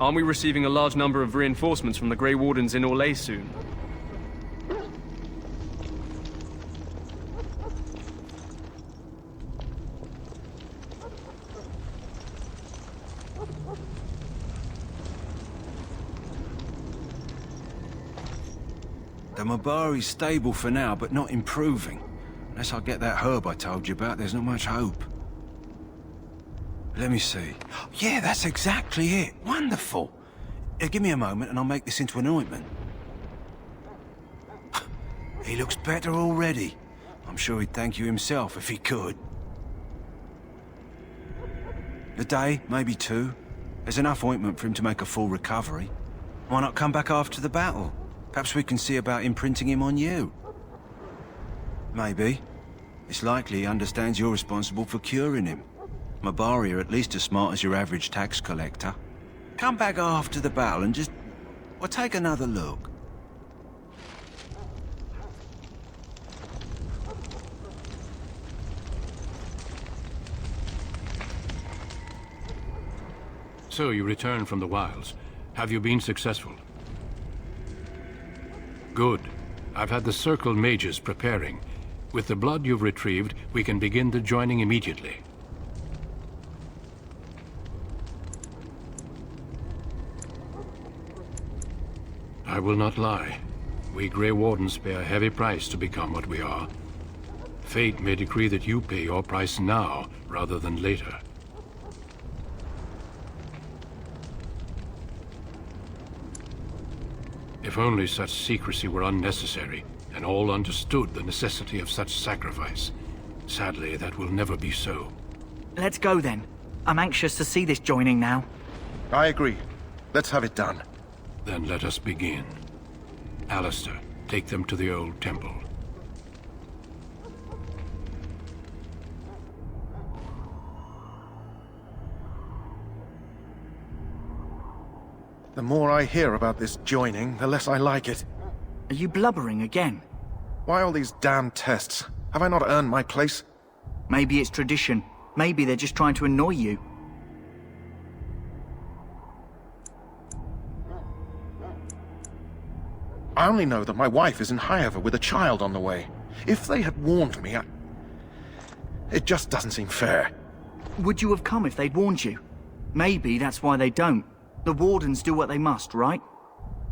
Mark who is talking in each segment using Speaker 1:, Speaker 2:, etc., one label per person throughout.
Speaker 1: Aren't we receiving a large number of reinforcements from the Grey Wardens in Orlais soon?
Speaker 2: The Mabari's stable for now, but not improving. Unless I get that herb I told you about, there's not much hope. Let me see. Yeah, that's exactly it. Wonderful. Give me a moment and I'll make this into an ointment. He looks better already. I'm sure he'd thank you himself if he could. A day, maybe 2. There's enough ointment for him to make a full recovery. Why not come back after the battle? Perhaps we can see about imprinting him on you. Maybe. It's likely he understands you're responsible for curing him. Mabari are at least as smart as your average tax collector. Come back after the battle and just... well, take another look.
Speaker 3: So you returned from the wilds. Have you been successful? Good. I've had the Circle mages preparing. With the blood you've retrieved, we can begin the joining immediately. I will not lie. We Grey Wardens pay a heavy price to become what we are. Fate may decree that you pay your price now, rather than later. If only such secrecy were unnecessary, and all understood the necessity of such sacrifice. Sadly, that will never be so.
Speaker 4: Let's go then. I'm anxious to see this joining now.
Speaker 5: I agree. Let's have it done.
Speaker 3: Then let us begin. Alistair, take them to the old temple.
Speaker 5: The more I hear about this joining, the less I like it.
Speaker 4: Are you blubbering again?
Speaker 5: Why all these damn tests? Have I not earned my place?
Speaker 4: Maybe it's tradition. Maybe they're just trying to annoy you.
Speaker 5: I only know that my wife is in Highover with a child on the way. If they had warned me, it just doesn't seem fair.
Speaker 4: Would you have come if they'd warned you? Maybe that's why they don't. The Wardens do what they must, right?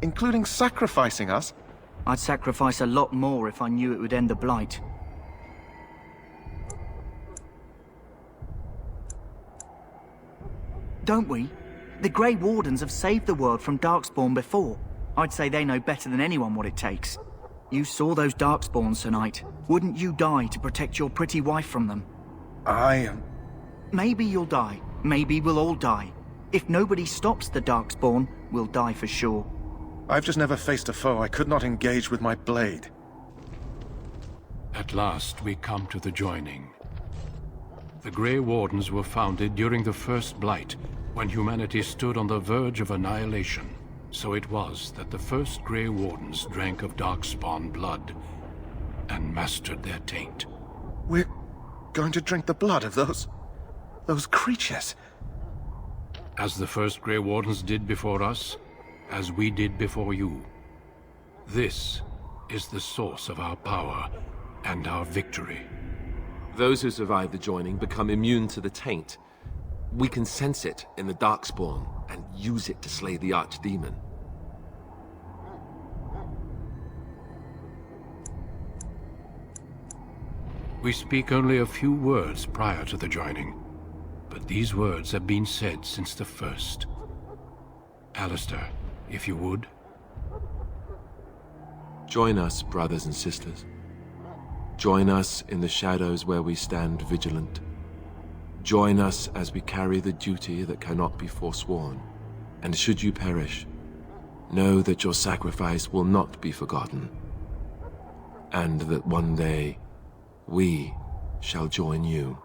Speaker 5: Including sacrificing us?
Speaker 4: I'd sacrifice a lot more if I knew it would end the Blight. Don't we? The Grey Wardens have saved the world from Darkspawn before. I'd say they know better than anyone what it takes. You saw those Darkspawns tonight. Wouldn't you die to protect your pretty wife from them? Maybe you'll die. Maybe we'll all die. If nobody stops the Darkspawn, we'll die for sure.
Speaker 5: I've just never faced a foe I could not engage with my blade.
Speaker 3: At last, we come to the joining. The Grey Wardens were founded during the First Blight, when humanity stood on the verge of annihilation. So it was that the first Grey Wardens drank of Darkspawn blood and mastered their taint.
Speaker 5: We're going to drink the blood of those creatures.
Speaker 3: As the first Grey Wardens did before us, as we did before you. This is the source of our power and our victory.
Speaker 6: Those who survive the joining become immune to the taint. We can sense it in the Darkspawn and use it to slay the Archdemon.
Speaker 3: We speak only a few words prior to the joining, but these words have been said since the first. Alistair, if you would.
Speaker 6: Join us, brothers and sisters. Join us in the shadows where we stand vigilant. Join us as we carry the duty that cannot be forsworn. And should you perish, know that your sacrifice will not be forgotten. And that one day, we shall join you.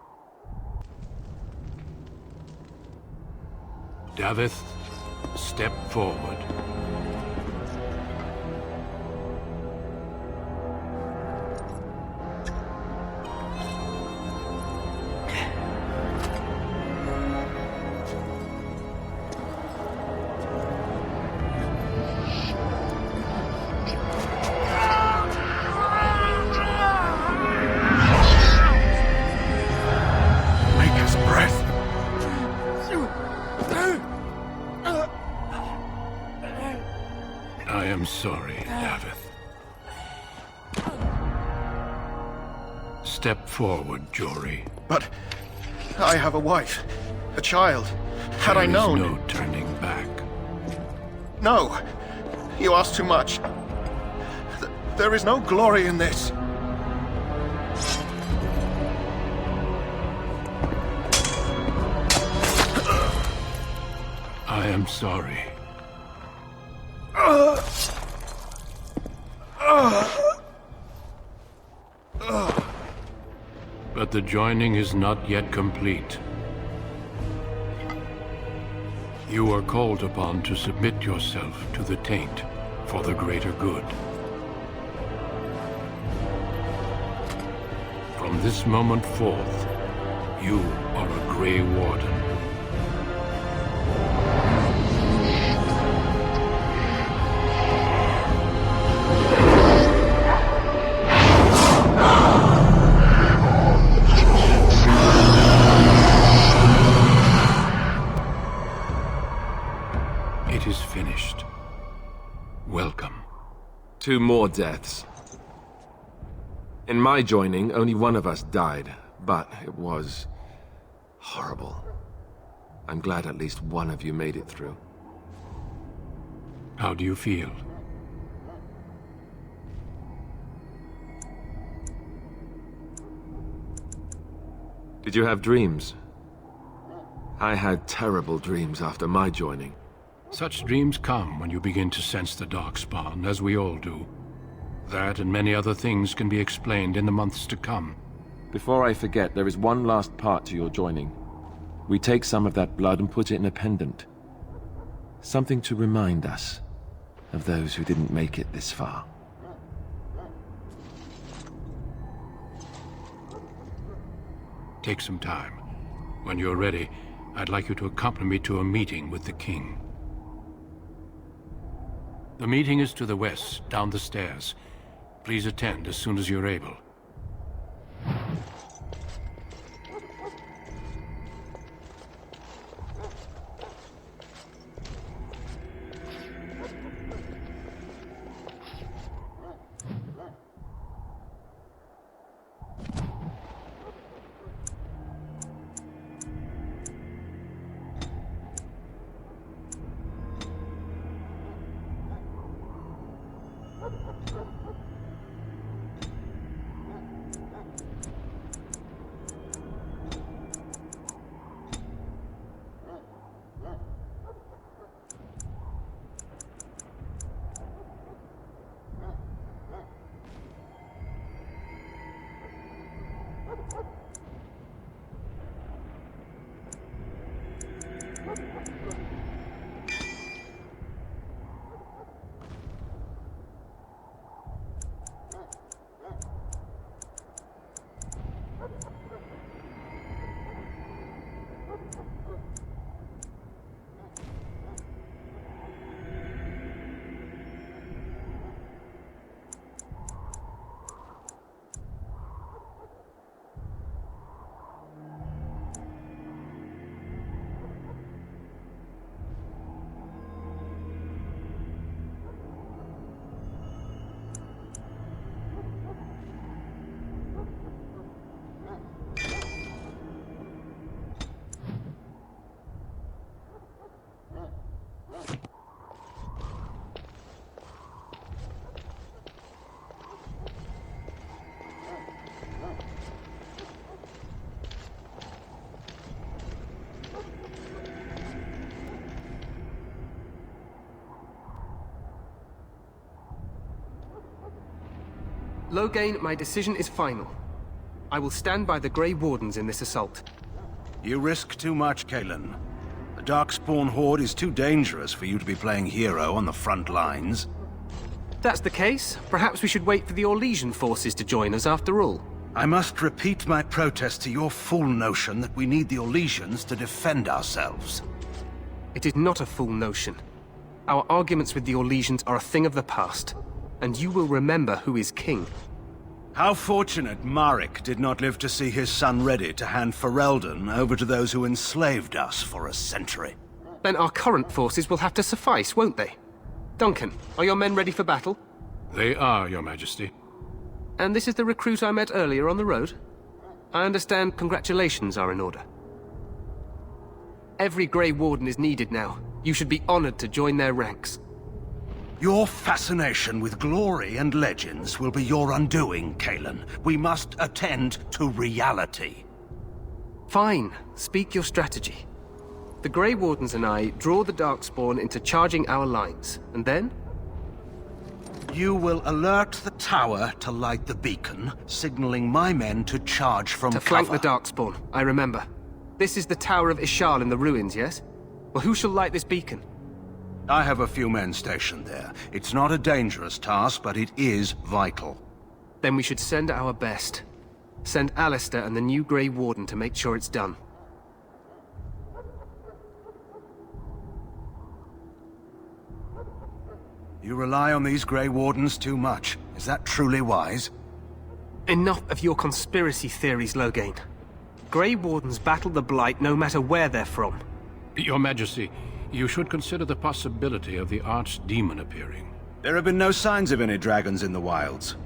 Speaker 3: Davith, step forward. sorry, Davith. Step forward, Jory.
Speaker 5: But I have a wife, a child. Had I known...
Speaker 3: There is no turning back.
Speaker 5: No! You ask too much. There is no glory in this.
Speaker 3: I am sorry. But the joining is not yet complete. You are called upon to submit yourself to the taint for the greater good. From this moment forth, you are a Grey Warden. It is finished. Welcome.
Speaker 6: 2 more deaths. In my joining, only one of us died, but it was horrible. I'm glad at least one of you made it through.
Speaker 3: How do you feel?
Speaker 6: Did you have dreams? I had terrible dreams after my joining.
Speaker 3: Such dreams come when you begin to sense the Darkspawn, as we all do. That and many other things can be explained in the months to come.
Speaker 6: Before I forget, there is one last part to your joining. We take some of that blood and put it in a pendant. Something to remind us of those who didn't make it this far.
Speaker 3: Take some time. When you're ready, I'd like you to accompany me to a meeting with the King. The meeting is to the west, down the stairs. Please attend as soon as you're able.
Speaker 1: Loghain, my decision is final. I will stand by the Grey Wardens in this assault.
Speaker 2: You risk too much, Kalen. The Darkspawn Horde is too dangerous for you to be playing hero on the front lines.
Speaker 1: If that's the case, perhaps we should wait for the Orlesian forces to join us after all.
Speaker 2: I must repeat my protest to your fool notion that we need the Orlesians to defend ourselves.
Speaker 1: It is not a fool notion. Our arguments with the Orlesians are a thing of the past, and you will remember who is king.
Speaker 2: How fortunate Marek did not live to see his son ready to hand Ferelden over to those who enslaved us for a century.
Speaker 1: Then our current forces will have to suffice, won't they? Duncan, are your men ready for battle?
Speaker 3: They are, Your Majesty.
Speaker 1: And this is the recruit I met earlier on the road? I understand congratulations are in order. Every Grey Warden is needed now. You should be honored to join their ranks.
Speaker 2: Your fascination with glory and legends will be your undoing, Kalen. We must attend to reality.
Speaker 1: Fine. Speak your strategy. The Grey Wardens and I draw the Darkspawn into charging our lines, and then?
Speaker 2: You will alert the tower to light the beacon, signaling my men to charge from
Speaker 1: To
Speaker 2: cover.
Speaker 1: flank the Darkspawn, I remember. This is the Tower of Ishal in the ruins, yes? Well, who shall light this beacon?
Speaker 2: I have a few men stationed there. It's not a dangerous task, but it is vital.
Speaker 1: Then we should send our best. Send Alistair and the new Grey Warden to make sure it's done.
Speaker 2: You rely on these Grey Wardens too much. Is that truly wise?
Speaker 1: Enough of your conspiracy theories, Loghain. Grey Wardens battle the Blight no matter where they're from.
Speaker 3: Your Majesty, you should consider the possibility of the Archdemon appearing.
Speaker 2: There have been no signs of any dragons in the wilds.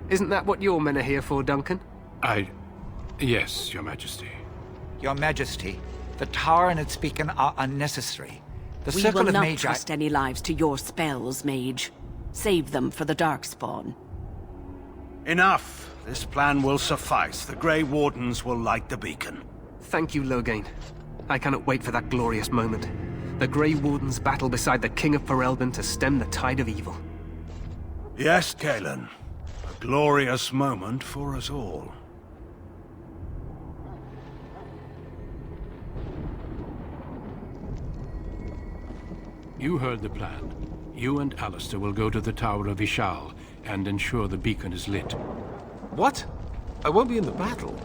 Speaker 1: Isn't that what your men are here for, Duncan?
Speaker 3: Yes, Your Majesty.
Speaker 7: Your Majesty, the tower and its beacon are unnecessary. The
Speaker 8: We
Speaker 7: Circle
Speaker 8: will
Speaker 7: of
Speaker 8: not
Speaker 7: Magi...
Speaker 8: trust any lives to your spells, Mage. Save them for the Darkspawn.
Speaker 2: Enough! This plan will suffice. The Grey Wardens will light the beacon.
Speaker 1: Thank you, Loghain. I cannot wait for that glorious moment. The Grey Wardens battle beside the King of Ferelden to stem the tide of evil.
Speaker 2: Yes, Kalen. A glorious moment for us all.
Speaker 3: You heard the plan. You and Alistair will go to the Tower of Ishal and ensure the beacon is lit.
Speaker 6: What? I won't be in the battle.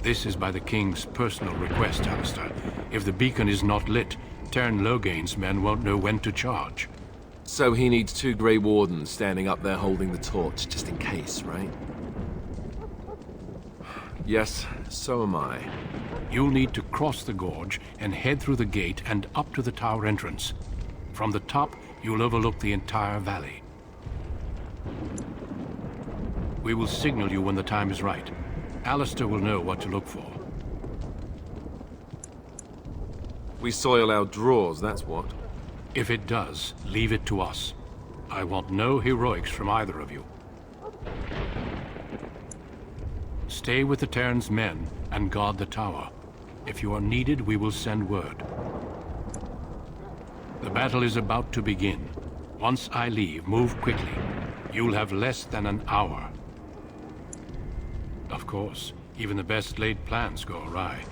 Speaker 3: This is by the King's personal request, Alistair. If the beacon is not lit, Tern Loghain's men won't know when to charge.
Speaker 6: So he needs 2 Grey Wardens standing up there holding the torch, just in case, right? Yes, so am I.
Speaker 3: You'll need to cross the gorge and head through the gate and up to the tower entrance. From the top, you'll overlook the entire valley. We will signal you when the time is right. Alistair will know what to look for.
Speaker 6: We soil our drawers, that's what.
Speaker 3: If it does, leave it to us. I want no heroics from either of you. Stay with the Terran's men and guard the tower. If you are needed, we will send word. The battle is about to begin. Once I leave, move quickly. You'll have less than an hour. Of course, even the best laid plans go awry.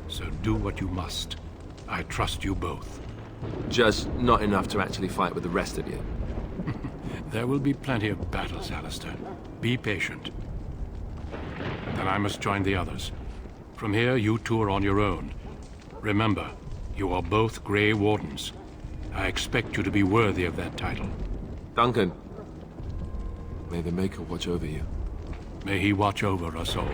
Speaker 3: So do what you must. I trust you both.
Speaker 6: Just not enough to actually fight with the rest of you.
Speaker 3: There will be plenty of battles, Alistair. Be patient. Then I must join the others. From here, you two are on your own. Remember, you are both Grey Wardens. I expect you to be worthy of that title.
Speaker 6: Duncan, may the Maker watch over you.
Speaker 3: May he watch over us all.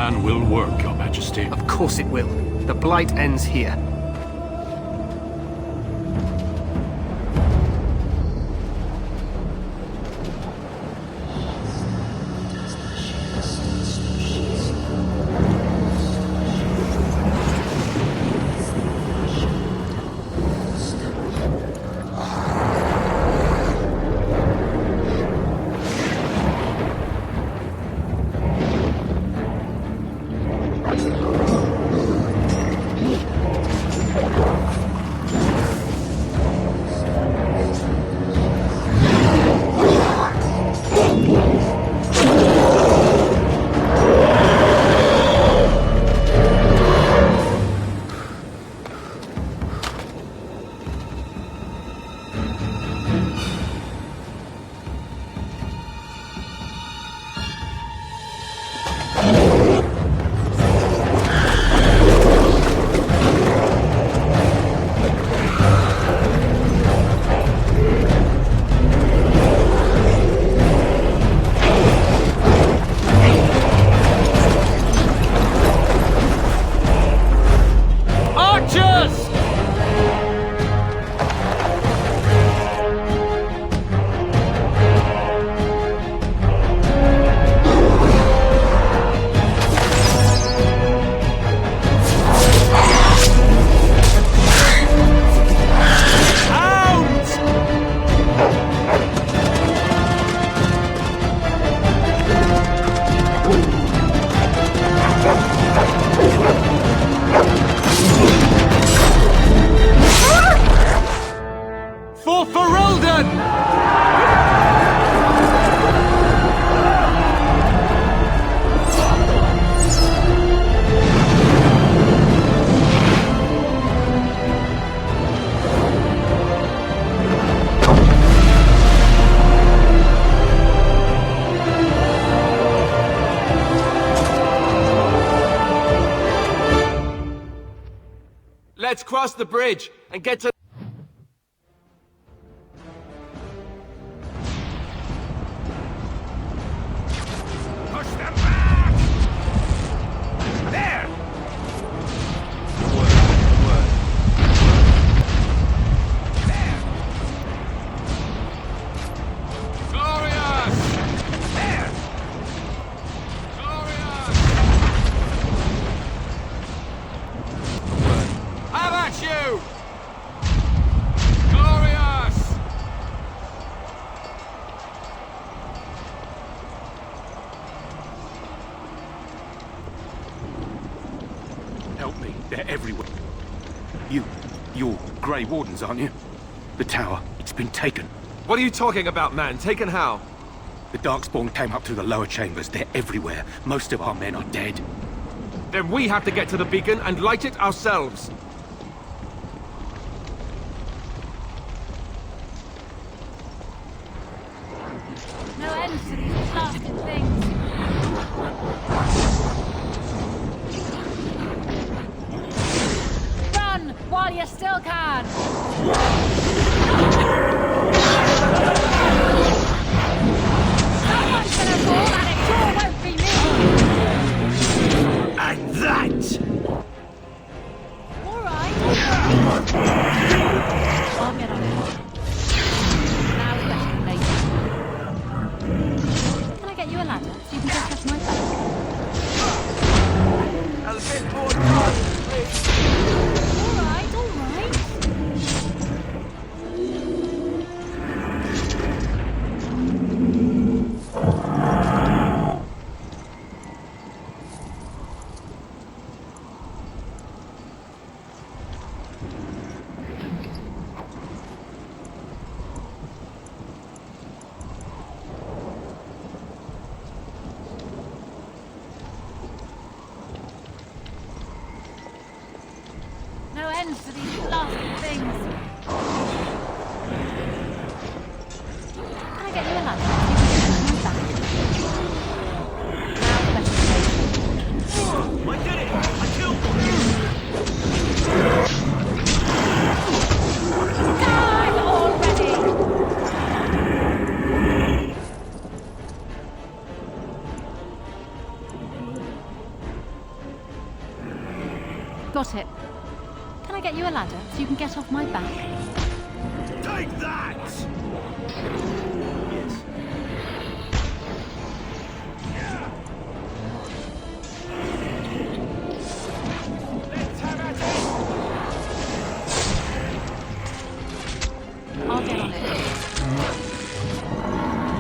Speaker 3: plan will work, Your Majesty.
Speaker 1: Of course it will. The Blight ends here.
Speaker 9: Let's cross the bridge and get to... Push them back! There! There! Glorious! There! Glorious! How about you? Glorious!
Speaker 5: Help me. They're everywhere. You're Grey Wardens, aren't you? The tower, it's been taken.
Speaker 9: What are you talking about, man? Taken how?
Speaker 5: The Darkspawn came up through the lower chambers. They're everywhere. Most of our men are dead.
Speaker 9: Then we have to get to the beacon and light it ourselves.
Speaker 10: No end to these blasted things. Run while you still can. Someone's gonna fall and it sure won't be me.
Speaker 2: And that!
Speaker 10: All right. I'll get on it. Now's better than later. Can I get you a ladder so you can just touch my back?
Speaker 9: A bit more time, please.
Speaker 10: All right, all right. No end to these blasted things. Can I get you a ladder so you can touch my back? Now's better than later.
Speaker 9: I did it! I killed one!
Speaker 10: Die already! Got it. Can I get you a ladder so you can get off my back?
Speaker 9: Take that!
Speaker 4: Yes.
Speaker 10: I'll get on it.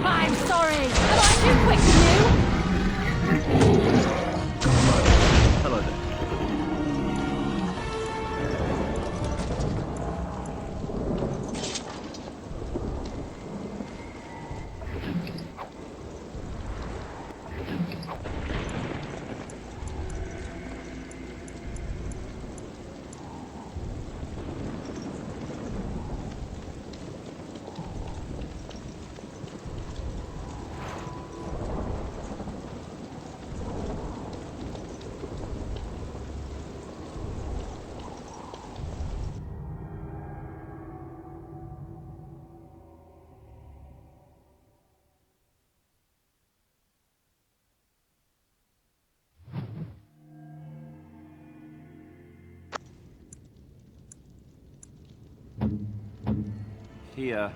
Speaker 10: I'm sorry. Am I too quick for you?
Speaker 4: Hello there. Here.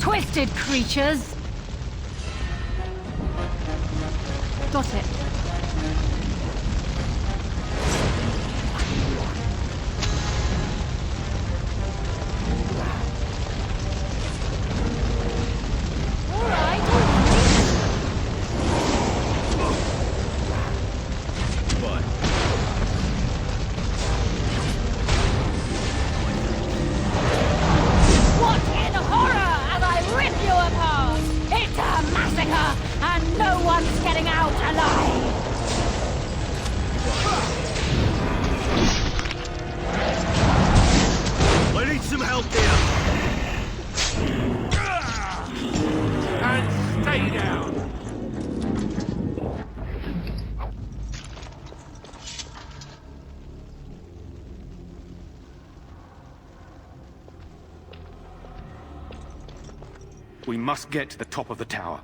Speaker 10: Twisted creatures! Got it.
Speaker 9: We must get to the top of the tower.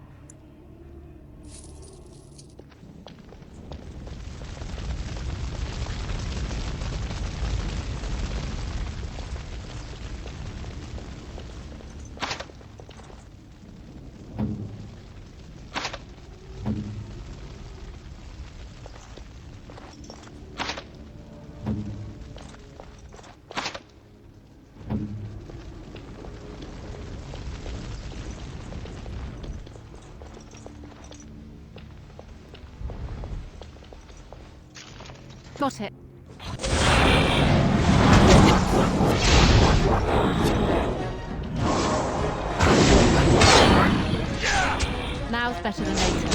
Speaker 10: Got it. Now's better than later.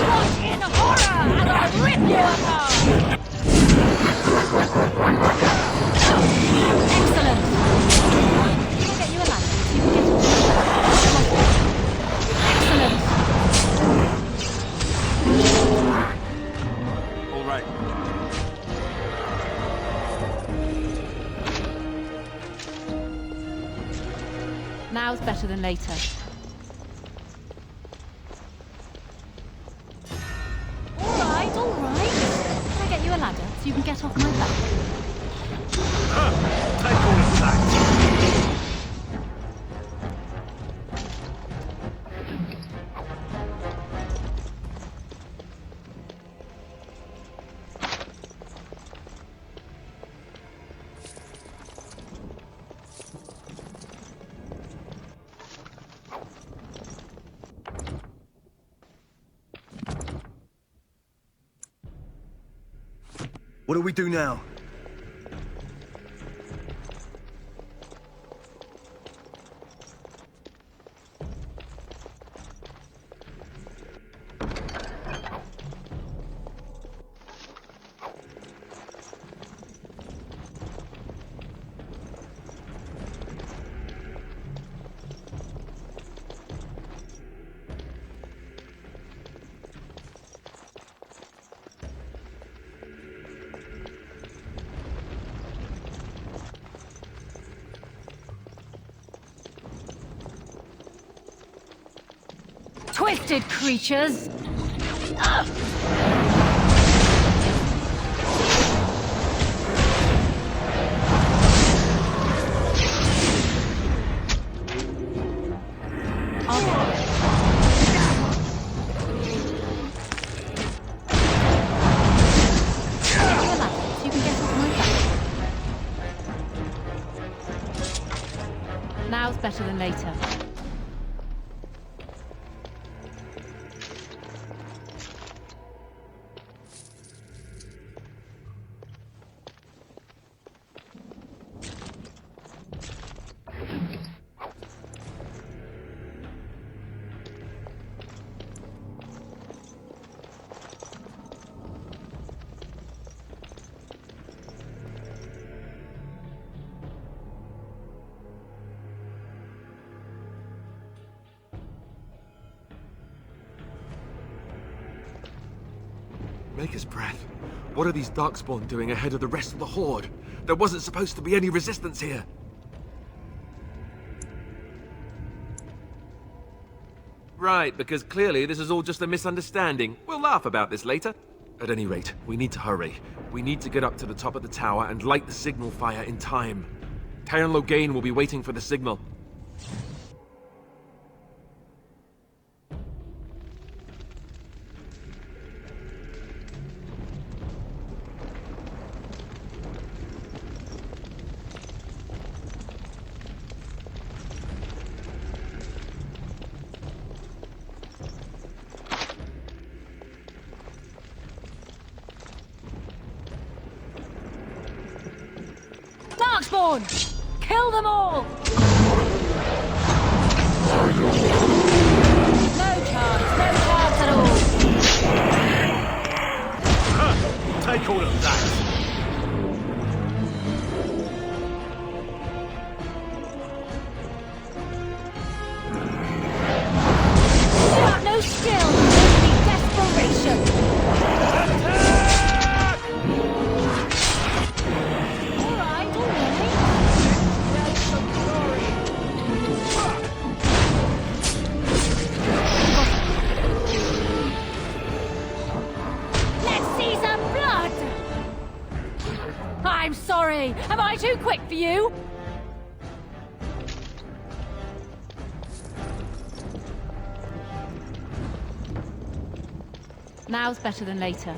Speaker 10: What in horror as I rip you apart! Excellent! Can I get you a ladder so you can get it? Excellent!
Speaker 2: All right.
Speaker 10: Now's better than later. All right, all right. Can I get you a ladder so you can get off my back?
Speaker 9: Take all of that.
Speaker 11: What do we do now?
Speaker 10: Twisted creatures! Now's better than later.
Speaker 6: Maker's breath. What are these Darkspawn doing ahead of the rest of the Horde? There wasn't supposed to be any resistance here.
Speaker 9: Right, because clearly this is all just a misunderstanding. We'll laugh about this later.
Speaker 6: At any rate, we need to hurry. We need to get up to the top of the tower and light the signal fire in time. Taron Logain will be waiting for the signal.
Speaker 10: Darkspawn! Kill them all! No chance at all!
Speaker 9: Take all of that!
Speaker 10: You have no skill, only desperation! I'm sorry! Am I too quick for you? Now's better than later.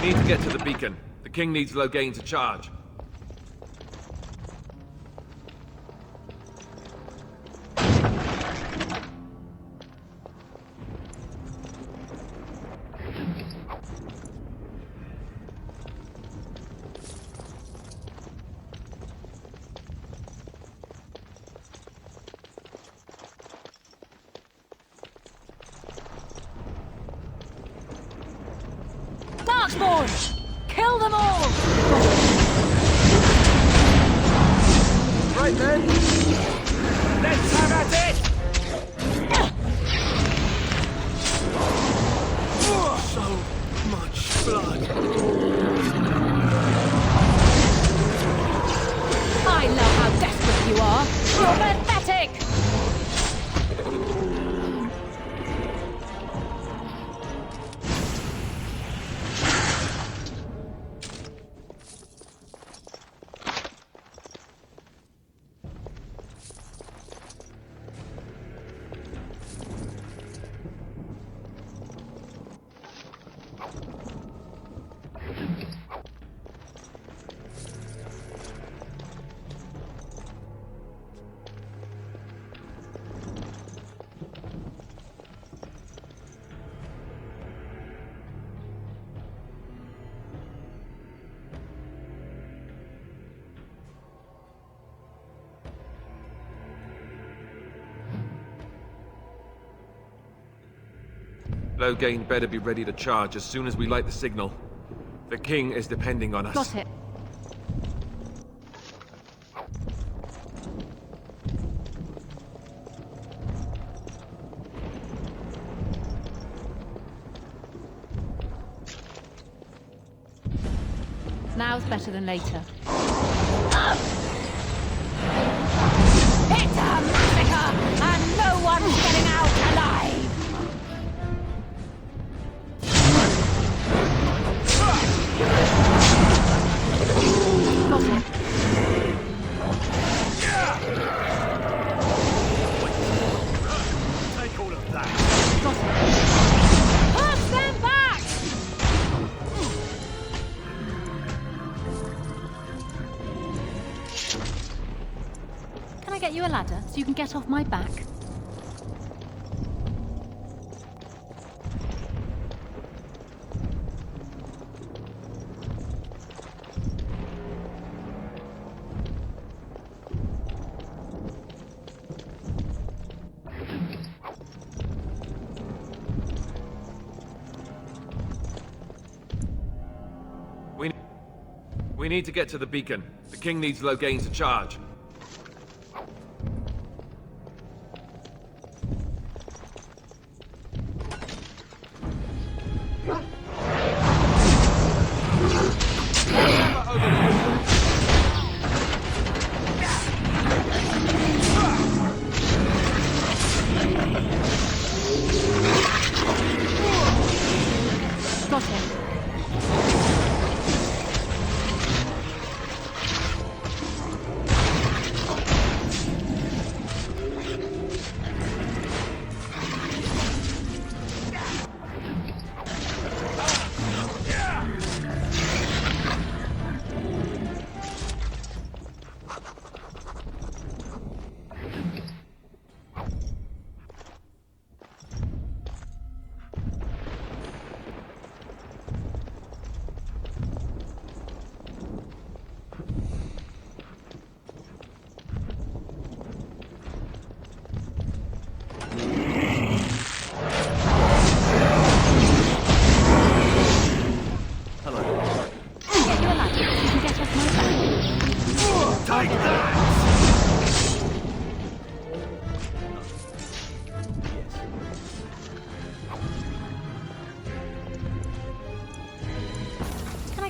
Speaker 9: We need to get to the beacon. The king needs Loghain to charge.
Speaker 10: Darkspawn! Kill them all!
Speaker 9: Right then. Let's have at it!
Speaker 1: So much blood.
Speaker 10: I love how desperate you are. You're pathetic!
Speaker 9: Loghain better be ready to charge as soon as we light the signal. The king is depending on us.
Speaker 10: Got it. Now's better than later. It's a massacre, and no one's getting out alive! Got it.
Speaker 9: Take all of that.
Speaker 10: Got it. Push them back! Can I get you a ladder so you can get off my back?
Speaker 9: We need to get to the beacon. The king needs Loghain to charge.
Speaker 10: Got it.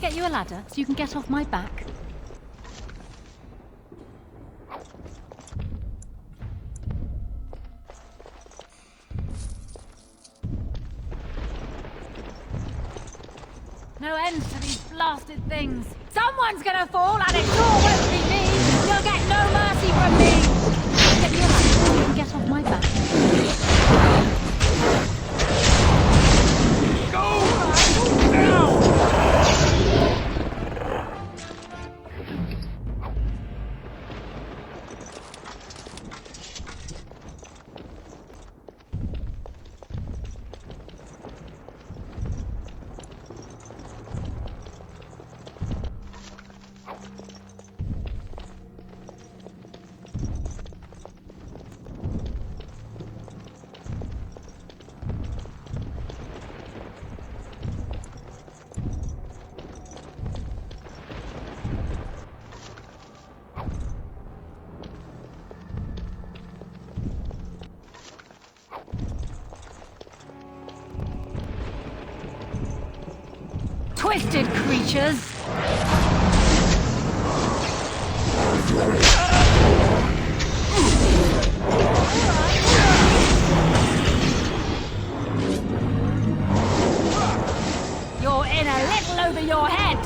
Speaker 10: Get you a ladder so you can get off my back? No end to these blasted things. Someone's gonna fall and it sure won't be me. You'll get no mercy from me. Get you a ladder so you can get off my back.
Speaker 9: Go! Now!
Speaker 10: twisted creatures! You're in a little over your head!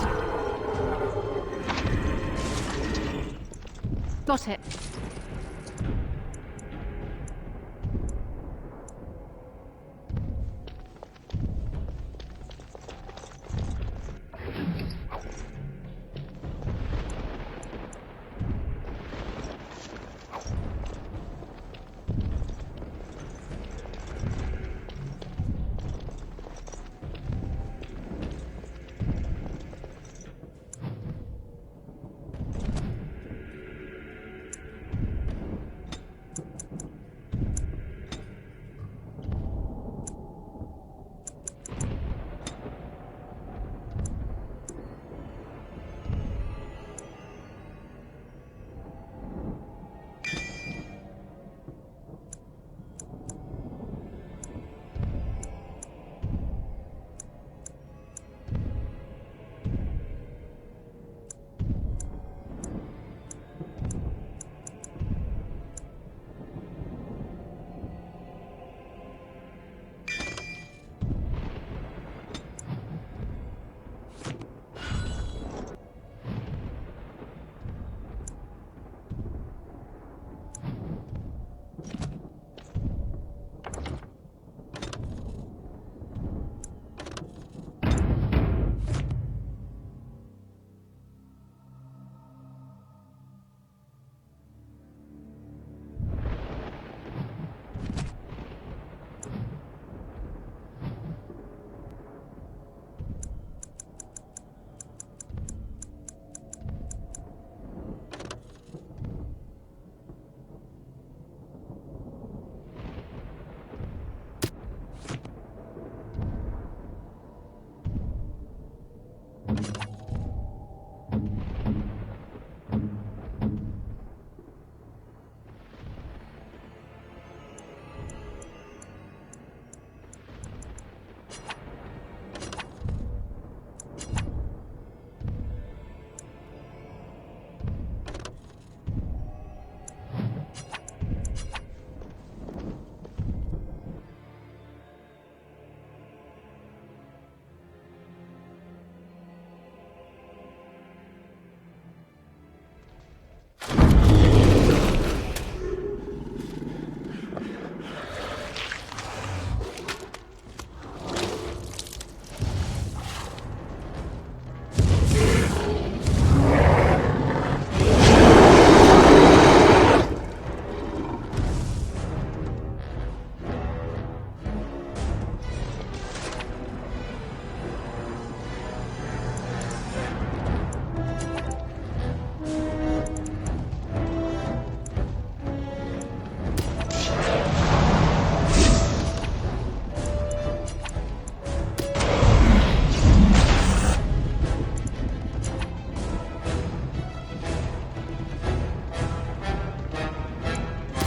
Speaker 10: Got it.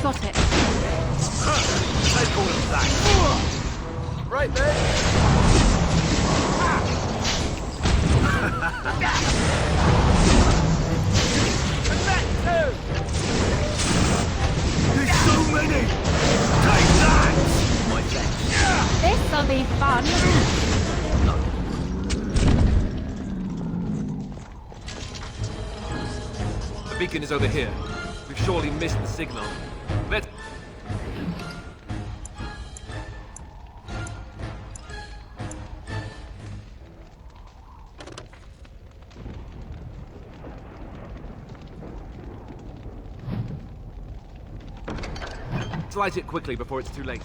Speaker 10: Got it.
Speaker 2: Take all of that. Right there. And that too. There's so many. Take that, my friend.
Speaker 10: This'll be fun.
Speaker 9: The beacon is over here. We've surely missed the signal. Let's... Let's light it quickly before it's too late.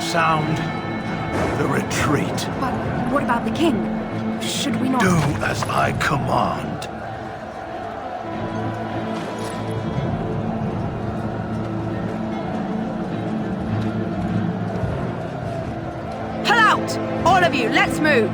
Speaker 2: Sound the retreat.
Speaker 8: But what about the king? Should we not...
Speaker 2: Do as I command.
Speaker 8: out! All of you, let's move!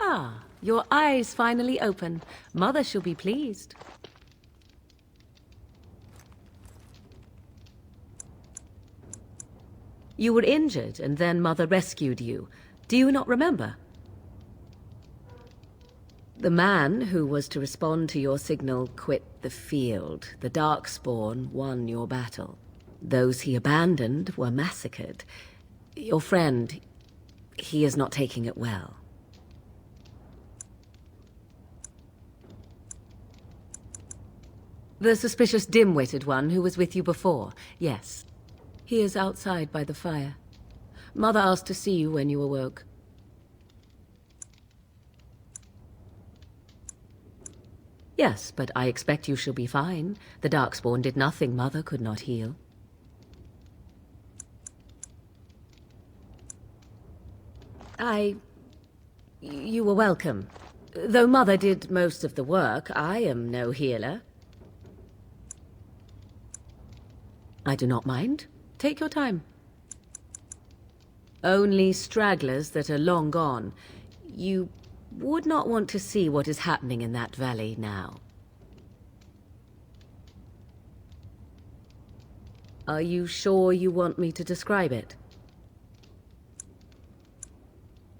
Speaker 8: Ah, your eyes finally open. Mother shall be pleased. You were injured, and then Mother rescued you. Do you not remember? The man who was to respond to your signal quit the field. The Darkspawn won your battle. Those he abandoned were massacred. Your friend, he is not taking it well. The suspicious dim-witted one who was with you before, yes. He is outside by the fire. Mother asked to see you when you awoke. Yes, but I expect you shall be fine. The Darkspawn did nothing Mother could not heal. You were welcome. Though Mother did most of the work, I am no healer. I do not mind. Take your time. Only stragglers that are long gone. You would not want to see what is happening in that valley now. Are you sure you want me to describe it?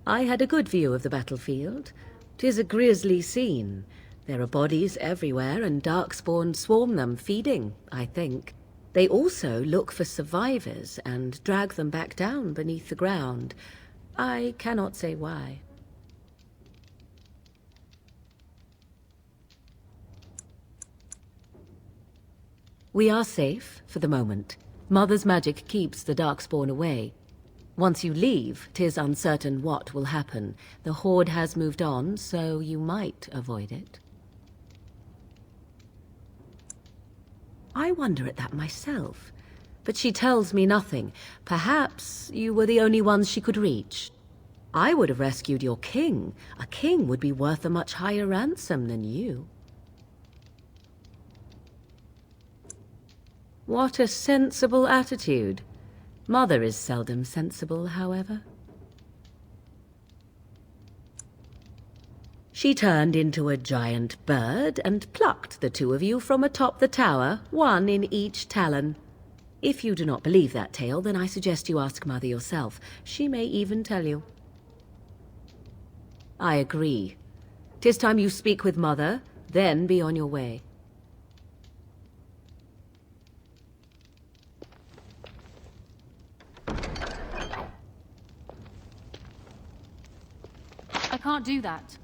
Speaker 8: I had a good view of the battlefield. 'Tis a grisly scene. There are bodies everywhere, and Darkspawn swarm them, feeding, I think. They also look for survivors and drag them back down beneath the ground. I cannot say why. We are safe, for the moment. Mother's magic keeps the Darkspawn away. Once you leave, 'tis uncertain what will happen. The Horde has moved on, so you might avoid it. I wonder at that myself, but she tells me nothing. Perhaps you were the only ones she could reach. I would have rescued your king. A king would be worth a much higher ransom than you. What a sensible attitude. Mother is seldom sensible, however. She turned into a giant bird and plucked the two of you from atop the tower, one in each talon. If you do not believe that tale, then I suggest you ask Mother yourself. She may even tell you. I agree. 'Tis time you speak with Mother, then be on your way.
Speaker 10: I can't do that.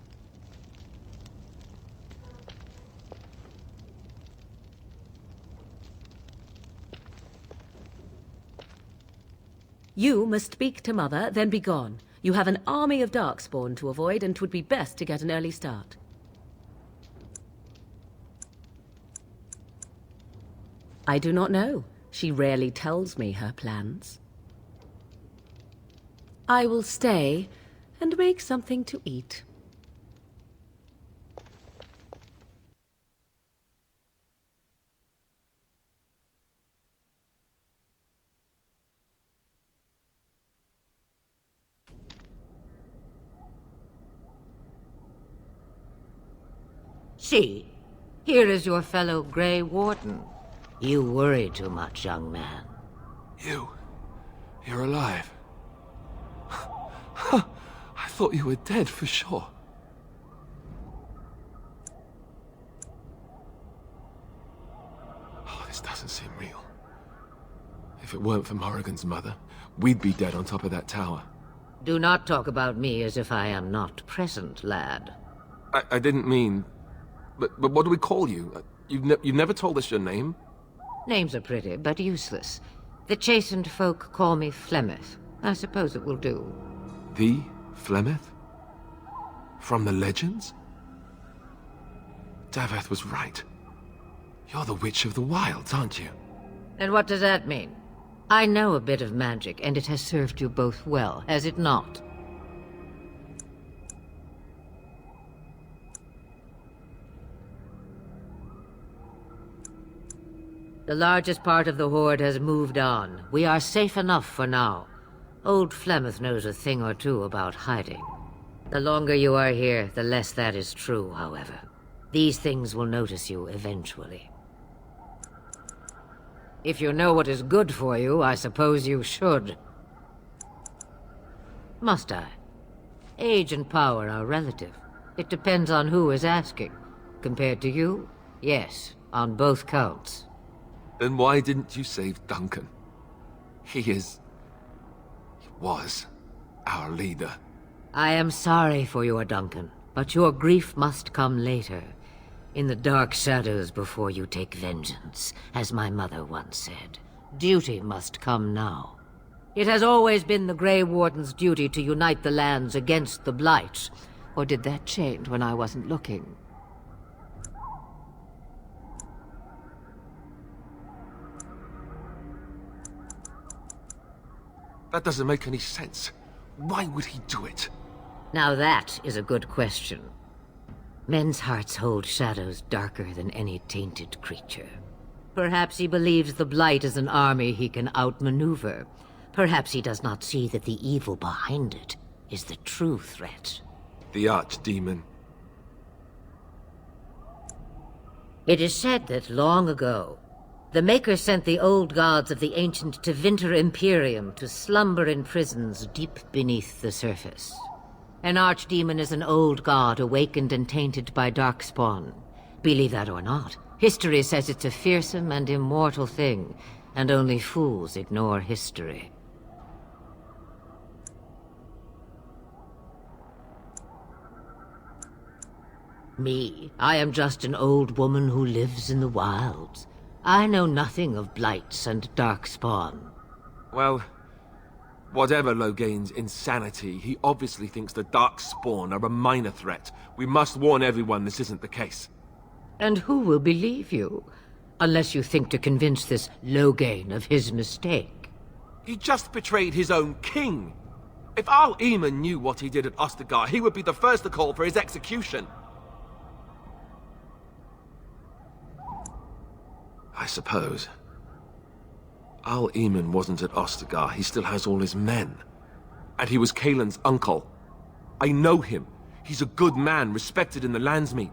Speaker 8: You must speak to Mother, then be gone. You have an army of Darkspawn to avoid, and 'twould be best to get an early start. I do not know. She rarely tells me her plans. I will stay and make something to eat.
Speaker 11: See, here is your fellow Grey Warden. You worry too much, young man.
Speaker 6: You're alive. I thought you were dead for sure. Oh, this doesn't seem real. If it weren't for Morrigan's mother, we'd be dead on top of that tower.
Speaker 11: Do not talk about me as if I am not present, lad.
Speaker 6: I didn't mean... But what do we call you? You've never told us your name?
Speaker 11: Names are pretty, but useless. The chastened folk call me Flemeth. I suppose it will do.
Speaker 6: The Flemeth? From the legends? Daveth was right. You're the Witch of the Wilds, aren't you?
Speaker 11: And what does that mean? I know a bit of magic, and it has served you both well, has it not? The largest part of the Horde has moved on. We are safe enough for now. Old Flemeth knows a thing or two about hiding. The longer you are here, the less that is true, however. These things will notice you eventually. If you know what is good for you, I suppose you should. Must I? Age and power are relative. It depends on who is asking. Compared to you, yes, on both counts.
Speaker 6: Then why didn't you save Duncan? He was our leader.
Speaker 11: I am sorry for your Duncan, but your grief must come later. In the dark shadows before you take vengeance, as my mother once said. Duty must come now. It has always been the Grey Warden's duty to unite the lands against the Blight. Or did that change when I wasn't looking?
Speaker 6: That doesn't make any sense. Why would he do it?
Speaker 11: Now that is a good question. Men's hearts hold shadows darker than any tainted creature. Perhaps he believes the Blight is an army he can outmaneuver. Perhaps he does not see that the evil behind it is the true threat.
Speaker 6: The Archdemon.
Speaker 11: It is said that long ago, the Maker sent the old gods of the ancient Tevinter Imperium to slumber in prisons deep beneath the surface. An archdemon is an old god awakened and tainted by Darkspawn. Believe that or not, history says it's a fearsome and immortal thing, and only fools ignore history. Me, I am just an old woman who lives in the wilds. I know nothing of blights and darkspawn.
Speaker 6: Well, whatever Logain's insanity, he obviously thinks the Darkspawn are a minor threat. We must warn everyone this isn't the case.
Speaker 11: And who will believe you? Unless you think to convince this Logain of his mistake.
Speaker 6: He just betrayed his own king. If Al Eamon knew what he did at Ostagar, he would be the first to call for his execution. I suppose. Al Eamon wasn't at Ostagar. He still has all his men. And he was Kaelin's uncle. I know him.
Speaker 9: He's a good man, respected in the Landsmeet.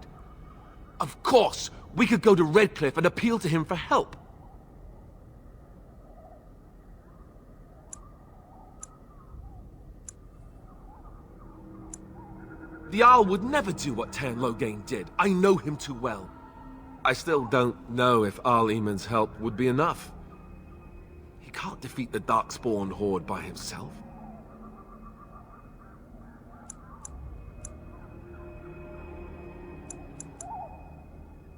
Speaker 9: Of course, we could go to Redcliffe and appeal to him for help. The Jarl would never do what Ter Loghain did. I know him too well. I still don't know if Jarl Eamon's help would be enough. He can't defeat the Darkspawn horde by himself.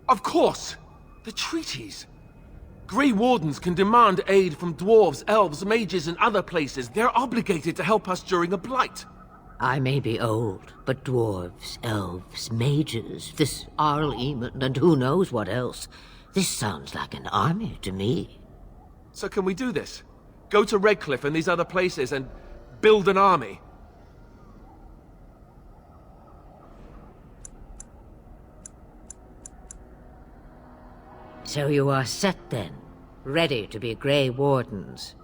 Speaker 9: Of course! The treaties! Grey Wardens can demand aid from dwarves, elves, mages, and other places. They're obligated to help us during a blight.
Speaker 11: I may be old, but dwarves, elves, mages, this Jarl Eamon, and who knows what else. This sounds like an army to me.
Speaker 9: So can we do this? Go to Redcliffe and these other places and build an army?
Speaker 11: So you are set then, ready to be Grey Wardens.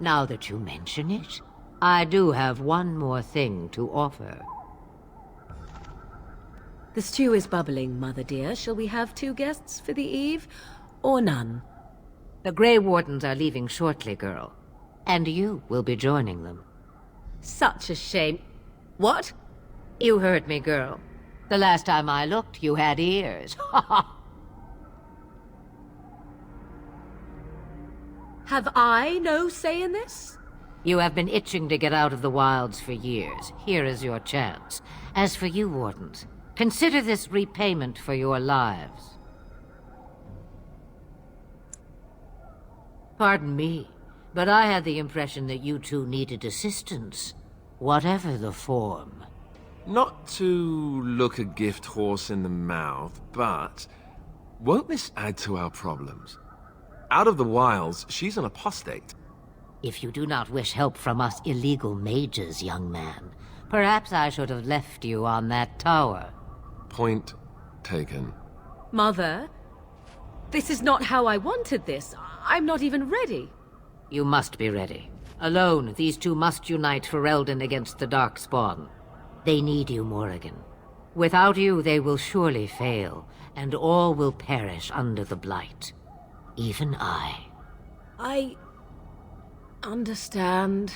Speaker 11: Now that you mention it, I do have one more thing to offer.
Speaker 8: The stew is bubbling, Mother dear. Shall we have 2 guests for the eve, or none?
Speaker 11: The Grey Wardens are leaving shortly, girl. And you will be joining them.
Speaker 8: Such a shame. What?
Speaker 11: You heard me, girl. The last time I looked, you had ears.
Speaker 8: Have I no say in this?
Speaker 11: You have been itching to get out of the wilds for years. Here is your chance. As for you, Wardens, consider this repayment for your lives. Pardon me, but I had the impression that you two needed assistance, whatever the form.
Speaker 9: Not to look a gift horse in the mouth, but won't this add to our problems? Out of the wilds, she's an apostate.
Speaker 11: If you do not wish help from us illegal mages, young man, perhaps I should have left you on that tower.
Speaker 6: Point taken.
Speaker 8: Mother, this is not how I wanted this. I'm not even ready.
Speaker 11: You must be ready. Alone, these two must unite for Eldon against the Darkspawn. They need you, Morrigan. Without you, they will surely fail, and all will perish under the Blight. Even I.
Speaker 8: I understand.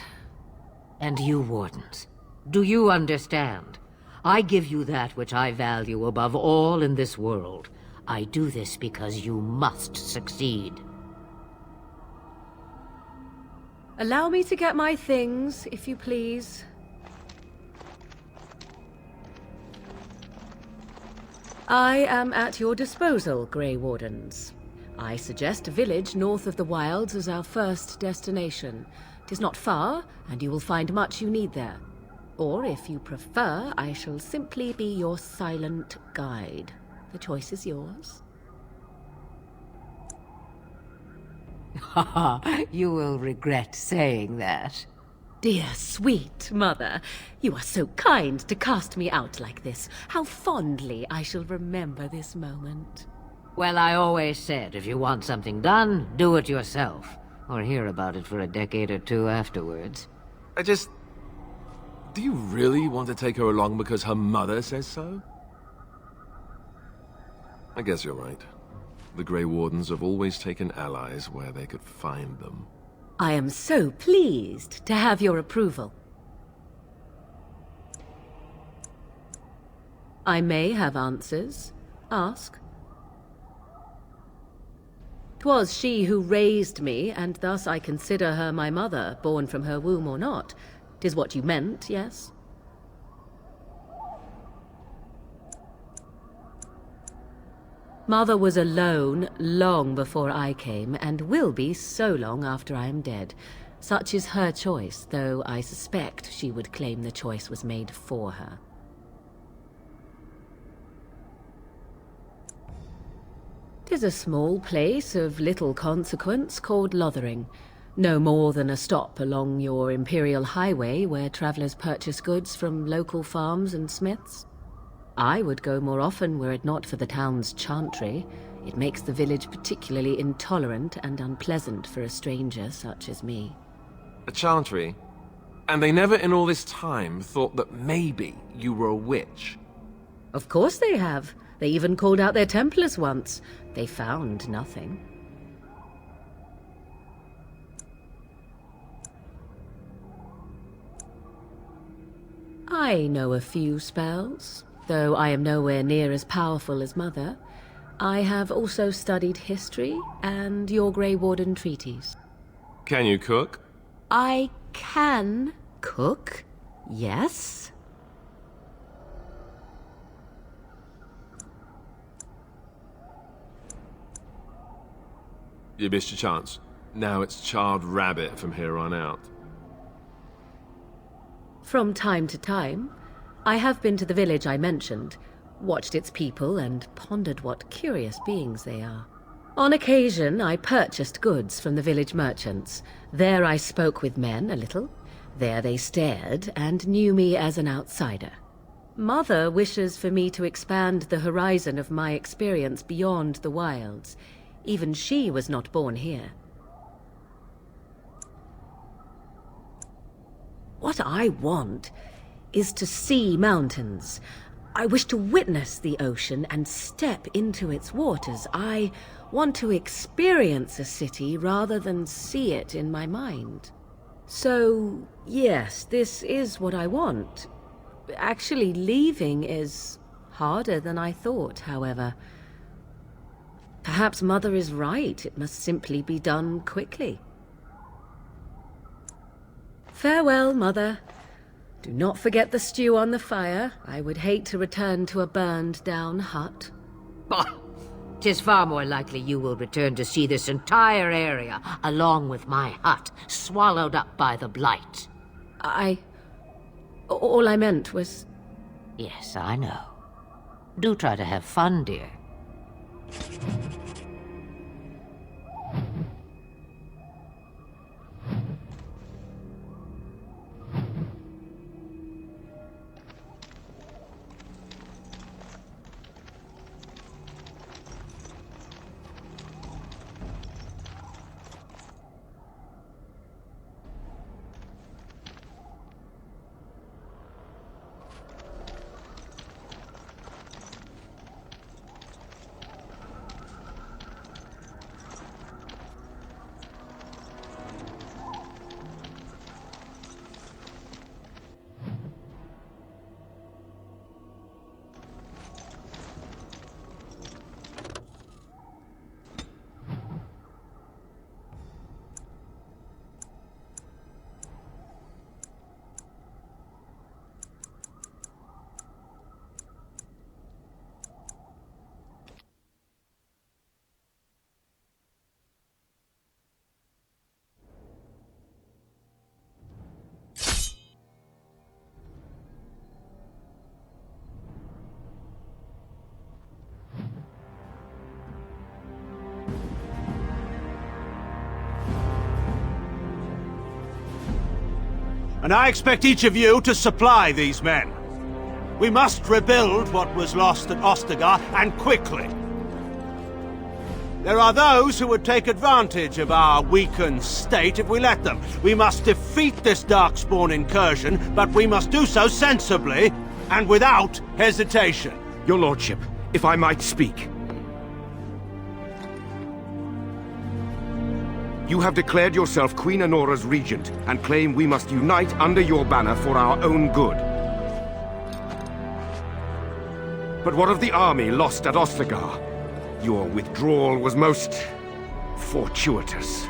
Speaker 11: And you, Wardens, do you understand? I give you that which I value above all in this world. I do this because you must succeed.
Speaker 8: Allow me to get my things, if you please. I am at your disposal, Grey Wardens. I suggest a village north of the wilds as our first destination. 'Tis not far, and you will find much you need there. Or, if you prefer, I shall simply be your silent guide. The choice is yours.
Speaker 11: Haha, you will regret saying that.
Speaker 8: Dear, sweet mother, you are so kind to cast me out like this. How fondly I shall remember this moment.
Speaker 11: Well, I always said, if you want something done, do it yourself. Or hear about it for a decade or two afterwards.
Speaker 9: Do you really want to take her along because her mother says so?
Speaker 6: I guess you're right. The Grey Wardens have always taken allies where they could find them.
Speaker 8: I am so pleased to have your approval. I may have answers. Ask. 'Twas she who raised me, and thus I consider her my mother, born from her womb or not. 'Tis what you meant, yes? Mother was alone long before I came, and will be so long after I am dead. Such is her choice, though I suspect she would claim the choice was made for her. 'Tis a small place of little consequence called Lothering. No more than a stop along your Imperial Highway where travelers purchase goods from local farms and smiths. I would go more often were it not for the town's chantry. It makes the village particularly intolerant and unpleasant for a stranger such as me.
Speaker 9: A chantry? And they never in all this time thought that maybe you were a witch?
Speaker 8: Of course they have. They even called out their Templars once. They found nothing. I know a few spells, though I am nowhere near as powerful as Mother. I have also studied history and your Grey Warden treaties.
Speaker 9: Can you cook?
Speaker 8: I can cook, yes.
Speaker 6: You missed your chance. Now it's charred rabbit from here on out.
Speaker 8: From time to time, I have been to the village I mentioned, watched its people, and pondered what curious beings they are. On occasion, I purchased goods from the village merchants. There I spoke with men a little. There they stared and knew me as an outsider. Mother wishes for me to expand the horizon of my experience beyond the wilds. Even she was not born here. What I want is to see mountains. I wish to witness the ocean and step into its waters. I want to experience a city rather than see it in my mind. So, yes, this is what I want. Actually, leaving is harder than I thought, however. Perhaps Mother is right. It must simply be done quickly. Farewell, Mother. Do not forget the stew on the fire. I would hate to return to a burned-down hut.
Speaker 11: Bah! 'Tis far more likely you will return to see this entire area, along with my hut, swallowed up by the blight.
Speaker 8: All I meant was...
Speaker 11: Yes, I know. Do try to have fun, dear.
Speaker 12: And I expect each of you to supply these men. We must rebuild what was lost at Ostagar, and quickly. There are those who would take advantage of our weakened state if we let them. We must defeat this Darkspawn incursion, but we must do so sensibly and without hesitation.
Speaker 13: Your Lordship, if I might speak. You have declared yourself Queen Honora's regent, and claim we must unite under your banner for our own good. But what of the army lost at Ostagar? Your withdrawal was most fortuitous.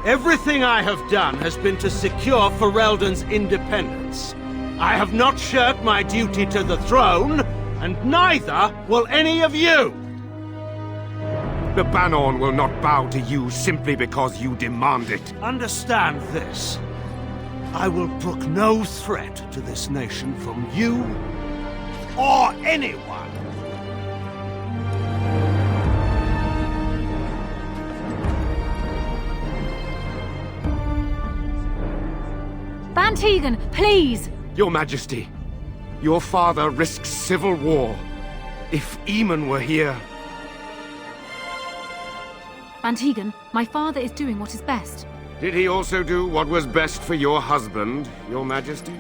Speaker 12: Everything I have done has been to secure Ferelden's independence. I have not shirked my duty to the throne, and neither will any of you!
Speaker 13: The Banon will not bow to you simply because you demand it.
Speaker 12: Understand this. I will brook no threat to this nation from you or anyone.
Speaker 10: Van Tegan, please!
Speaker 13: Your Majesty, your father risks civil war. If Eamon were here...
Speaker 10: Van Tegan, my father is doing what is best.
Speaker 13: Did he also do what was best for your husband, Your Majesty?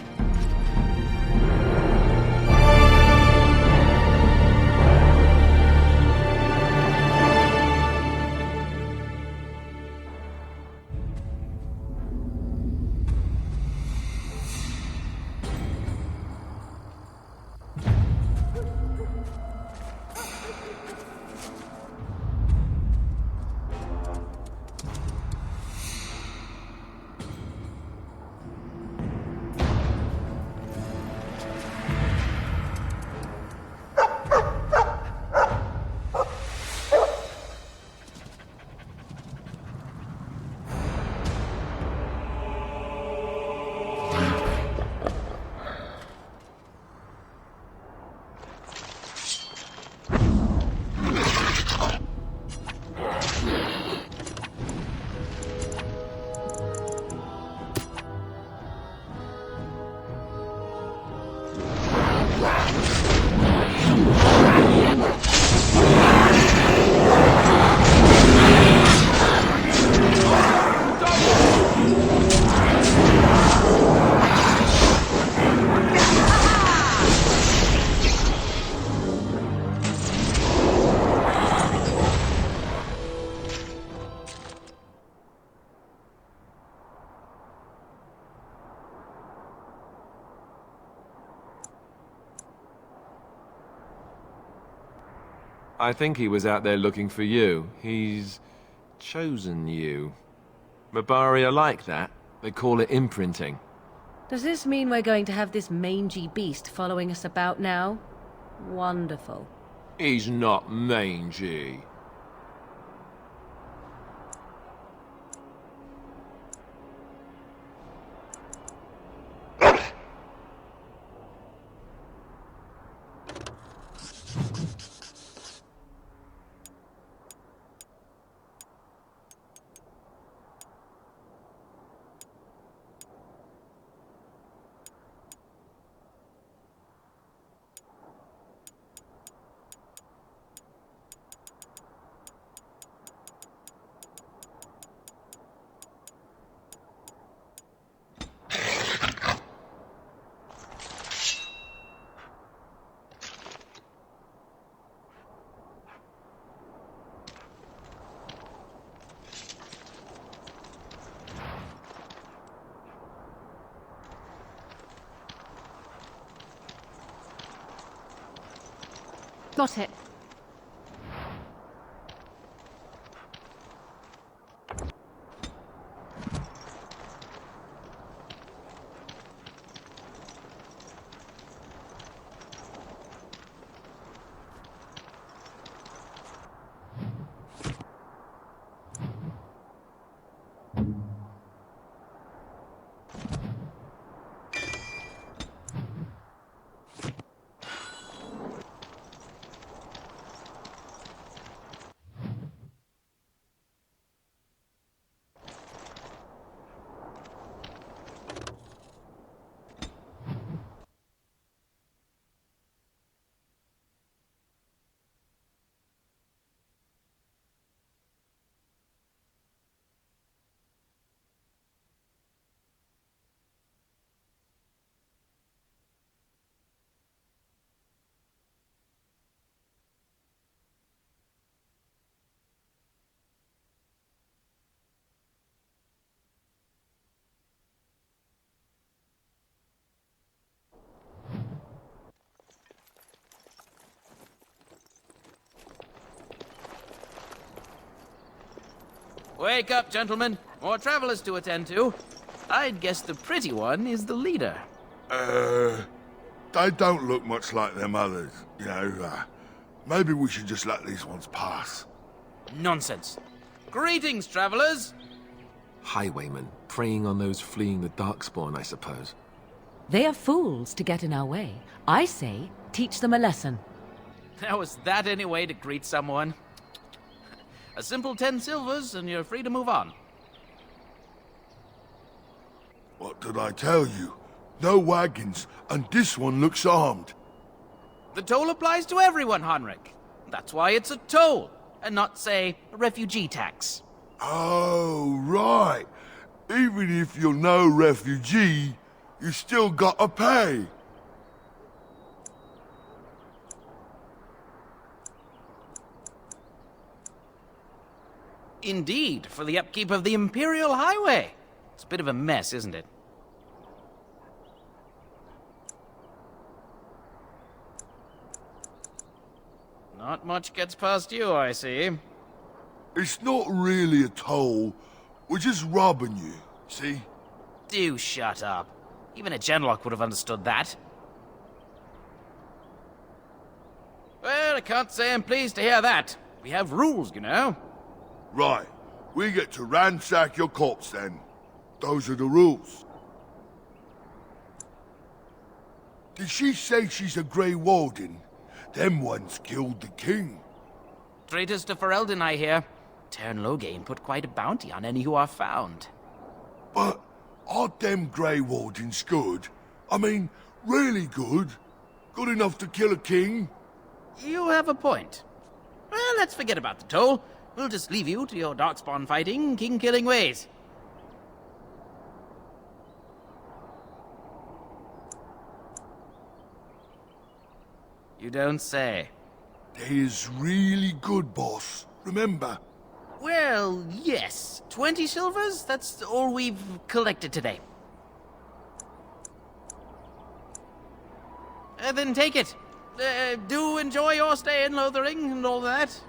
Speaker 6: I think he was out there looking for you. He's chosen you. Mabari are like that. They call it imprinting.
Speaker 8: Does this mean we're going to have this mangy beast following us about now? Wonderful.
Speaker 6: He's not mangy.
Speaker 10: Got it.
Speaker 14: Wake up, gentlemen. More travelers to attend to. I'd guess the pretty one is the leader.
Speaker 15: They don't look much like them others, you know. Maybe we should just let these ones pass.
Speaker 14: Nonsense. Greetings, travelers.
Speaker 6: Highwaymen, preying on those fleeing the Darkspawn, I suppose.
Speaker 8: They are fools to get in our way. I say, teach them a lesson.
Speaker 14: Now, is that any way to greet someone? A simple 10 silvers, and you're free to move on.
Speaker 15: What did I tell you? No wagons, and this one looks armed.
Speaker 14: The toll applies to everyone, Heinrich. That's why it's a toll. and not, say, a refugee tax.
Speaker 15: Oh, right. Even if you're no refugee, you still gotta pay.
Speaker 14: Indeed, for the upkeep of the Imperial Highway. It's a bit of a mess, isn't it? Not much gets past you, I see.
Speaker 15: It's not really a toll. We're just robbing you, see?
Speaker 14: Do shut up. Even a genlock would have understood that. Well, I can't say I'm pleased to hear that. We have rules, you know.
Speaker 15: Right. We get to ransack your corpse then. Those are the rules. Did she say she's a Grey Warden? Them ones killed the king.
Speaker 14: Traitors to Ferelden, I hear. Tern Loghain put quite a bounty on any who are found.
Speaker 15: But aren't them Grey Wardens good? I mean, really good? Good enough to kill a king?
Speaker 14: You have a point. Well, let's forget about the toll. We'll just leave you to your darkspawn fighting, king-killing ways. You don't say.
Speaker 15: They is really good, boss. Remember?
Speaker 14: Well, yes. 20 silvers? That's all we've collected today. Then take it. Do enjoy your stay in Lothering and all that.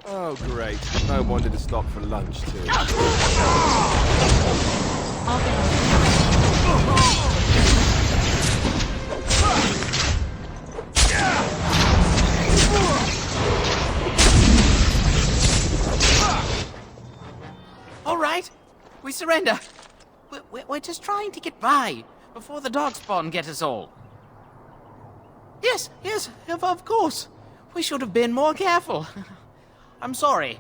Speaker 6: Oh, great. No wonder to stop for lunch, too.
Speaker 14: All right. We surrender. We're just trying to get by before the darkspawn get us all. Yes, of course. We should have been more careful. I'm sorry.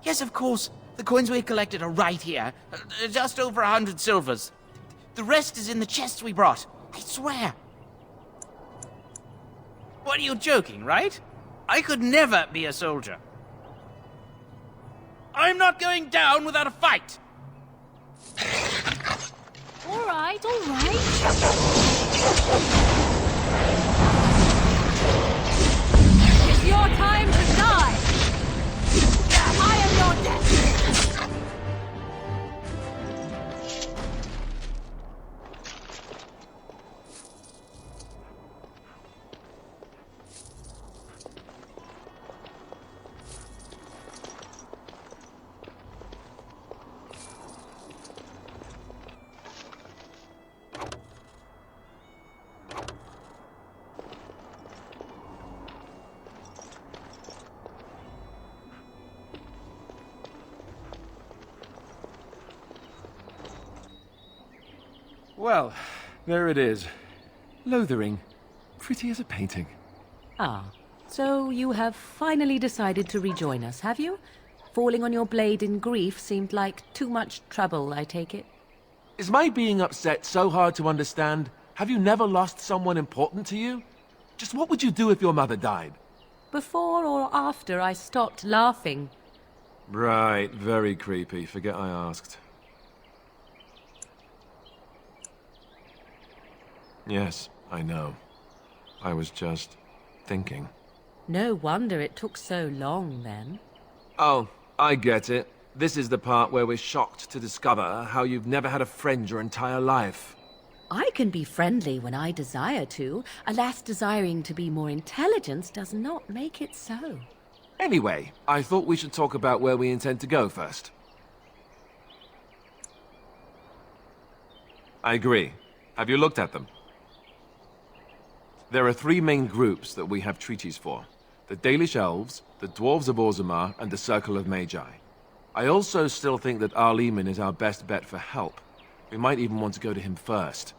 Speaker 14: Yes, of course. The coins we collected are right here. Just over 100 silvers. The rest is in the chests we brought. I swear. What, are you joking, right? I could never be a soldier. I'm not going down without a fight.
Speaker 10: All right. It's your time to die. I am your death.
Speaker 6: Well, there it is. Lothering. Pretty as a painting.
Speaker 8: Ah, so you have finally decided to rejoin us, have you? Falling on your blade in grief seemed like too much trouble, I take it.
Speaker 6: Is my being upset so hard to understand? Have you never lost someone important to you? Just what would you do if your mother died?
Speaker 8: Before or after I stopped laughing.
Speaker 6: Right, very creepy. Forget I asked. Yes, I know. I was just thinking.
Speaker 8: No wonder it took so long, then.
Speaker 6: Oh, I get it. This is the part where we're shocked to discover how you've never had a friend your entire life.
Speaker 8: I can be friendly when I desire to. Alas, desiring to be more intelligent does not make it so.
Speaker 9: Anyway, I thought we should talk about where we intend to go first. I agree. Have you looked at them? There are 3 main groups that we have treaties for. The Dalish Elves, the Dwarves of Orzammar, and the Circle of Magi. I also still think that Arleman is our best bet for help. We might even want to go to him first.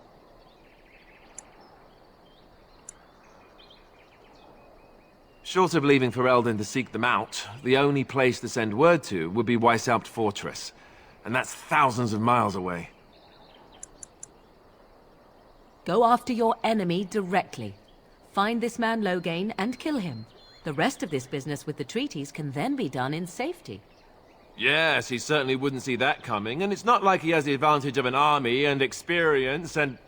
Speaker 9: Short of leaving Ferelden to seek them out, the only place to send word to would be Weishaupt Fortress. And that's thousands of miles away.
Speaker 8: Go after your enemy directly. Find this man Loghain and kill him. The rest of this business with the treaties can then be done in safety.
Speaker 9: Yes, he certainly wouldn't see that coming, and it's not like he has the advantage of an army and experience and...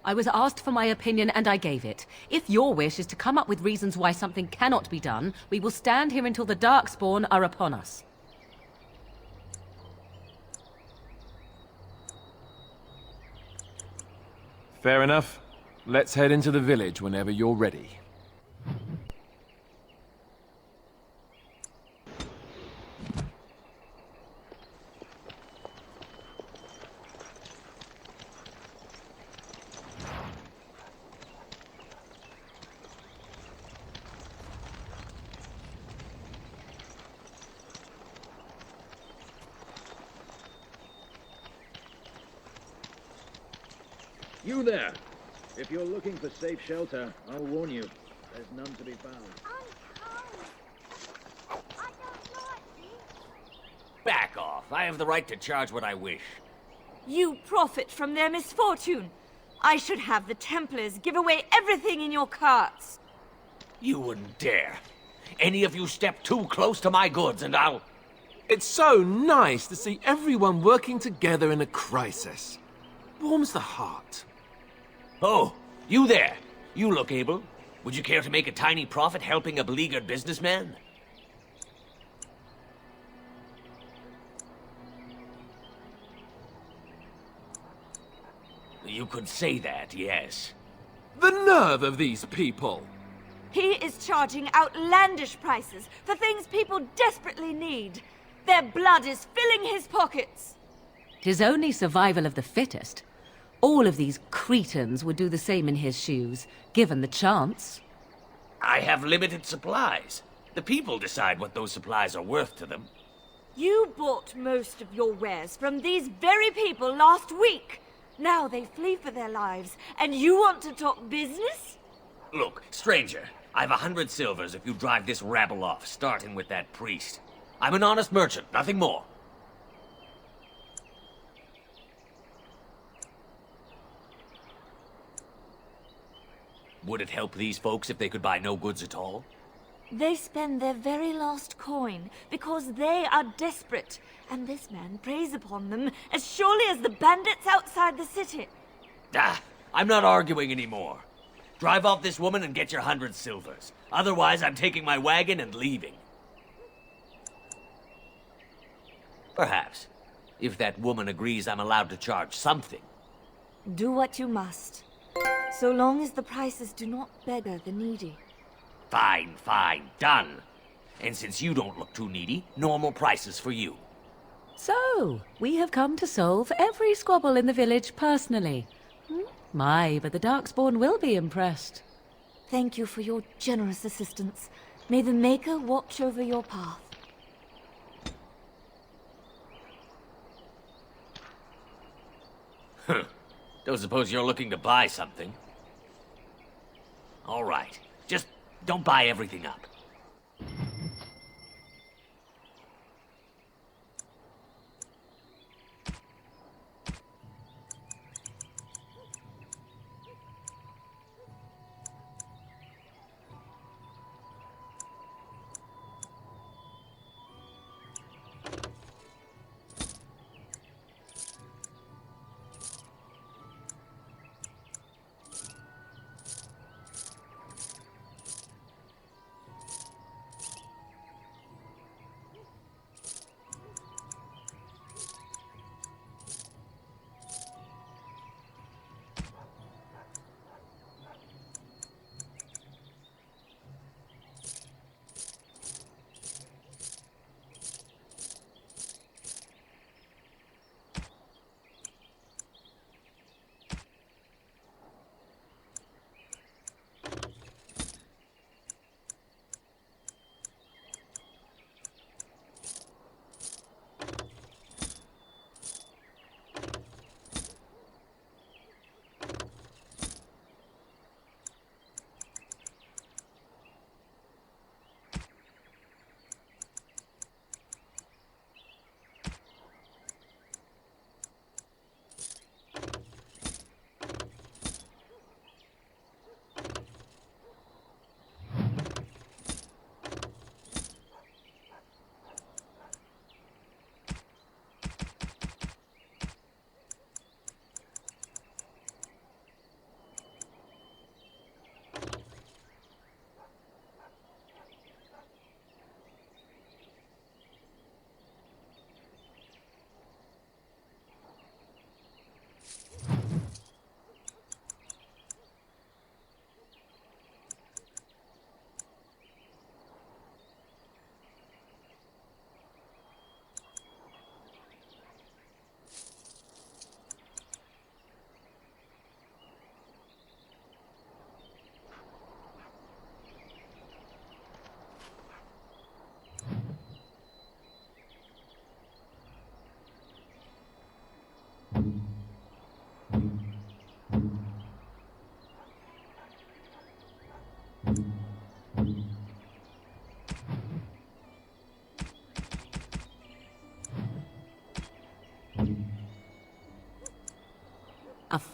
Speaker 8: I was asked for my opinion and I gave it. If your wish is to come up with reasons why something cannot be done, we will stand here until the Darkspawn are upon us.
Speaker 9: Fair enough. Let's head into the village whenever you're ready.
Speaker 16: You there! If you're looking for safe shelter, I'll warn you, there's none to be found.
Speaker 17: Back off. I have the right to charge what I wish.
Speaker 18: You profit from their misfortune. I should have the Templars give away everything in your carts.
Speaker 17: You wouldn't dare. Any of you step too close to my goods and I'll...
Speaker 9: It's so nice to see everyone working together in a crisis. Warms the heart.
Speaker 17: Oh, you there. You look able. Would you care to make a tiny profit helping a beleaguered businessman? You could say that, yes.
Speaker 9: The nerve of these people!
Speaker 18: He is charging outlandish prices for things people desperately need. Their blood is filling his pockets.
Speaker 8: 'Tis only survival of the fittest. All of these cretins would do the same in his shoes, given the chance.
Speaker 17: I have limited supplies. The people decide what those supplies are worth to them.
Speaker 18: You bought most of your wares from these very people last week. Now they flee for their lives, and you want to talk business?
Speaker 17: Look, stranger, I've 100 silvers if you drive this rabble off, starting with that priest. I'm an honest merchant, nothing more. Would it help these folks if they could buy no goods at all?
Speaker 18: They spend their very last coin because they are desperate, and this man preys upon them as surely as the bandits outside the city.
Speaker 17: Ah, I'm not arguing anymore. Drive off this woman and get your 100 silvers. Otherwise, I'm taking my wagon and leaving. Perhaps, if that woman agrees I'm allowed to charge something.
Speaker 18: Do what you must, so long as the prices do not beggar the needy.
Speaker 17: Fine, fine, done. And since you don't look too needy, normal prices for you.
Speaker 8: So, we have come to solve every squabble in the village personally. My, but the Darkspawn will be impressed.
Speaker 18: Thank you for your generous assistance. May the Maker watch over your path.
Speaker 17: Huh. Don't suppose you're looking to buy something. All right. Just don't buy everything up.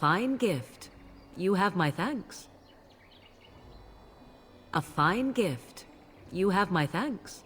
Speaker 8: fine gift. You have my thanks. A fine gift. You have my thanks.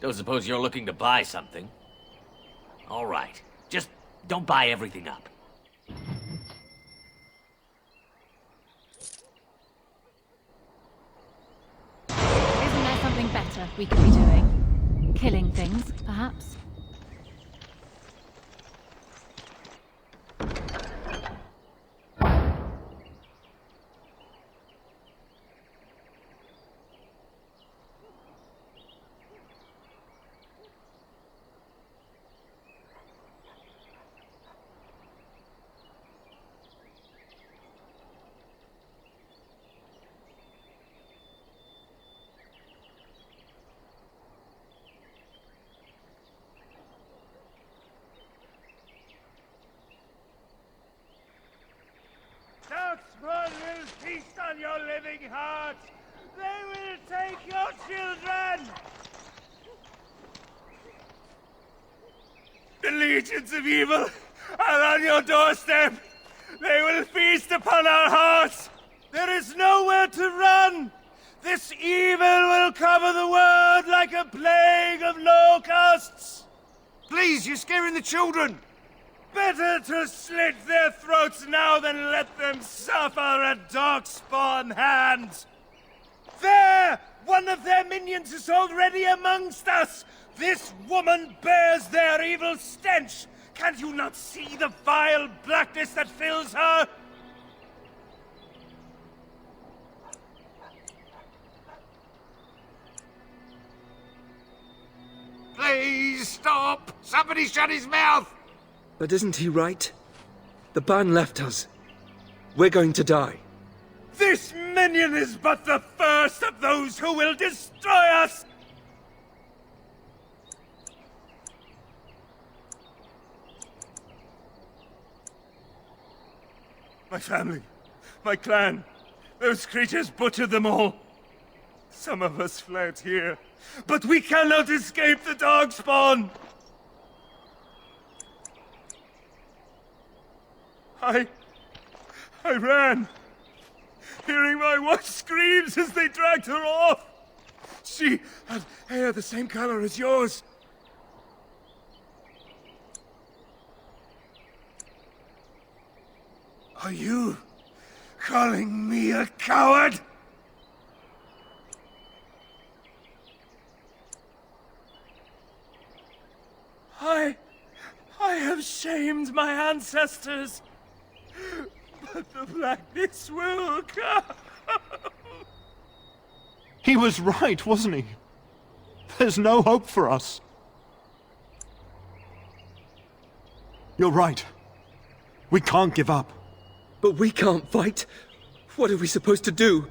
Speaker 17: Don't suppose you're looking to buy something? All right. Just don't buy everything up.
Speaker 10: Isn't there something better we could be doing? Killing things, perhaps?
Speaker 12: Darkspawn will feast on your living heart! They will take your children! The legions of evil are on your doorstep! They will feast upon our hearts! There is nowhere to run! This evil will cover the world like a plague of locusts! Please, you're scaring the children! Better to slit their throats now than let them suffer at Darkspawn hands! There! One of their minions is already amongst us! This woman bears their evil stench! Can't you not see the vile blackness that fills her?
Speaker 13: Please stop! Somebody shut his mouth!
Speaker 19: But isn't he right? The ban left us. We're going to die.
Speaker 12: This minion is but the first of those who will destroy us! My family, my clan, those creatures butchered them all. Some of us fled here, but we cannot escape the Darkspawn! I ran, hearing my wife's screams as they dragged her off. She had hair the same color as yours. Are you calling me a coward? I have shamed my ancestors. But the blackness will come.
Speaker 20: He was right, wasn't he? There's no hope for us. You're right. We can't give up.
Speaker 19: But we can't fight. What are we supposed to do?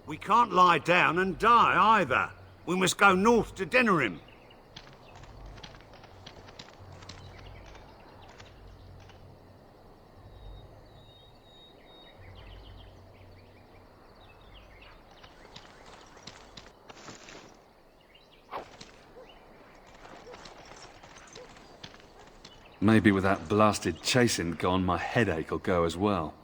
Speaker 21: We can't lie down and die either. We must go north to Denerim.
Speaker 22: Maybe with that blasted chasing gone, my headache will go as well.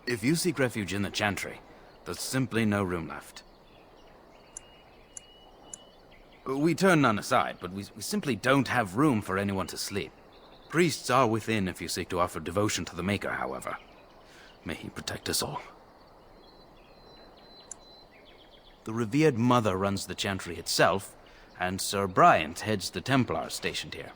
Speaker 23: If you seek refuge in the Chantry, there's simply no room left. We turn none aside, but we simply don't have room for anyone to sleep. Priests are within if you seek to offer devotion to the Maker, however. May he protect us all. The revered Mother runs the Chantry itself, and Sir Bryant heads the Templars stationed here.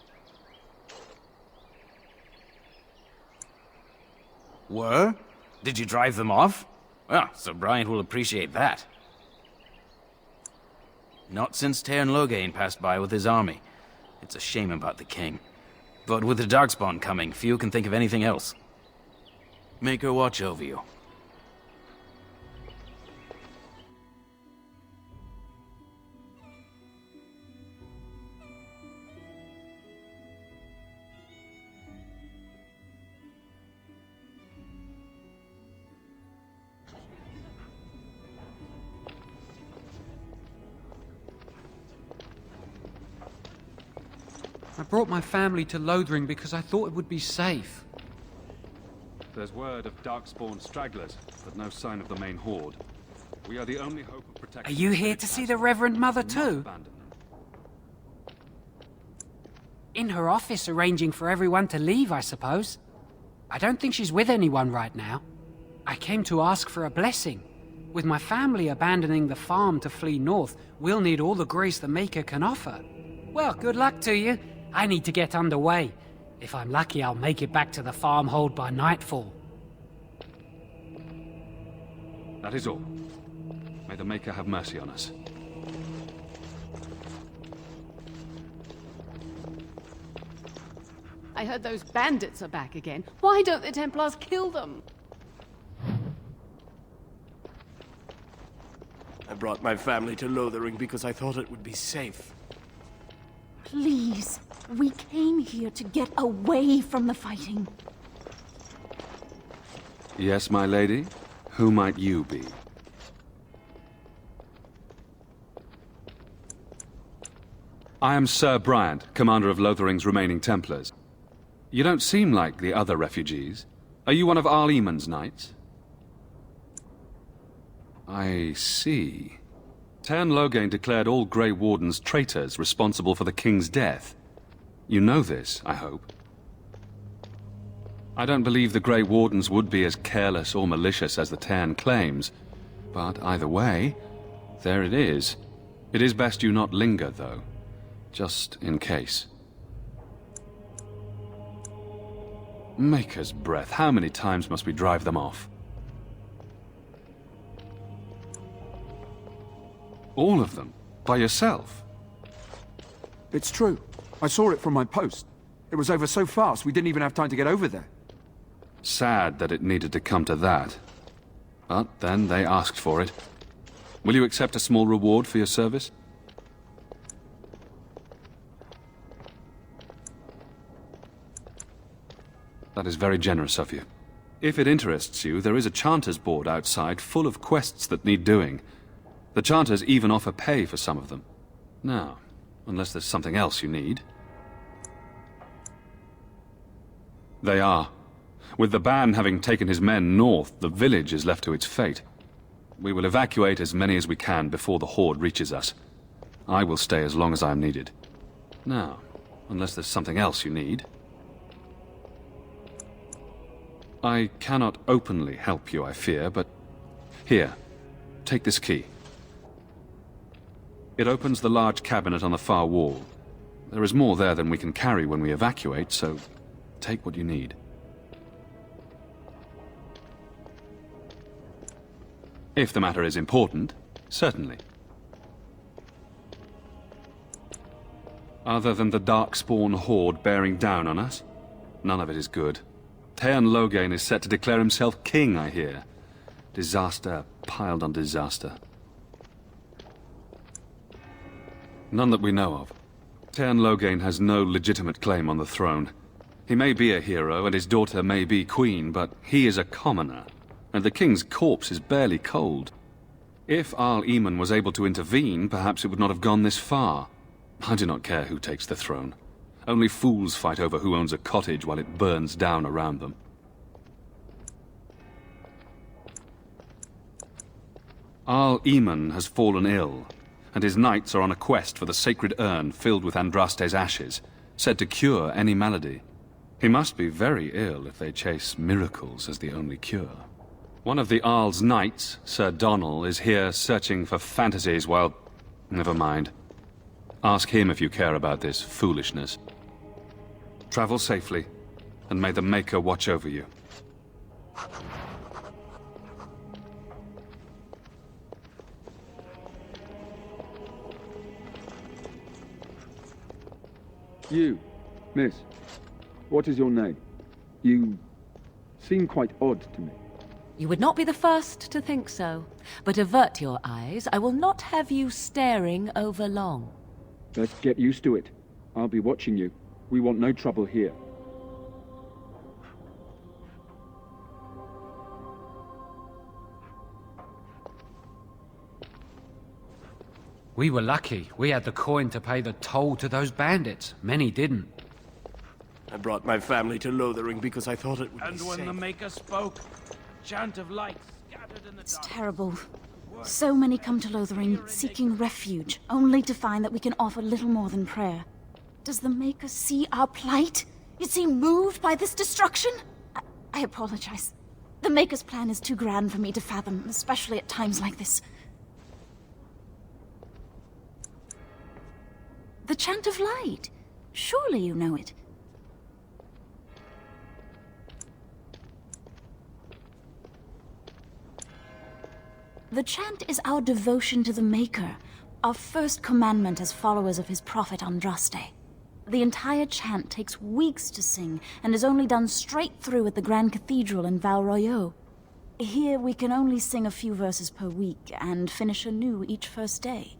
Speaker 23: Were? Did you drive them off? Well, Sir Bryant will appreciate that. Not since Tairn Loghain passed by with his army. It's a shame about the king. But with the Darkspawn coming, few can think of anything else. Make her watch over you.
Speaker 24: I brought my family to Lothering because I thought it would be safe.
Speaker 22: There's word of Darkspawn stragglers, but no sign of the main horde. We are the only hope of protection.
Speaker 24: Are you here to see the Reverend Mother too? In her office arranging for everyone to leave, I suppose. I don't think she's with anyone right now. I came to ask for a blessing. With my family abandoning the farm to flee north, we'll need all the grace the Maker can offer. Well, good luck to you. I need to get underway. If I'm lucky, I'll make it back to the farmhold by nightfall.
Speaker 22: That is all. May the Maker have mercy on us.
Speaker 25: I heard those bandits are back again. Why don't the Templars kill them?
Speaker 26: I brought my family to Lothering because I thought it would be safe.
Speaker 18: Please, we came here to get away from the fighting.
Speaker 22: Yes, my lady? Who might you be? I am Sir Bryant, commander of Lothering's remaining Templars. You don't seem like the other refugees. Are you one of Arl Eamon's knights? I see. Tairn Loghain declared all Grey Wardens traitors responsible for the king's death. You know this, I hope. I don't believe the Grey Wardens would be as careless or malicious as the Tairn claims. But either way, there it is. It is best you not linger, though. Just in case. Maker's breath, how many times must we drive them off? All of them? By yourself?
Speaker 27: It's true. I saw it from my post. It was over so fast, we didn't even have time to get over there.
Speaker 22: Sad that it needed to come to that. But then they asked for it. Will you accept a small reward for your service? That is very generous of you. If it interests you, there is a Chanters board outside full of quests that need doing. The Chanters even offer pay for some of them. Now, unless there's something else you need. They are. With the ban having taken his men north, the village is left to its fate. We will evacuate as many as we can before the horde reaches us. I will stay as long as I am needed. Now, unless there's something else you need. I cannot openly help you, I fear, but here. Take this key. It opens the large cabinet on the far wall. There is more there than we can carry when we evacuate, so take what you need. If the matter is important, certainly. Other than the Darkspawn horde bearing down on us, none of it is good. Teyrn Loghain is set to declare himself king, I hear. Disaster piled on disaster. None that we know of. Teyrn Loghain has no legitimate claim on the throne. He may be a hero, and his daughter may be queen, but he is a commoner, and the king's corpse is barely cold. If Arl Eamon was able to intervene, perhaps it would not have gone this far. I do not care who takes the throne. Only fools fight over who owns a cottage while it burns down around them. Arl Eamon has fallen ill, and his knights are on a quest for the sacred urn filled with Andraste's ashes, said to cure any malady. He must be very ill if they chase miracles as the only cure. One of the Arl's knights, Sir Donnell, is here searching for fantasies while... Never mind. Ask him if you care about this foolishness. Travel safely, and may the Maker watch over you.
Speaker 27: You, miss. What is your name? You seem quite odd to me.
Speaker 8: You would not be the first to think so. But avert your eyes. I will not have you staring over long.
Speaker 27: Let's get used to it. I'll be watching you. We want no trouble here.
Speaker 24: We were lucky. We had the coin to pay the toll to those bandits. Many didn't.
Speaker 26: I brought my family to Lothering because I thought it would
Speaker 12: And
Speaker 26: be
Speaker 12: when
Speaker 26: safe.
Speaker 12: the Maker spoke, chant of light scattered in the
Speaker 1: It's
Speaker 12: dark.
Speaker 1: terrible. So many come to Lothering seeking refuge, only to find that we can offer little more than prayer. Does the Maker see our plight? Is he moved by this destruction? I apologize. The Maker's plan is too grand for me to fathom, especially at times like this. The Chant of Light. Surely you know it. The chant is our devotion to the Maker, our first commandment as followers of his prophet Andraste. The entire chant takes weeks to sing and is only done straight through at the Grand Cathedral in Val Royeaux. Here we can only sing a few verses per week and finish anew each first day.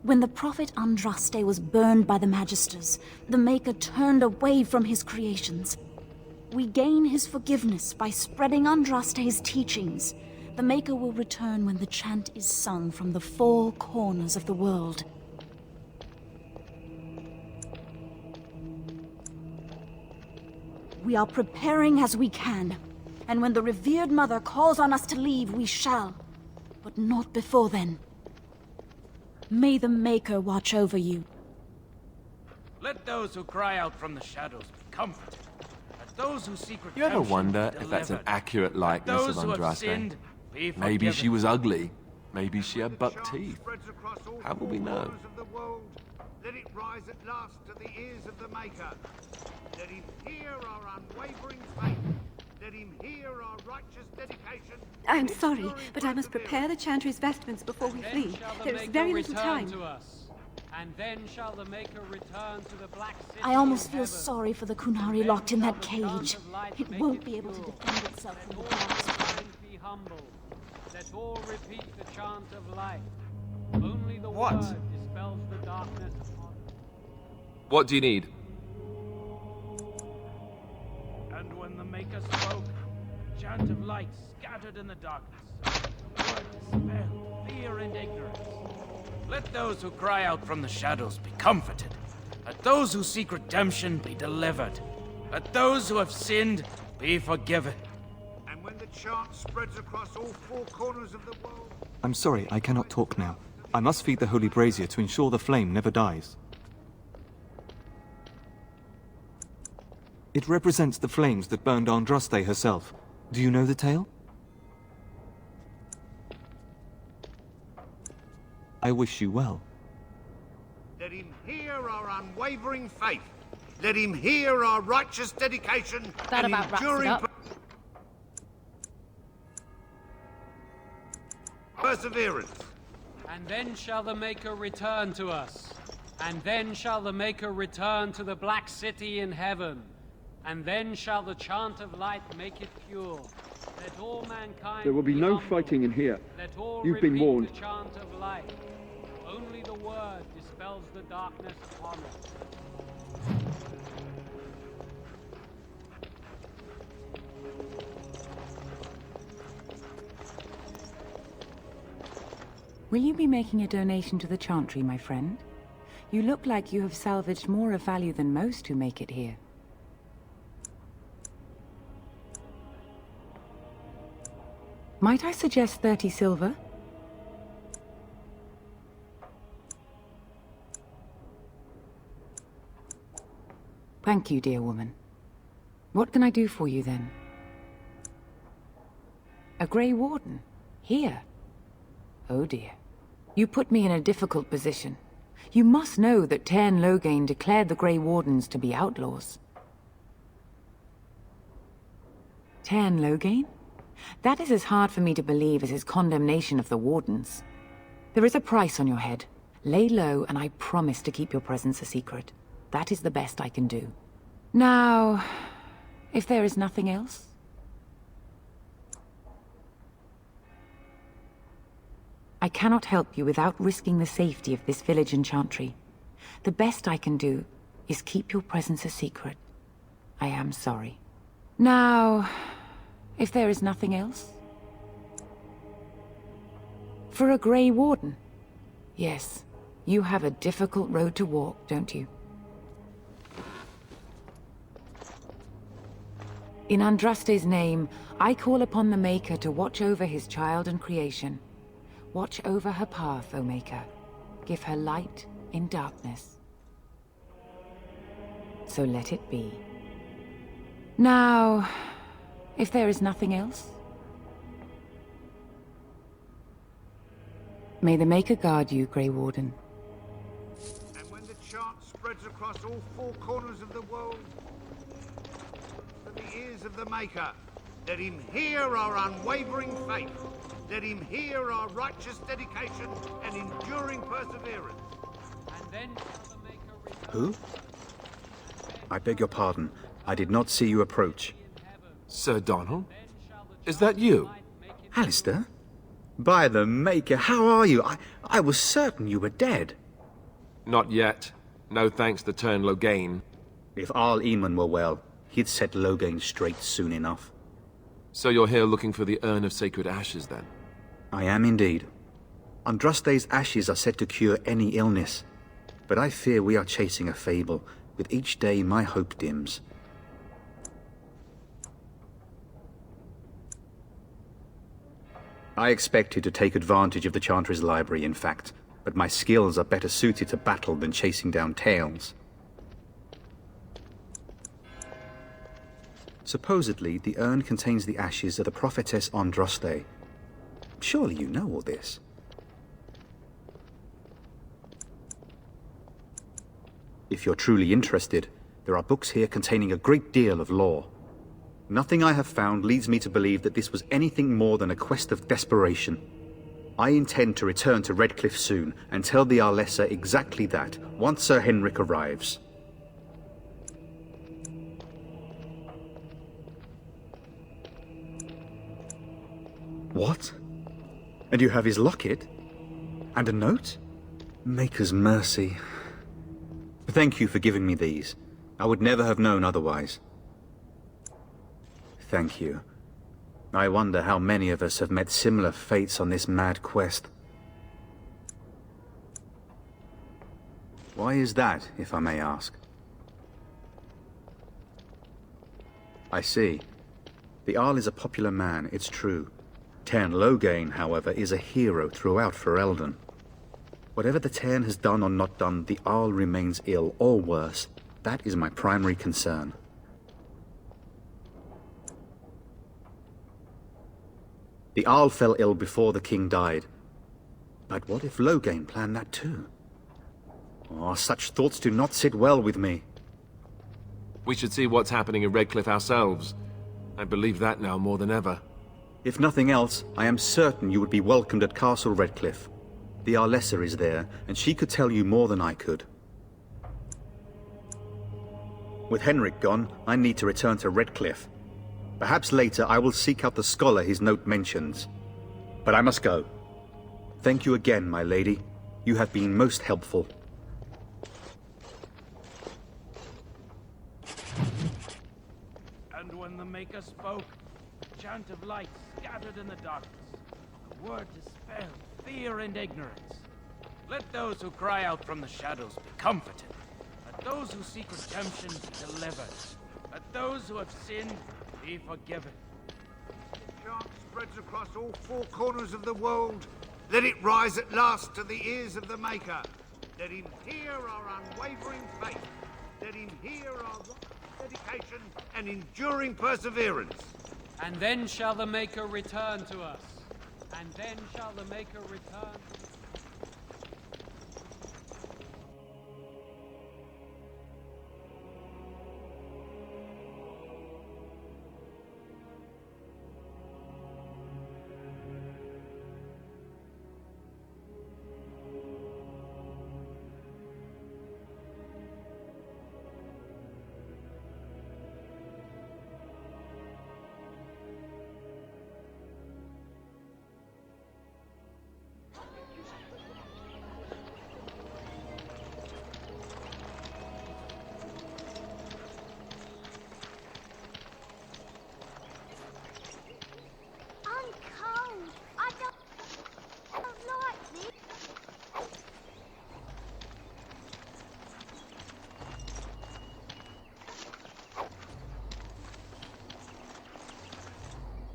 Speaker 1: When the prophet Andraste was burned by the Magisters, the Maker turned away from his creations. We gain his forgiveness by spreading Andraste's teachings. The Maker will return when the chant is sung from the four corners of the world. We are preparing as we can, and when the revered Mother calls on us to leave, we shall. But not before then. May the Maker watch over you.
Speaker 12: Let those who cry out from the shadows be comforted. Let those who seek
Speaker 6: You ever
Speaker 12: redemption
Speaker 6: wonder
Speaker 12: be
Speaker 6: if that's an
Speaker 12: delivered.
Speaker 6: accurate likeness
Speaker 12: Those
Speaker 6: of
Speaker 12: who have
Speaker 6: Andraste?
Speaker 12: sinned be
Speaker 6: Maybe she
Speaker 12: forgiven.
Speaker 6: was ugly. Maybe she had buck teeth. How will we know?
Speaker 21: Let it rise at last to the ears of the Maker. Let him hear our unwavering faith. Let him hear our righteous dedication.
Speaker 2: I'm sorry, but I must prepare the Chantry's vestments before we flee. There is very little time.
Speaker 24: To us, and then shall the Maker return to the Black City.
Speaker 1: I almost feel sorry for the Kunari locked in that cage. It won't be able to defend itself from the dark.
Speaker 24: Be humble. Let all repeat the chant of life. Only the
Speaker 9: What?
Speaker 24: word dispels the darkness upon us.
Speaker 6: What do you need?
Speaker 12: And when the Maker spoke, chant of light scattered in the darkness. Word dispelled fear and ignorance. Let those who cry out from the shadows be comforted. Let those who seek redemption be delivered. Let those who have sinned be forgiven.
Speaker 21: And when the chant spreads across all four corners of the world.
Speaker 3: I'm sorry, I cannot talk now. I must feed the holy brazier to ensure the flame never dies. It represents the flames that burned Andraste herself. Do you know the tale? I wish you well.
Speaker 21: Let him hear our unwavering faith. Let him hear our righteous dedication
Speaker 10: That
Speaker 21: and
Speaker 10: about wraps it
Speaker 21: enduring
Speaker 10: up.
Speaker 21: perseverance.
Speaker 24: And then shall the Maker return to us. And then shall the Maker return to the Black City in heaven. And then shall the chant of light make it pure. Let all mankind
Speaker 27: There will be no
Speaker 24: humble.
Speaker 27: fighting in here.
Speaker 24: Let all
Speaker 27: You've been
Speaker 24: repeat
Speaker 27: warned.
Speaker 24: the chant of light. Only the word dispels the darkness upon us.
Speaker 4: Will you be making a donation to the Chantry, my friend? You look like you have salvaged more of value than most who make it here. Might I suggest 30 silver? Thank you, dear woman. What can I do for you, then? A Grey Warden? Here? Oh dear. You put me in a difficult position. You must know that Tairn Loghain declared the Grey Wardens to be outlaws. Tairn Loghain? That is as hard for me to believe as his condemnation of the Wardens. There is a price on your head. Lay low, and I promise to keep your presence a secret. That is the best I can do. Now, if there is nothing else... I cannot help you without risking the safety of this village and Chantry. The best I can do is keep your presence a secret. I am sorry. Now, if there is nothing else... For a Grey Warden? Yes, you have a difficult road to walk, don't you? In Andraste's name, I call upon the Maker to watch over his child and creation. Watch over her path, O Maker. Give her light in darkness. So let it be. Now, if there is nothing else... May the Maker guard you, Grey Warden.
Speaker 21: And when the chant spreads across all four corners of the world, to the ears of the Maker, let him hear our unwavering faith. Let him hear our righteous dedication and enduring perseverance.
Speaker 24: And then shall the Maker return.
Speaker 5: Who? I beg your pardon. I did not see you approach.
Speaker 6: Sir Donald? Is that you?
Speaker 5: Alistair? By the Maker, how are you? I was certain you were dead.
Speaker 6: Not yet. No thanks to Tairn Loghain.
Speaker 5: If Arl Eamon were well, he'd set Loghain straight soon enough.
Speaker 6: So you're here looking for the Urn of Sacred Ashes, then?
Speaker 5: I am indeed. Andraste's ashes are said to cure any illness, but I fear we are chasing a fable. With each day, my hope dims. I expected to take advantage of the Chantry's library, in fact, but my skills are better suited to battle than chasing down tales. Supposedly, the urn contains the ashes of the prophetess Andraste. Surely you know all this. If you're truly interested, there are books here containing a great deal of lore. Nothing I have found leads me to believe that this was anything more than a quest of desperation. I intend to return to Redcliffe soon and tell the Arlessa exactly that, once Sir Henrik arrives. What? And you have his locket? And a note? Maker's mercy. Thank you for giving me these. I would never have known otherwise. Thank you. I wonder how many of us have met similar fates on this mad quest. Why is that, if I may ask? I see. The Arl is a popular man, it's true. Tairn Loghain, however, is a hero throughout Ferelden. Whatever the Tairn has done or not done, the Arl remains ill, or worse. That is my primary concern. The Arl fell ill before the king died. But what if Loghain planned that too? Oh, such thoughts do not sit well with me.
Speaker 6: We should see what's happening in Redcliffe ourselves. I believe that now more than ever.
Speaker 5: If nothing else, I am certain you would be welcomed at Castle Redcliffe. The Arlessa is there, and she could tell you more than I could. With Henrik gone, I need to return to Redcliffe. Perhaps later I will seek out the scholar his note mentions. But I must go. Thank you again, my lady. You have been most helpful.
Speaker 12: And when the Maker spoke, a chant of light scattered in the darkness. A word dispelled fear and ignorance. Let those who cry out from the shadows be comforted. Let those who seek redemption be delivered. Let those who have sinned be forgiven.
Speaker 21: The chant spreads across all four corners of the world. Let it rise at last to the ears of the Maker. Let him hear our unwavering faith. Let him hear our dedication and enduring perseverance.
Speaker 24: And then shall the Maker return to us. And then shall the Maker return.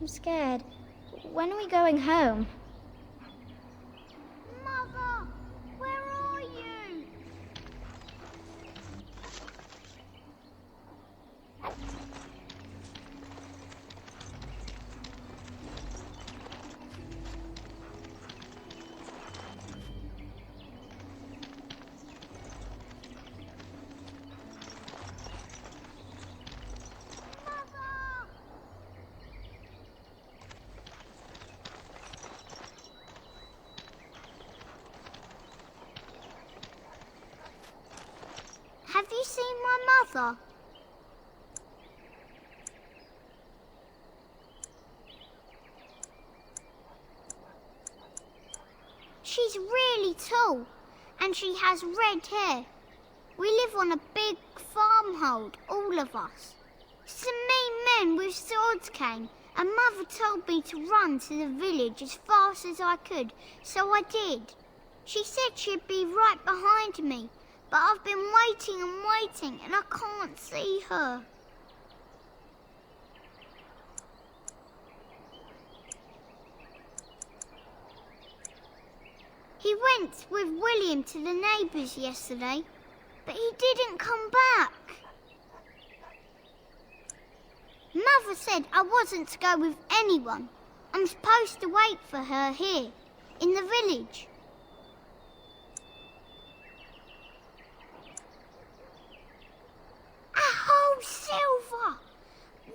Speaker 7: I'm scared. When are we going home?
Speaker 10: Mother, where are you? Have you seen my mother? She's really tall, and she has red hair. We live on a big farmhold, all of us. Some mean men with swords came, and Mother told me to run to the village as fast as I could, so I did. She said she'd be right behind me, but I've been waiting and waiting, and I can't see her. He went with William to the neighbours yesterday, but he didn't come back. Mother said I wasn't to go with anyone. I'm supposed to wait for her here, in the village. Oh, Silver!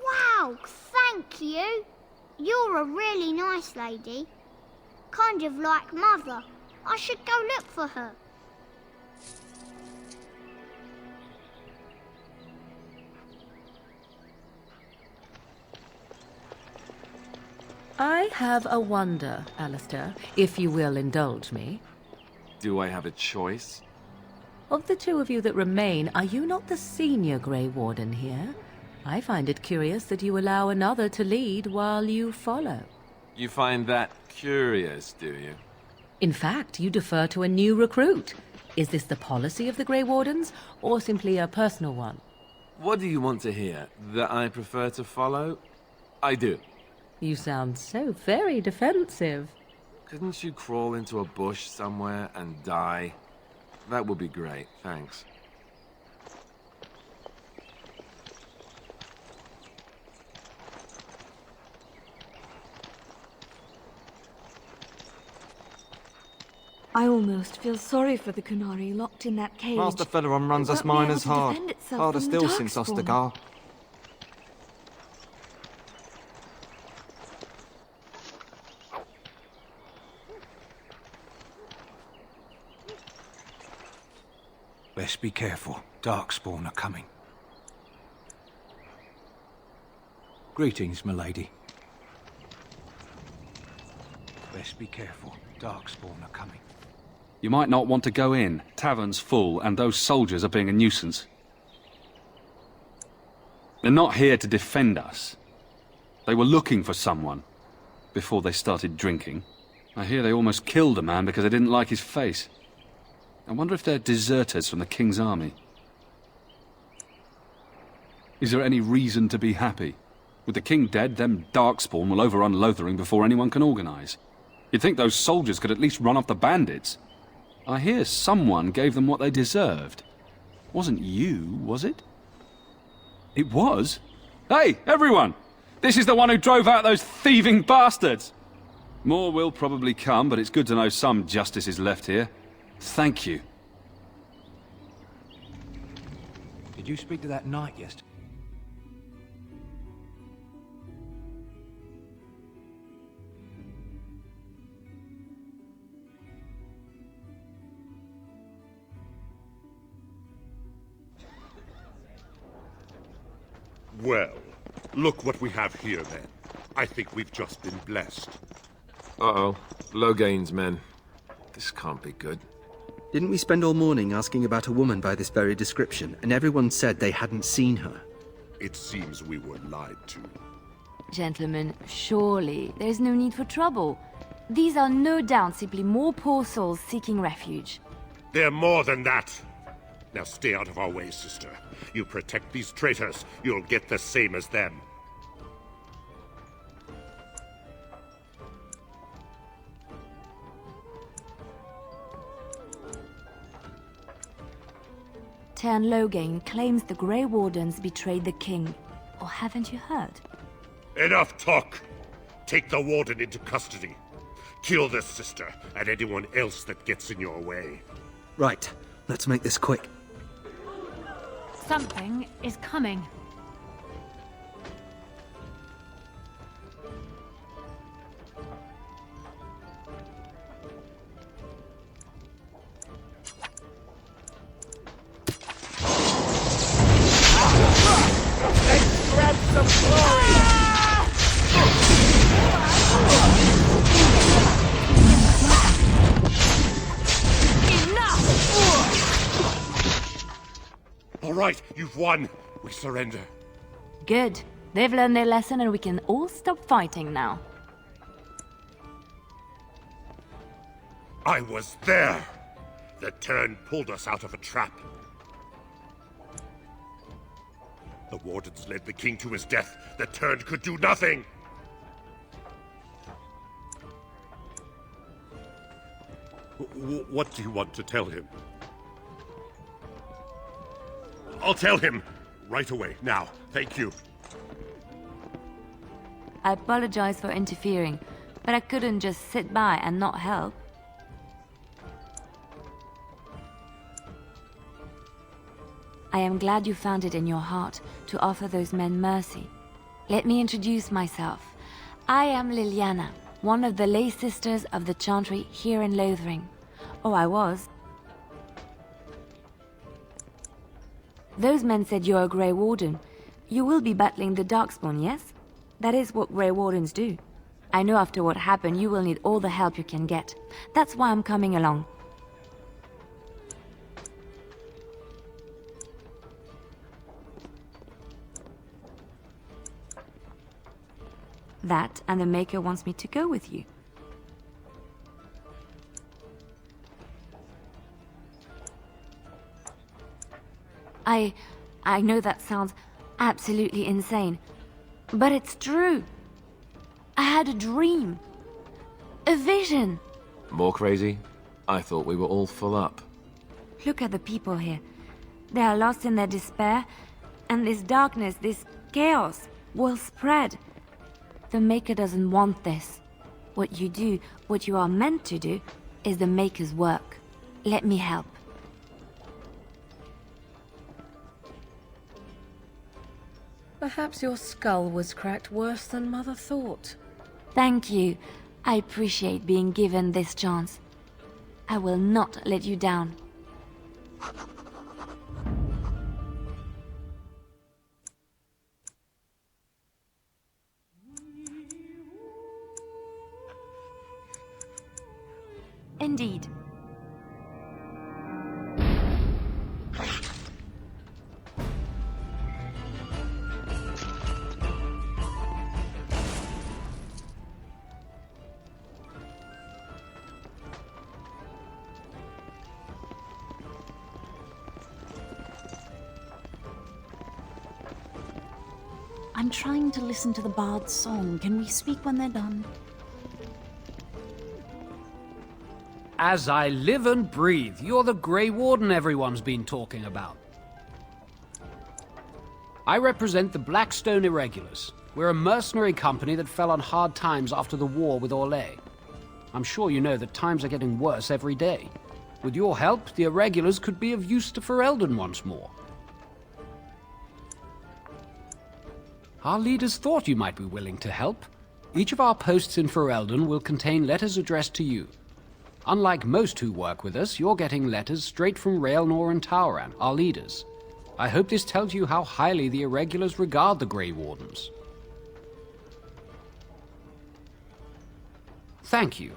Speaker 10: Wow, thank you. You're a really nice lady. Kind of like Mother. I should go look for her.
Speaker 8: I have a wonder, Alistair, if you will indulge me.
Speaker 6: Do I have a choice?
Speaker 8: Of the two of you that remain, are you not the senior Grey Warden here? I find it curious that you allow another to lead while you follow.
Speaker 6: You find that curious, do you?
Speaker 8: In fact, you defer to a new recruit. Is this the policy of the Grey Wardens, or simply a personal one?
Speaker 6: What do you want to hear? That I prefer to follow? I do.
Speaker 8: You sound so very defensive.
Speaker 6: Couldn't you crawl into a bush somewhere and die? That would be great, thanks.
Speaker 18: I almost feel sorry for the Kunari locked in that cage.
Speaker 3: Master Feleron runs
Speaker 18: It
Speaker 3: us
Speaker 18: won't be able
Speaker 3: miners
Speaker 18: to
Speaker 3: hard.
Speaker 18: defend itself
Speaker 3: Harder
Speaker 18: from the
Speaker 3: still since
Speaker 18: Darkspawn.
Speaker 3: Ostagar.
Speaker 11: Best be careful. Darkspawn are coming. Greetings, milady. Best be careful. Darkspawn are coming.
Speaker 22: You might not want to go in. Tavern's full, and those soldiers are being a nuisance. They're not here to defend us. They were looking for someone before they started drinking. I hear they almost killed a man because they didn't like his face. I wonder if they're deserters from the King's army. Is there any reason to be happy? With the King dead, them Darkspawn will overrun Lothering before anyone can organize. You'd think those soldiers could at least run off the bandits. I hear someone gave them what they deserved. Wasn't you, was it? It was? Hey, everyone! This is the one who drove out those thieving bastards! More will probably come, but it's good to know some justice is left here. Thank you.
Speaker 11: Did you speak to that knight yesterday?
Speaker 13: Well, look what we have here, then. I think we've just been blessed.
Speaker 9: Uh-oh. Logain's men. This can't be good.
Speaker 14: Didn't we spend all morning asking about a woman by this very description, and everyone said they hadn't seen her?
Speaker 13: It seems we were lied to.
Speaker 1: Gentlemen, surely there's no need for trouble. These are no doubt simply more poor souls seeking refuge.
Speaker 13: They're more than that. Now stay out of our way, sister. You protect these traitors, you'll get the same as them.
Speaker 1: Tern Logain claims the Grey Wardens betrayed the king. Or haven't you heard?
Speaker 13: Enough talk! Take the warden into custody. Kill this sister and anyone else that gets in your way.
Speaker 14: Right, let's make this quick.
Speaker 25: Something is coming.
Speaker 12: Let's grab some glory!
Speaker 13: All right, you've won. We surrender.
Speaker 1: Good. They've learned their lesson and we can all stop fighting now.
Speaker 13: I was there. The Tern pulled us out of a trap. The Wardens led the king to his death. The Tern could do nothing. What do you want to tell him? I'll tell him. Right away, now. Thank you.
Speaker 1: I apologize for interfering, but I couldn't just sit by and not help. I am glad you found it in your heart to offer those men mercy. Let me introduce myself. I am Liliana, one of the lay sisters of the Chantry here in Lothering. Oh, I was. Those men said you're a Grey Warden. You will be battling the Darkspawn, yes? That is what Grey Wardens do. I know after what happened you will need all the help you can get. That's why I'm coming along. That and the Maker wants me to go with you. I know that sounds absolutely insane, but it's true. I had a dream. A vision.
Speaker 9: More crazy? I thought we were all full up.
Speaker 1: Look at the people here. They are lost in their despair, and this darkness, this chaos, will spread. The Maker doesn't want this. What you do, what you are meant to do,
Speaker 18: is the Maker's work. Let me help.
Speaker 8: Perhaps your skull was cracked worse than Mother thought.
Speaker 18: Thank you. I appreciate being given this chance. I will not let you down. Indeed.
Speaker 1: I'm trying to listen to the bard's song. Can we speak when they're done?
Speaker 24: As I live and breathe, you're the Grey Warden everyone's been talking about. I represent the Blackstone Irregulars. We're a mercenary company that fell on hard times after the war with Orlais. I'm sure you know that times are getting worse every day. With your help, the Irregulars could be of use to Ferelden once more. Our leaders thought you might be willing to help. Each of our posts in Ferelden will contain letters addressed to you. Unlike most who work with us, you're getting letters straight from Raelnor and Tauran, our leaders. I hope this tells you how highly the Irregulars regard the Grey Wardens. Thank you.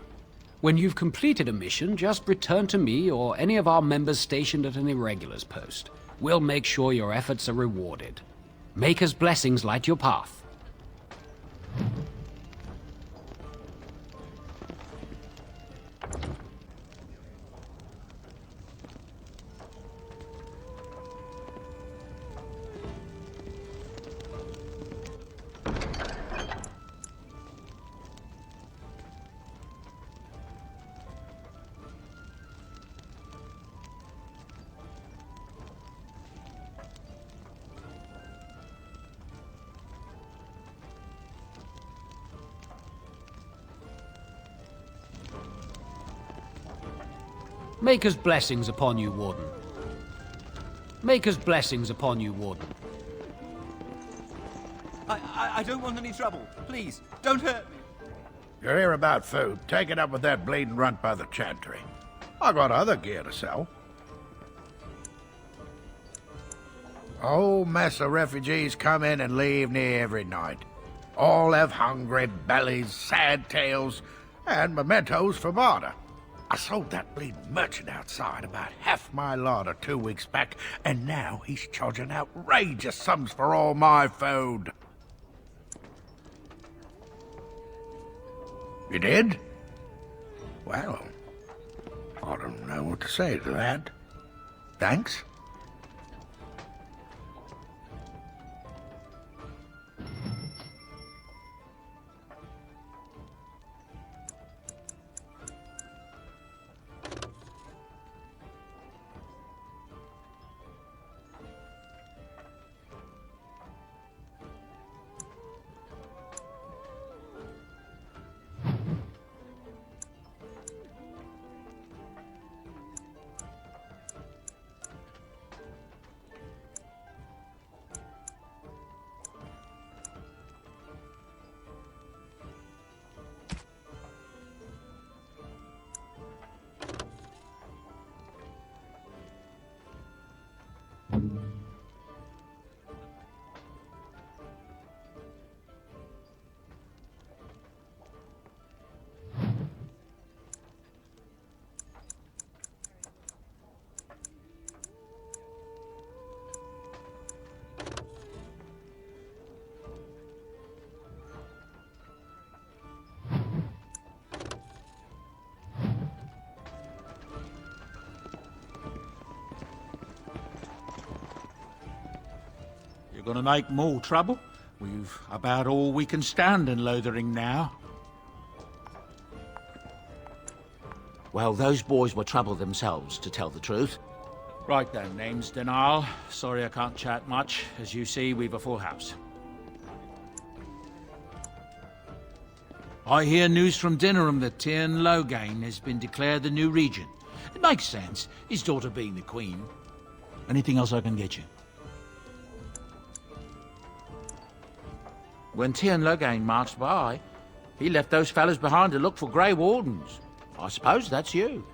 Speaker 24: When you've completed a mission, just return to me or any of our members stationed at an Irregulars post. We'll make sure your efforts are rewarded. Maker's blessings light your path. Maker's blessings upon you, Warden. Maker's blessings upon you, Warden.
Speaker 11: I don't want any trouble. Please, don't hurt me.
Speaker 21: You're here about food. Take it up with that bleeding runt by the chantry. I got other gear to sell. A whole mess of refugees come in and leave near every night. All have hungry bellies, sad tales, and mementos for barter. I sold that bleeding merchant outside about half my larder 2 weeks back, and now he's charging outrageous sums for all my food. You did? Well, I don't know what to say to that. Thanks.
Speaker 11: You're gonna make more trouble? We've about all we can stand in Lothering now.
Speaker 15: Well, those boys were trouble themselves, to tell the truth.
Speaker 11: Right then, name's Denal. Sorry I can't chat much. As you see, we've a full house. I hear news from Dinnerham that Tyrn Logain has been declared the new regent. It makes sense, his daughter being the queen. Anything else I can get you? When Tyrn Logain marched by, he left those fellas behind to look for Grey Wardens. I suppose that's you.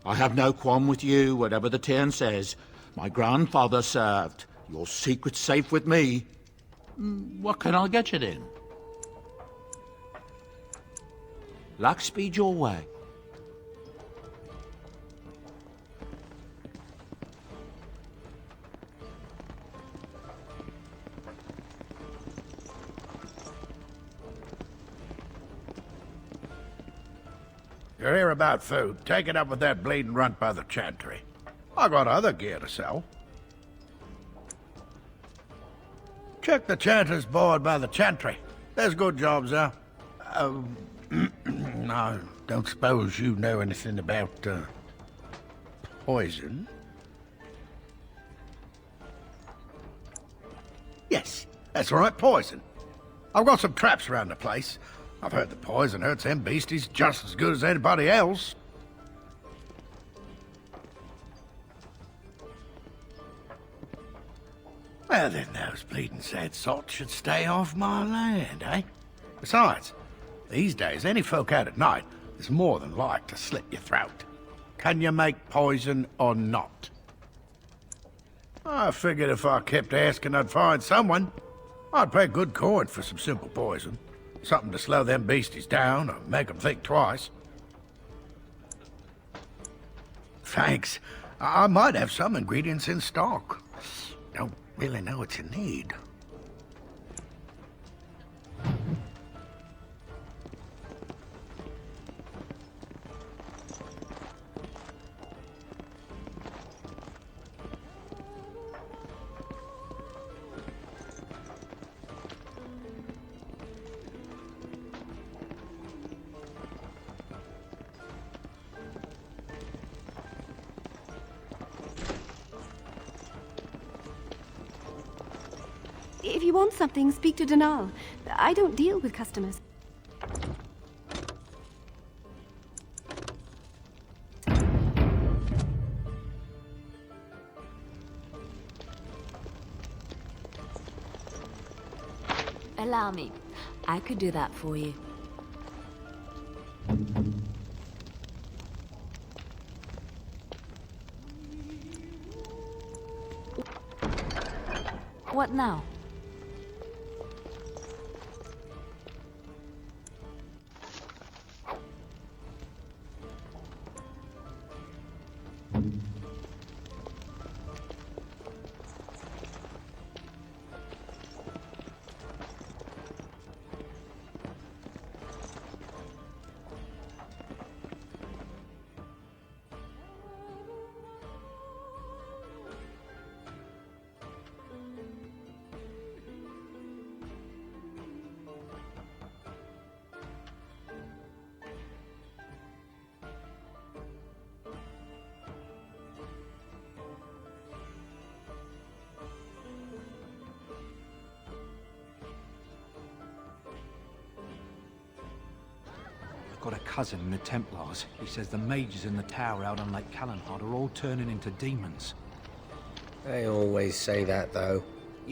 Speaker 11: I have no qualm with you, whatever the Tyrn says. My grandfather served. Your secret's safe with me. What can I get you then? Luck speed your way.
Speaker 21: You're here about food. Take it up with that bleeding runt by the chantry. I got other gear to sell. Check the chanter's board by the chantry. There's good jobs there. I don't suppose you know anything about, poison? Yes, that's right, poison. I've got some traps around the place. I've heard the poison hurts them beasties just as good as anybody else. Well, then those bleeding sad sots should stay off my land, eh? Besides, these days, any folk out at night is more than like to slit your throat. Can you make poison or not? I figured if I kept asking, I'd find someone. I'd pay good coin for some simple poison. Something to slow them beasties down or make them think twice. Thanks. I might have some ingredients in stock. Don't really know what you need.
Speaker 25: If you want something, speak to Danal. I don't deal with customers.
Speaker 8: Allow me. I could do that for you. What now?
Speaker 2: Got a cousin in the Templars. He says the mages in the tower out on Lake Callanhard are all turning into demons.
Speaker 16: They always say that, though.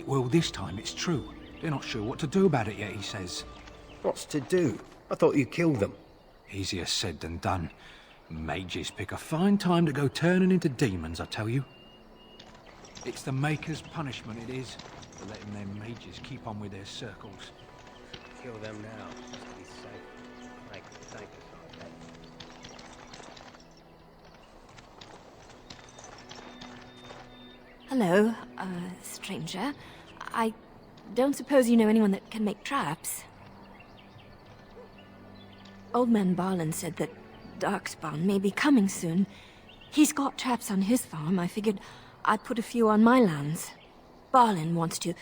Speaker 2: Well, this time it's true. They're not sure what to do about it yet, he says.
Speaker 16: What's to do? I thought you killed them.
Speaker 2: Easier said than done. Mages pick a fine time to go turning into demons, I tell you. It's the Maker's punishment, it is, for letting them mages keep on with their circles.
Speaker 16: Kill them now, just to be safe. Thank you.
Speaker 18: Hello, stranger. I don't suppose you know anyone that can make traps? Old man Barlin said that Darkspawn may be coming soon. He's got traps on his farm. I figured I'd put a few on my lands. Barlin wants to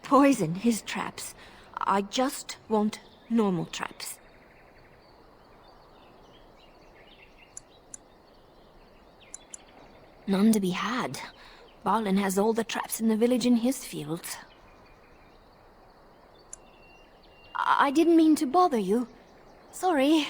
Speaker 18: poison his traps. I just want normal traps. None to be had. Barlin has all the traps in the village in his fields. I didn't mean to bother you. Sorry.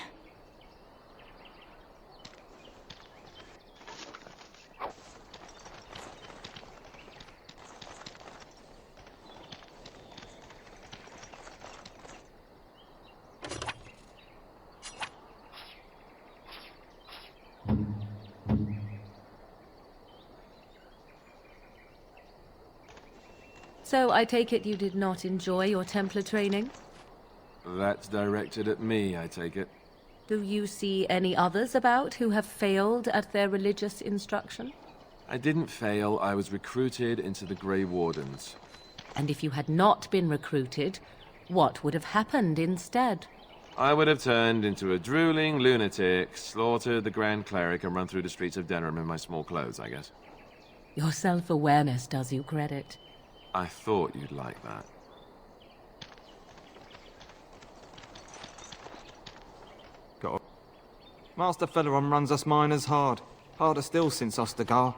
Speaker 8: So I take it you did not enjoy your Templar training?
Speaker 6: That's directed at me, I take it.
Speaker 8: Do you see any others about who have failed at their religious instruction?
Speaker 6: I didn't fail, I was recruited into the Grey Wardens.
Speaker 8: And if you had not been recruited, what would have happened instead?
Speaker 6: I would have turned into a drooling lunatic, slaughtered the Grand Cleric, and run through the streets of Denham in my small clothes, I guess.
Speaker 8: Your self-awareness does you credit.
Speaker 6: I thought you'd like that.
Speaker 3: Got Master Feleron runs us miners hard. Harder still since Ostagar.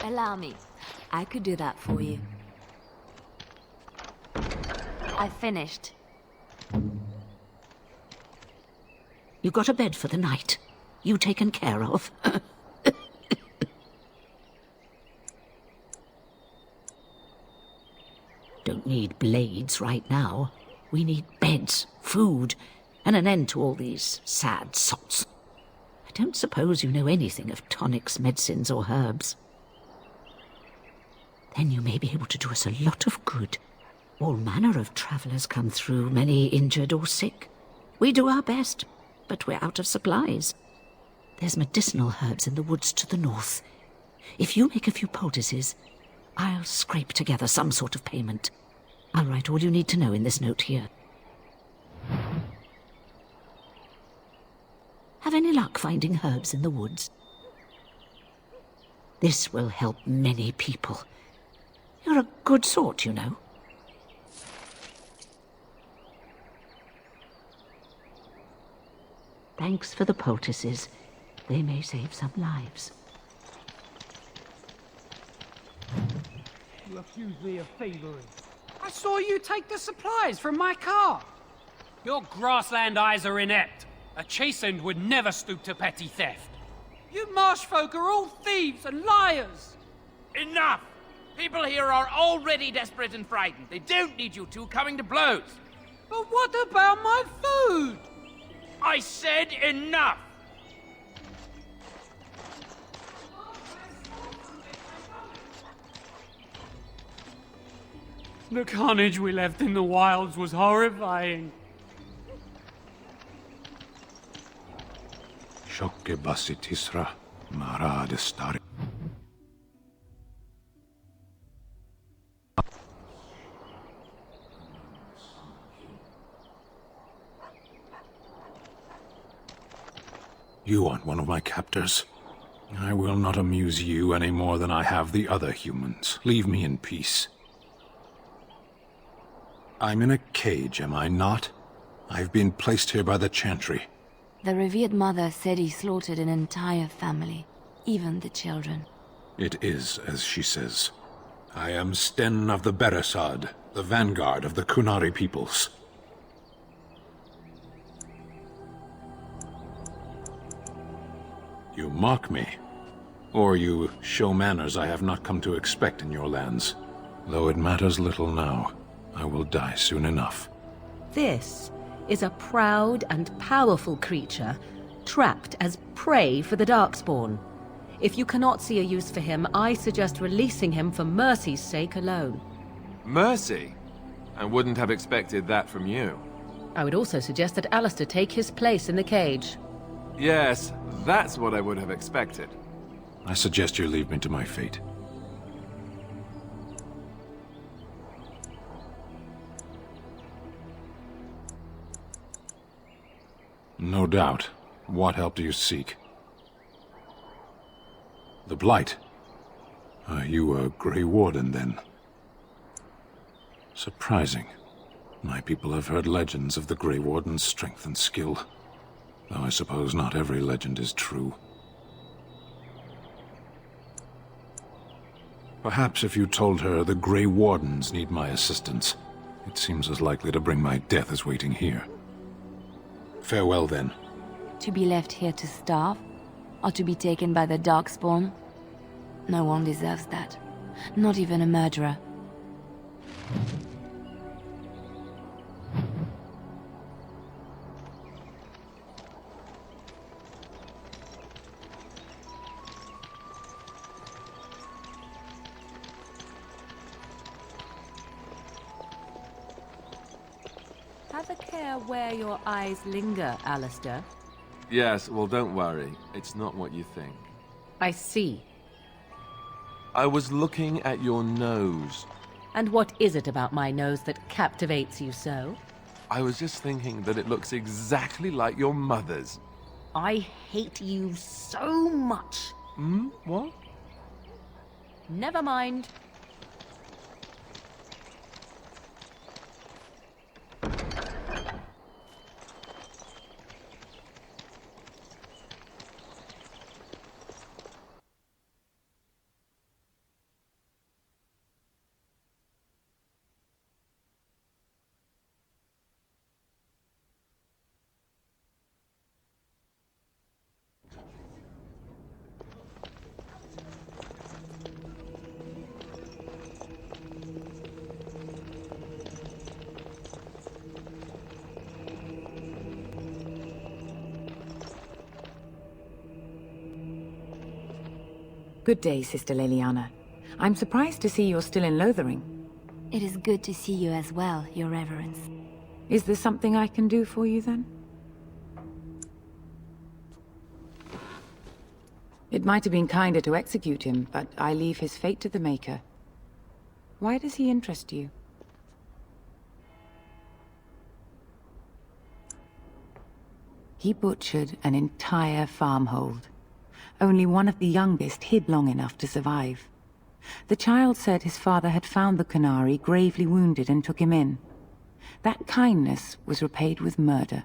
Speaker 1: Allow me. I could do that for you. I've finished.
Speaker 4: You got a bed for the night? You taken care of? Don't need blades right now. We need beds, food, and an end to all these sad sots. I don't suppose you know anything of tonics, medicines, or herbs. Then you may be able to do us a lot of good. All manner of travellers come through, many injured or sick. We do our best, but we're out of supplies. There's medicinal herbs in the woods to the north. If you make a few poultices, I'll scrape together some sort of payment. I'll write all you need to know in this note here. Have any luck finding herbs in the woods? This will help many people. You're a good sort, you know. Thanks for the poultices. They may save some lives.
Speaker 24: You accuse me of favouring. I saw you take the supplies from my car. Your grassland eyes are inept. A chastened would never stoop to petty theft. You marsh folk are all thieves and liars.
Speaker 17: Enough! People here are already desperate and frightened. They don't need you two coming to blows.
Speaker 24: But what about my food?
Speaker 17: I said enough!
Speaker 24: The carnage we left in the wilds was horrifying.
Speaker 2: Shokke basitisra marad stari. You aren't one of my captors. I will not amuse you any more than I have the other humans. Leave me in peace. I'm in a cage, am I not? I've been placed here by the Chantry.
Speaker 1: The revered mother said he slaughtered an entire family, even the children.
Speaker 2: It is as she says. I am Sten of the Beresad, the vanguard of the Kunari peoples. You mock me, or you show manners I have not come to expect in your lands. Though it matters little now, I will die soon enough.
Speaker 8: This is a proud and powerful creature, trapped as prey for the Darkspawn. If you cannot see a use for him, I suggest releasing him for mercy's sake alone.
Speaker 6: Mercy? I wouldn't have expected that from you.
Speaker 8: I would also suggest that Alistair take his place in the cage.
Speaker 6: Yes, that's what I would have expected.
Speaker 2: I suggest you leave me to my fate. No doubt. What help do you seek? The Blight. Are you a Grey Warden, then? Surprising. My people have heard legends of the Grey Warden's strength and skill. Though I suppose not every legend is true. Perhaps if you told her the Grey Wardens need my assistance, it seems as likely to bring my death as waiting here. Farewell, then.
Speaker 18: To be left here to starve? Or to be taken by the Darkspawn? No one deserves that. Not even a murderer.
Speaker 8: Have a care where your eyes linger, Alistair.
Speaker 6: Yes, well, don't worry. It's not what you think.
Speaker 8: I see.
Speaker 6: I was looking at your nose.
Speaker 8: And what is it about my nose that captivates you so?
Speaker 6: I was just thinking that it looks exactly like your mother's.
Speaker 8: I hate you so much.
Speaker 6: What?
Speaker 8: Never mind.
Speaker 5: Good day, Sister Leliana. I'm surprised to see you're still in Lothering.
Speaker 18: It is good to see you as well, Your Reverence.
Speaker 5: Is there something I can do for you, then? It might have been kinder to execute him, but I leave his fate to the Maker. Why does he interest you? He butchered an entire farmhold. Only one of the youngest hid long enough to survive. The child said his father had found the Canary gravely wounded and took him in. That kindness was repaid with murder.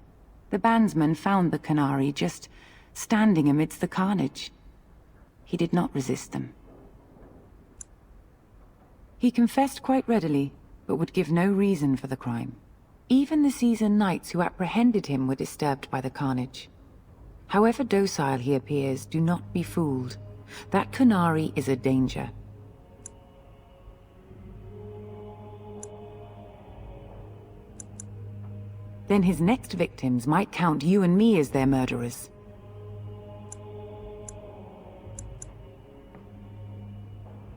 Speaker 5: The bandsman found the Canary just standing amidst the carnage. He did not resist them. He confessed quite readily, but would give no reason for the crime. Even the seasoned knights who apprehended him were disturbed by the carnage. However docile he appears, do not be fooled. That Canary is a danger. Then his next victims might count you and me as their murderers.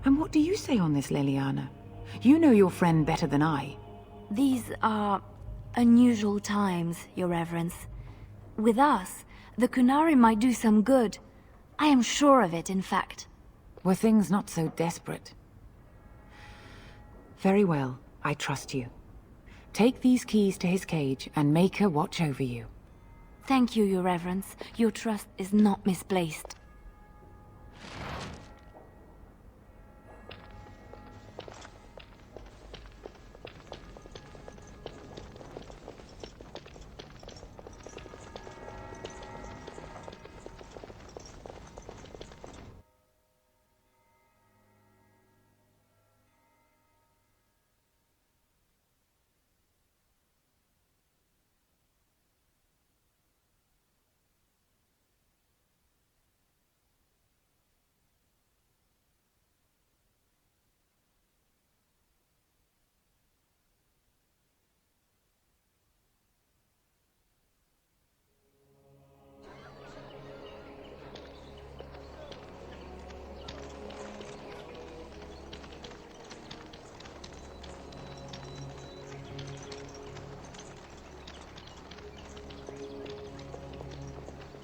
Speaker 5: And what do you say on this, Leliana? You know your friend better than I.
Speaker 18: These are unusual times, Your Reverence. With us, the Canary might do some good. I am sure of it, in fact.
Speaker 5: Were things not so desperate? Very well, I trust you. Take these keys to his cage and make her watch over you.
Speaker 18: Thank you, Your Reverence. Your trust is not misplaced.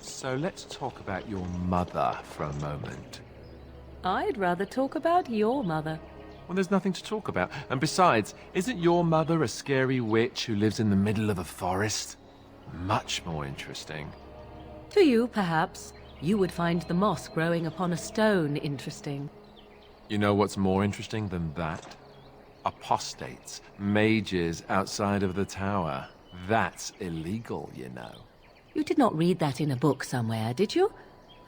Speaker 6: So let's talk about your mother for a moment.
Speaker 8: I'd rather talk about your mother.
Speaker 6: Well, there's nothing to talk about. And besides, isn't your mother a scary witch who lives in the middle of a forest? Much more interesting.
Speaker 8: To you, perhaps. You would find the moss growing upon a stone interesting.
Speaker 6: You know what's more interesting than that? Apostates, mages outside of the tower. That's illegal, you know.
Speaker 8: You did not read that in a book somewhere, did you?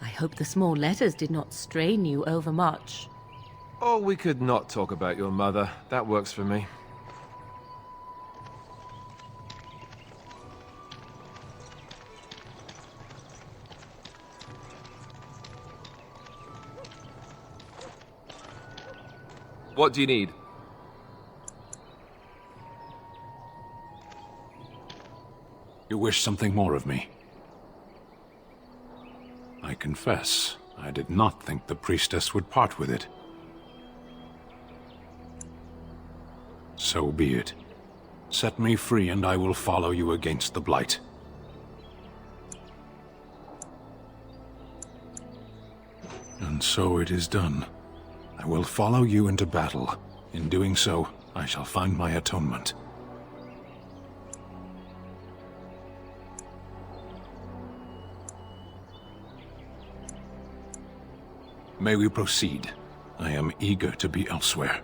Speaker 8: I hope the small letters did not strain you overmuch.
Speaker 6: Or we could not talk about your mother. That works for me. What do you need?
Speaker 2: You wish something more of me? I confess, I did not think the priestess would part with it. So be it. Set me free and I will follow you against the Blight. And so it is done. I will follow you into battle. In doing so, I shall find my atonement. May we proceed? I am eager to be elsewhere.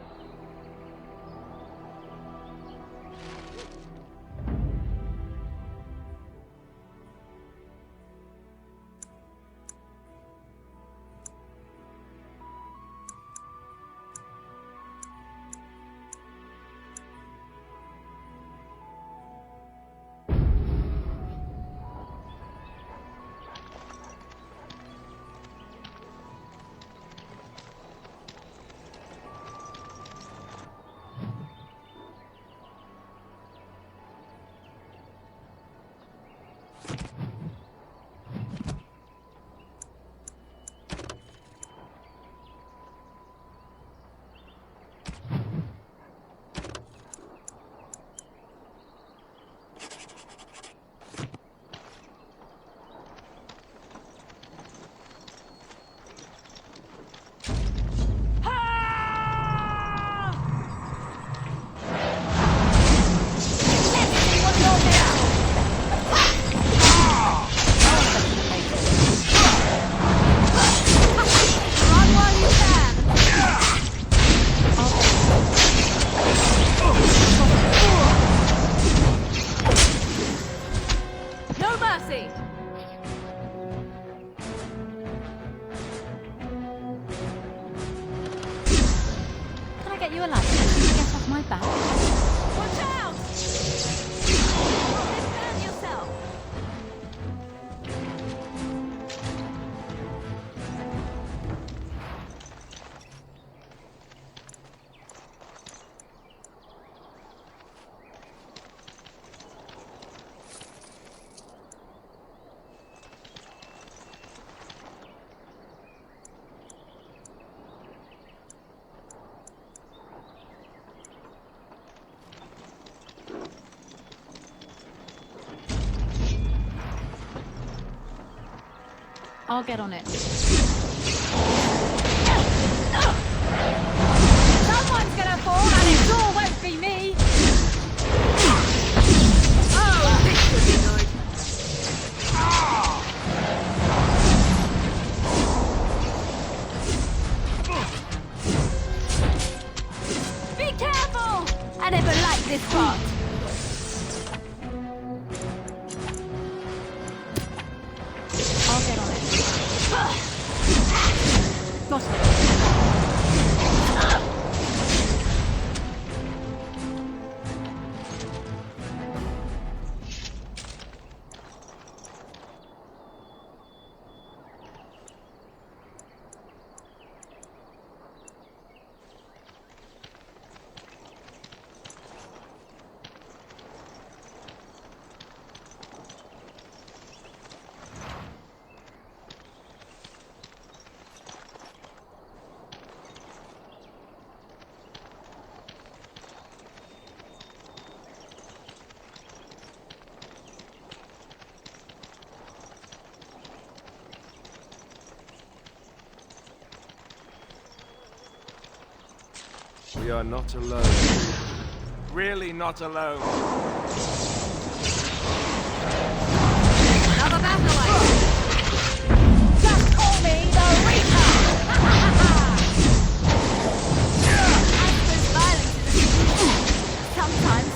Speaker 25: I'll get on it.
Speaker 1: Someone's gonna fall, and it sure won't be me!
Speaker 25: Oh, this should be good.
Speaker 1: Be careful! I never liked this part.
Speaker 25: I'll get on it. Got it.
Speaker 3: We are not alone. Really not alone.
Speaker 18: Another battle axe. Just call me the Reaper. Asper's violence is a solution. Sometimes.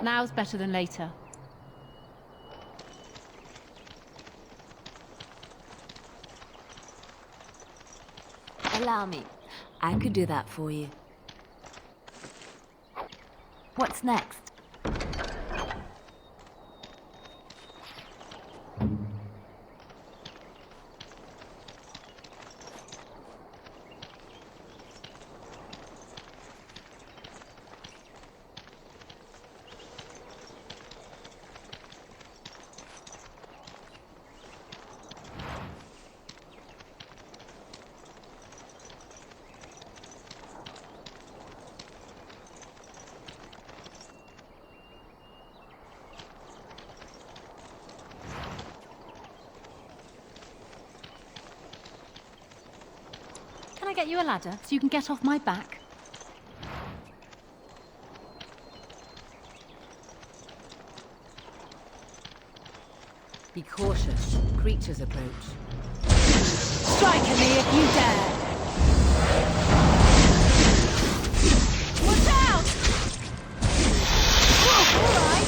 Speaker 25: Now's better than later.
Speaker 18: Allow me. I could do that for you. What's next?
Speaker 25: Can I get you a ladder so you can get off my back?
Speaker 8: Be cautious. Creatures approach.
Speaker 18: Strike at me if you dare! Watch out! Alright.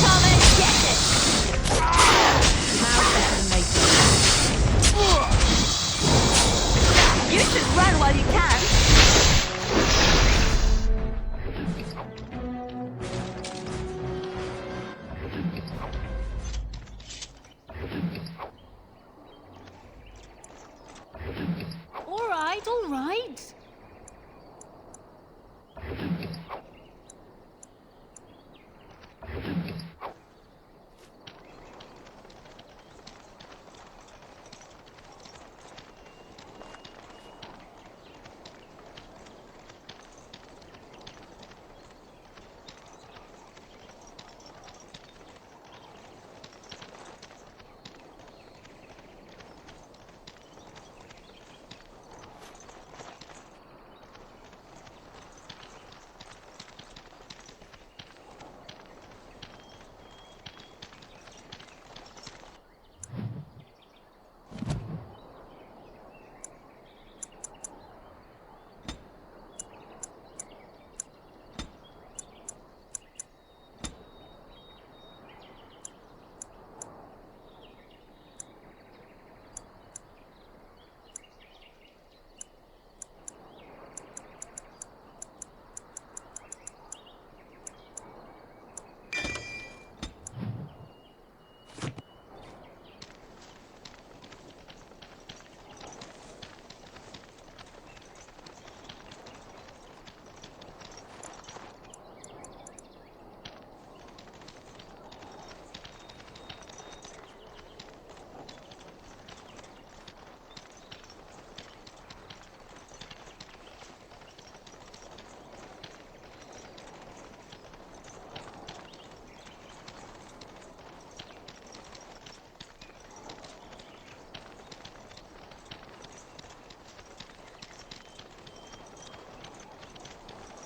Speaker 18: Come and get it!
Speaker 25: Now's better than later.
Speaker 18: You should run while you can!
Speaker 25: All right.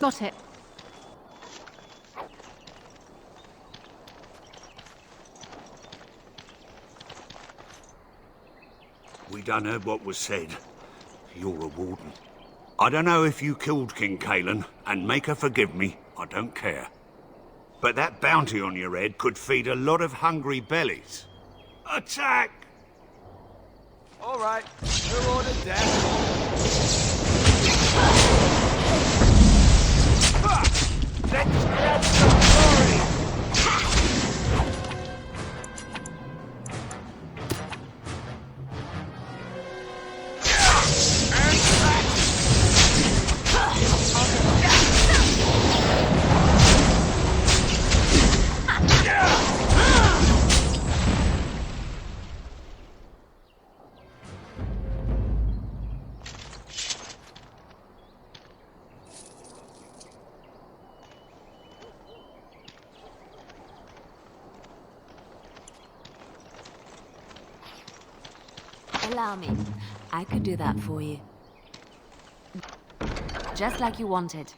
Speaker 25: Got it.
Speaker 21: We done heard what was said. You're a warden. I don't know if you killed King Kalen, and make her forgive me, I don't care. But that bounty on your head could feed a lot of hungry bellies. Attack!
Speaker 12: All right, who ordered death? Let's get some glory!
Speaker 1: Allow me. I could do that for you. Just like you wanted.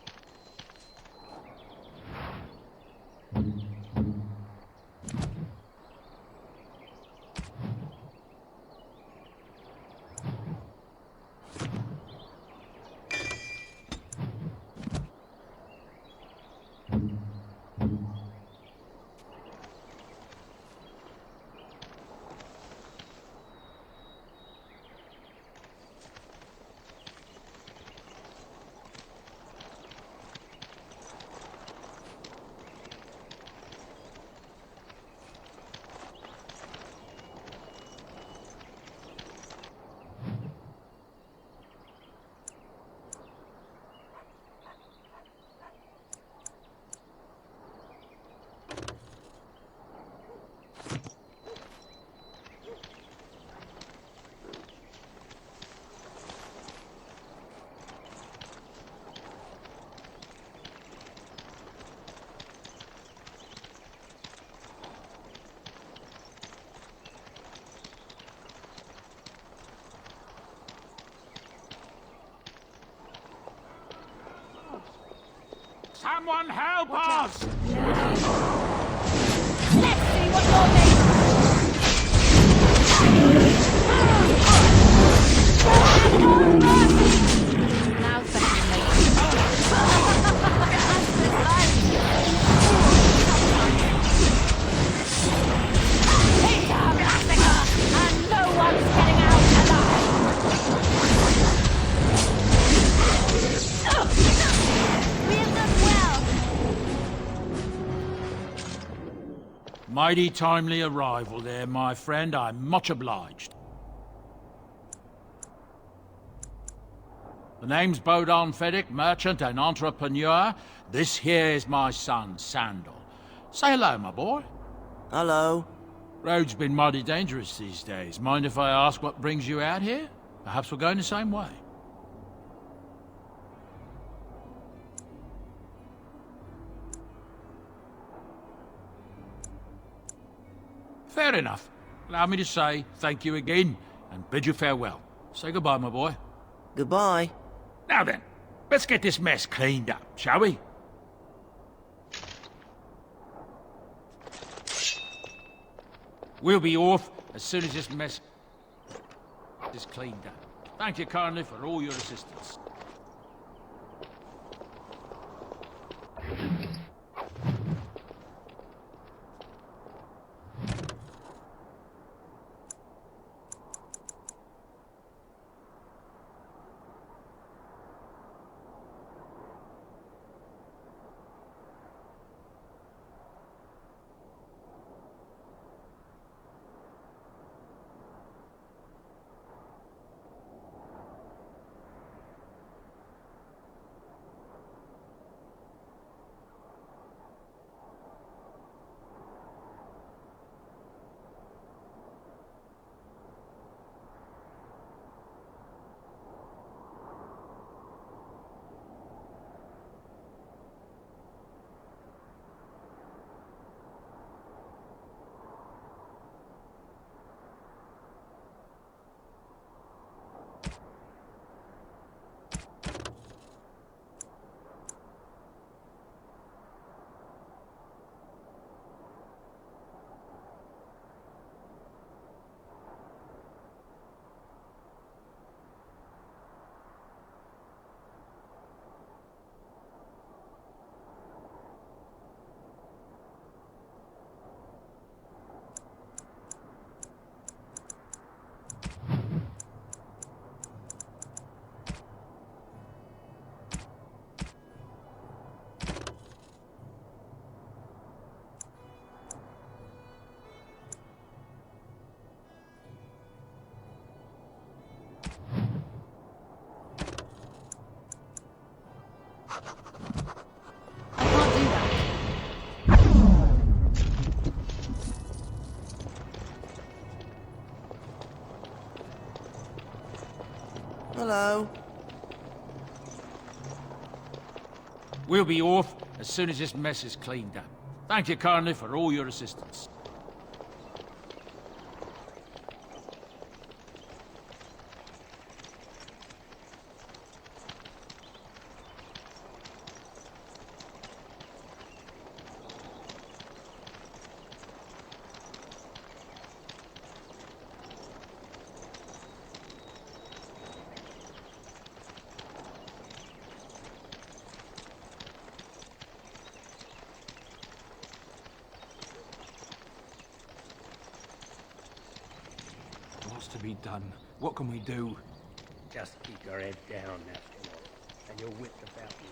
Speaker 11: Someone help us!
Speaker 1: Let's see what you're made of! Now second and no one's getting out alive! We have done well!
Speaker 11: Mighty timely arrival there, my friend. I'm much obliged. The name's Bodon Feddick, merchant and entrepreneur. This here is my son, Sandal. Say hello, my boy.
Speaker 7: Hello.
Speaker 11: Road's been mighty dangerous these days. Mind if I ask what brings you out here? Perhaps we're going the same way. Fair enough. Allow me to say thank you again and bid you farewell. Say goodbye, my boy.
Speaker 7: Goodbye.
Speaker 11: Now then, let's get this mess cleaned up, shall we? We'll be off as soon as this mess is cleaned up. Thank you kindly for all your assistance.
Speaker 7: Hello.
Speaker 11: We'll be off as soon as this mess is cleaned up. Thank you kindly for all your assistance.
Speaker 2: to be done? What can we do?
Speaker 16: Just keep your head down, that's all. And your wits about you.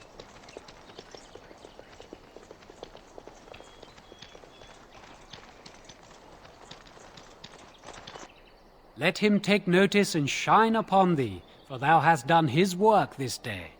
Speaker 24: Let him take notice and shine upon thee, for thou hast done his work this day.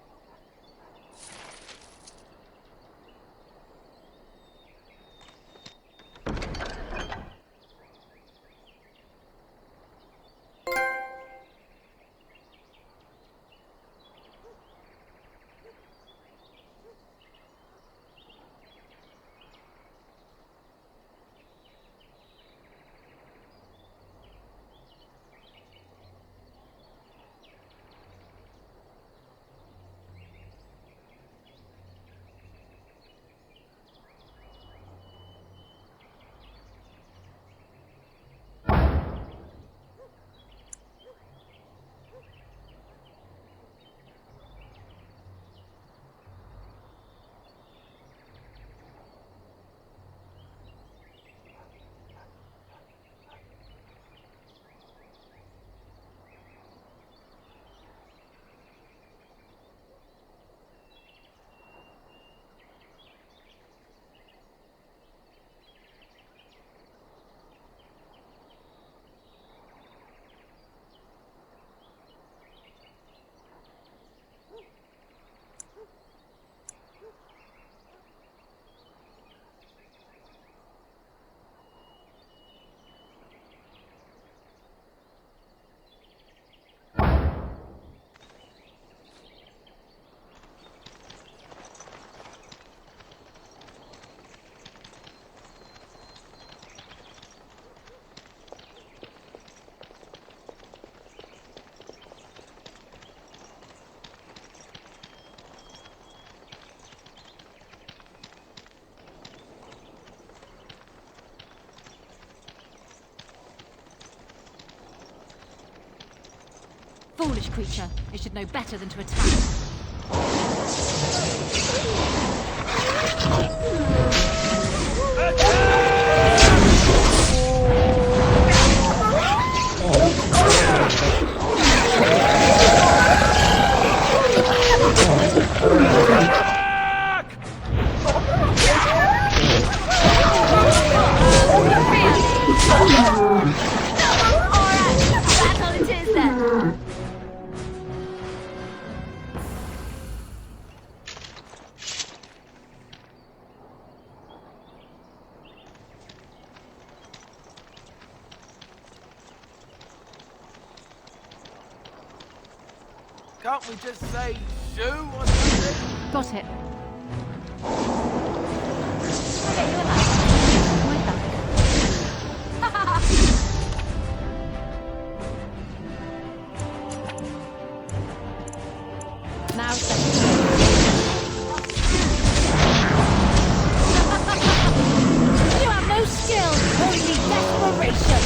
Speaker 1: Foolish creature. It should know better than to attack.
Speaker 9: Can't we just say shoo or something?
Speaker 25: Got it. Now you have no skill, only desperation.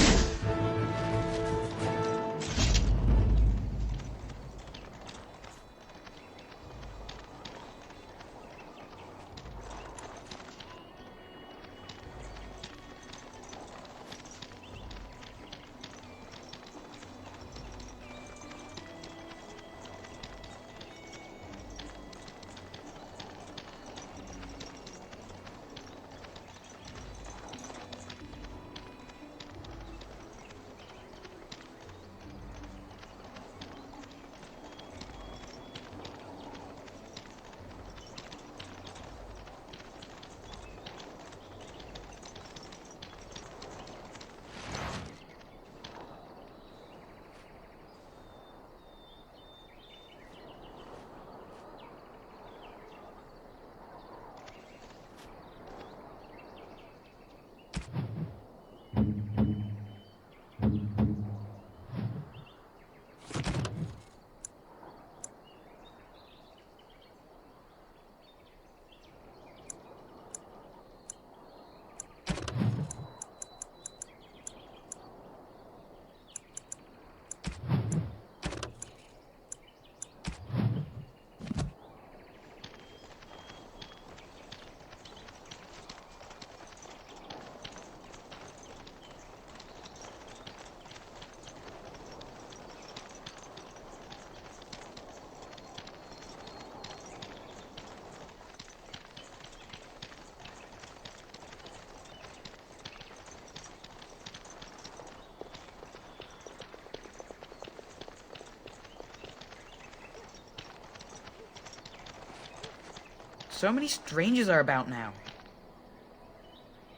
Speaker 10: So many strangers are about now.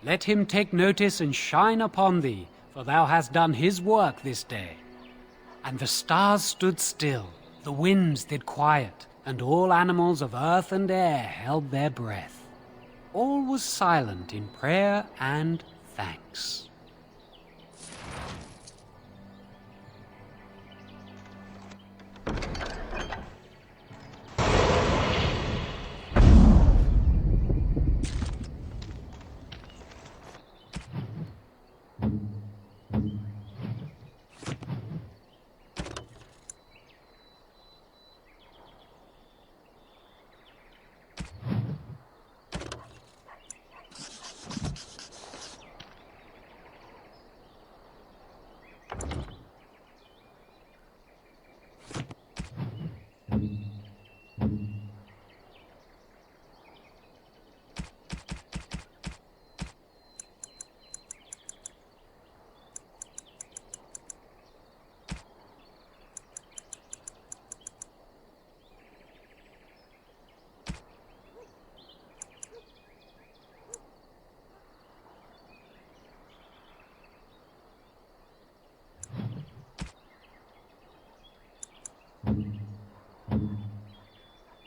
Speaker 24: Let him take notice and shine upon thee, for thou hast done his work this day. And the stars stood still, the winds did quiet, and all animals of earth and air held their breath. All was silent in prayer and thanks.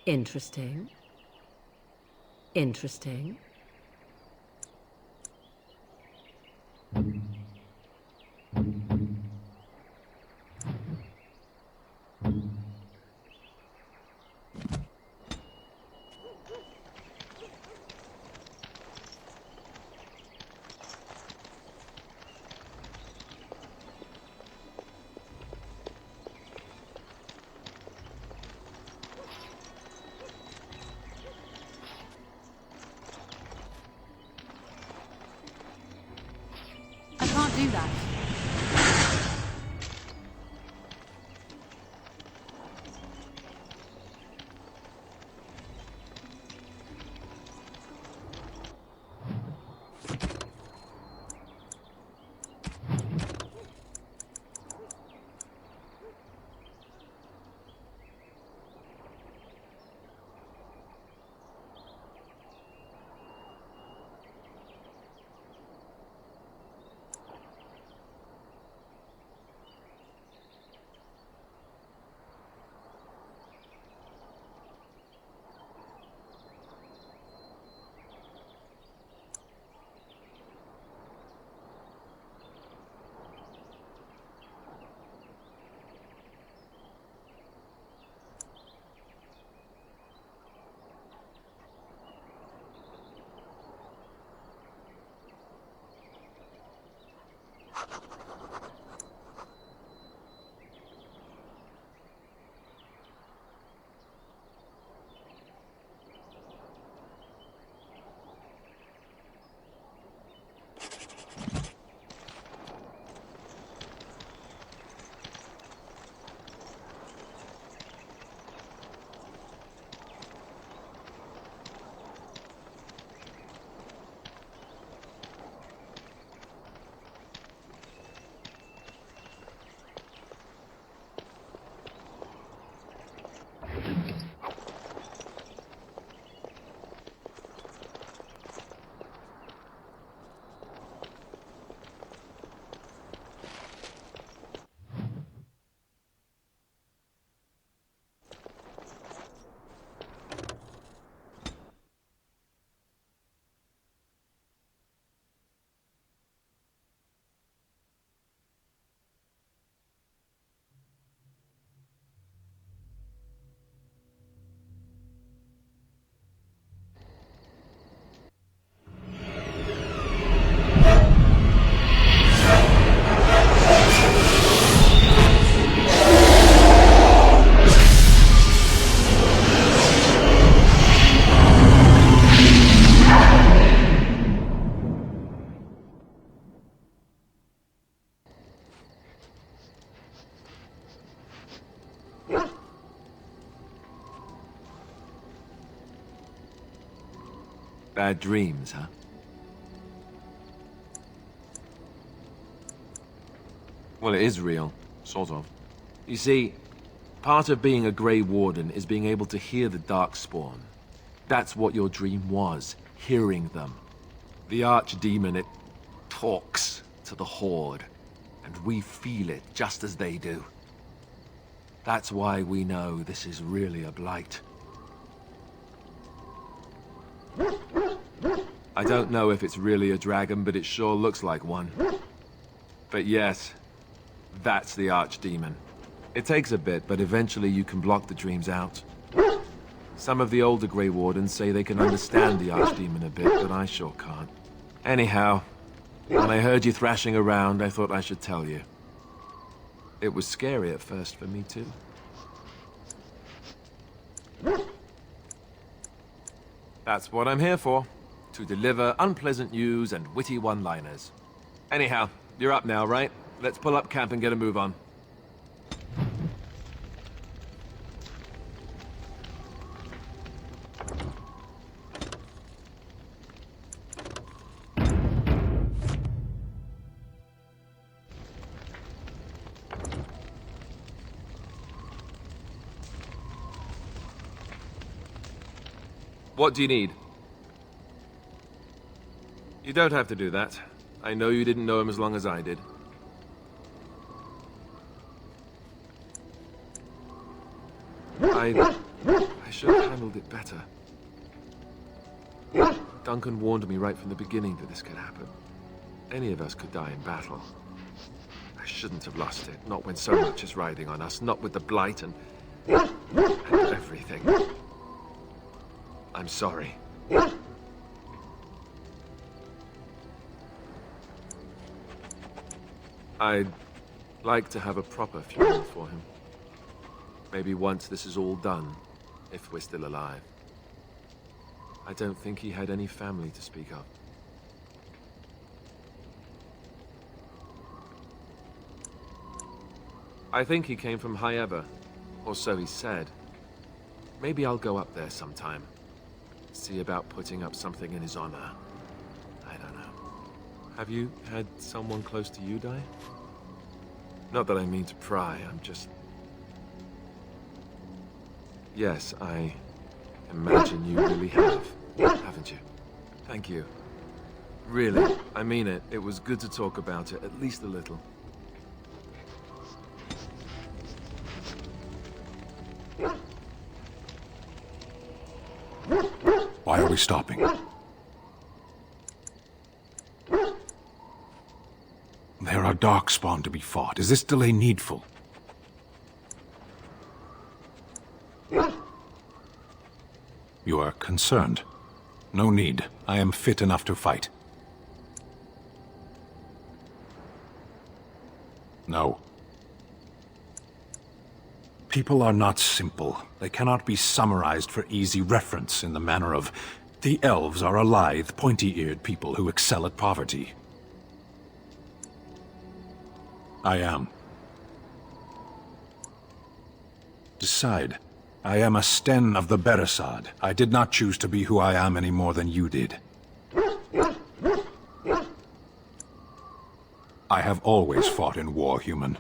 Speaker 8: Interesting. Interesting.
Speaker 25: I can't do that.
Speaker 6: Bad dreams, huh? Well, it is real, sort of. You see, part of being a Grey Warden is being able to hear the Darkspawn. That's what your dream was, hearing them. The archdemon, it talks to the Horde, and we feel it just as they do. That's why we know this is really a blight. I don't know if it's really a dragon, but it sure looks like one. But yes, that's the archdemon. It takes a bit, but eventually you can block the dreams out. Some of the older Grey Wardens say they can understand the archdemon a bit, but I sure can't. Anyhow, when I heard you thrashing around, I thought I should tell you. It was scary at first for me too. That's what I'm here for. To deliver unpleasant news and witty one-liners. Anyhow, you're up now, right? Let's pull up camp and get a move on. What do you need? You don't have to do that. I know you didn't know him as long as I did. I should have handled it better. Duncan warned me right from the beginning that this could happen. Any of us could die in battle. I shouldn't have lost it, not when so much is riding on us, not with the blight and everything. I'm sorry. I'd like to have a proper funeral for him. Maybe once this is all done, if we're still alive. I don't think he had any family to speak of. I think he came from High Ever, or so he said. Maybe I'll go up there sometime. See about putting up something in his honor. I don't know. Have you had someone close to you die? Not that I mean to pry, I'm just... Yes, I imagine you really have, haven't you? Thank you. Really, I mean it. It was good to talk about it, at least a little.
Speaker 2: Why are we stopping? There are darkspawn to be fought. Is this delay needful? You are concerned. No need. I am fit enough to fight. No. People are not simple. They cannot be summarized for easy reference in the manner of, the elves are a lithe, pointy-eared people who excel at poverty. I am. Decide. I am a Sten of the Beresad. I did not choose to be who I am any more than you did. I have always fought in war, human.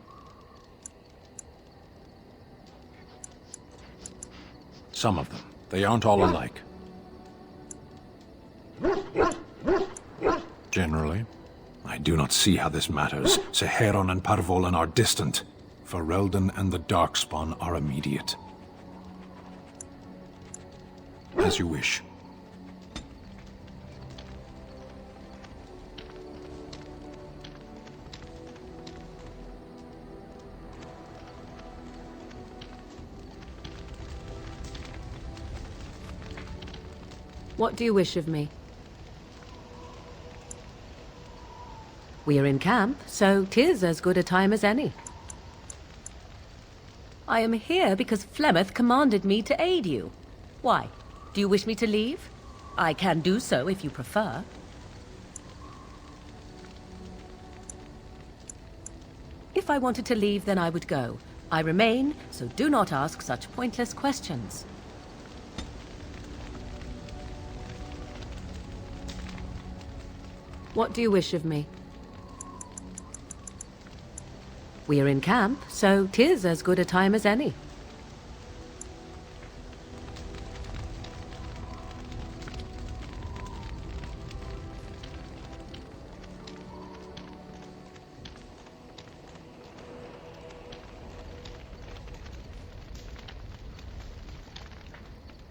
Speaker 2: Some of them. They aren't all alike. Generally, I do not see how this matters. Seheron and Parvolan are distant. Ferelden and the Darkspawn are immediate. As you wish.
Speaker 8: What do you wish of me? We are in camp, so 'tis as good a time as any. I am here because Flemeth commanded me to aid you. Why? Do you wish me to leave? I can do so if you prefer. If I wanted to leave, then I would go. I remain, so do not ask such pointless questions. What do you wish of me? We are in camp, so 'tis as good a time as any.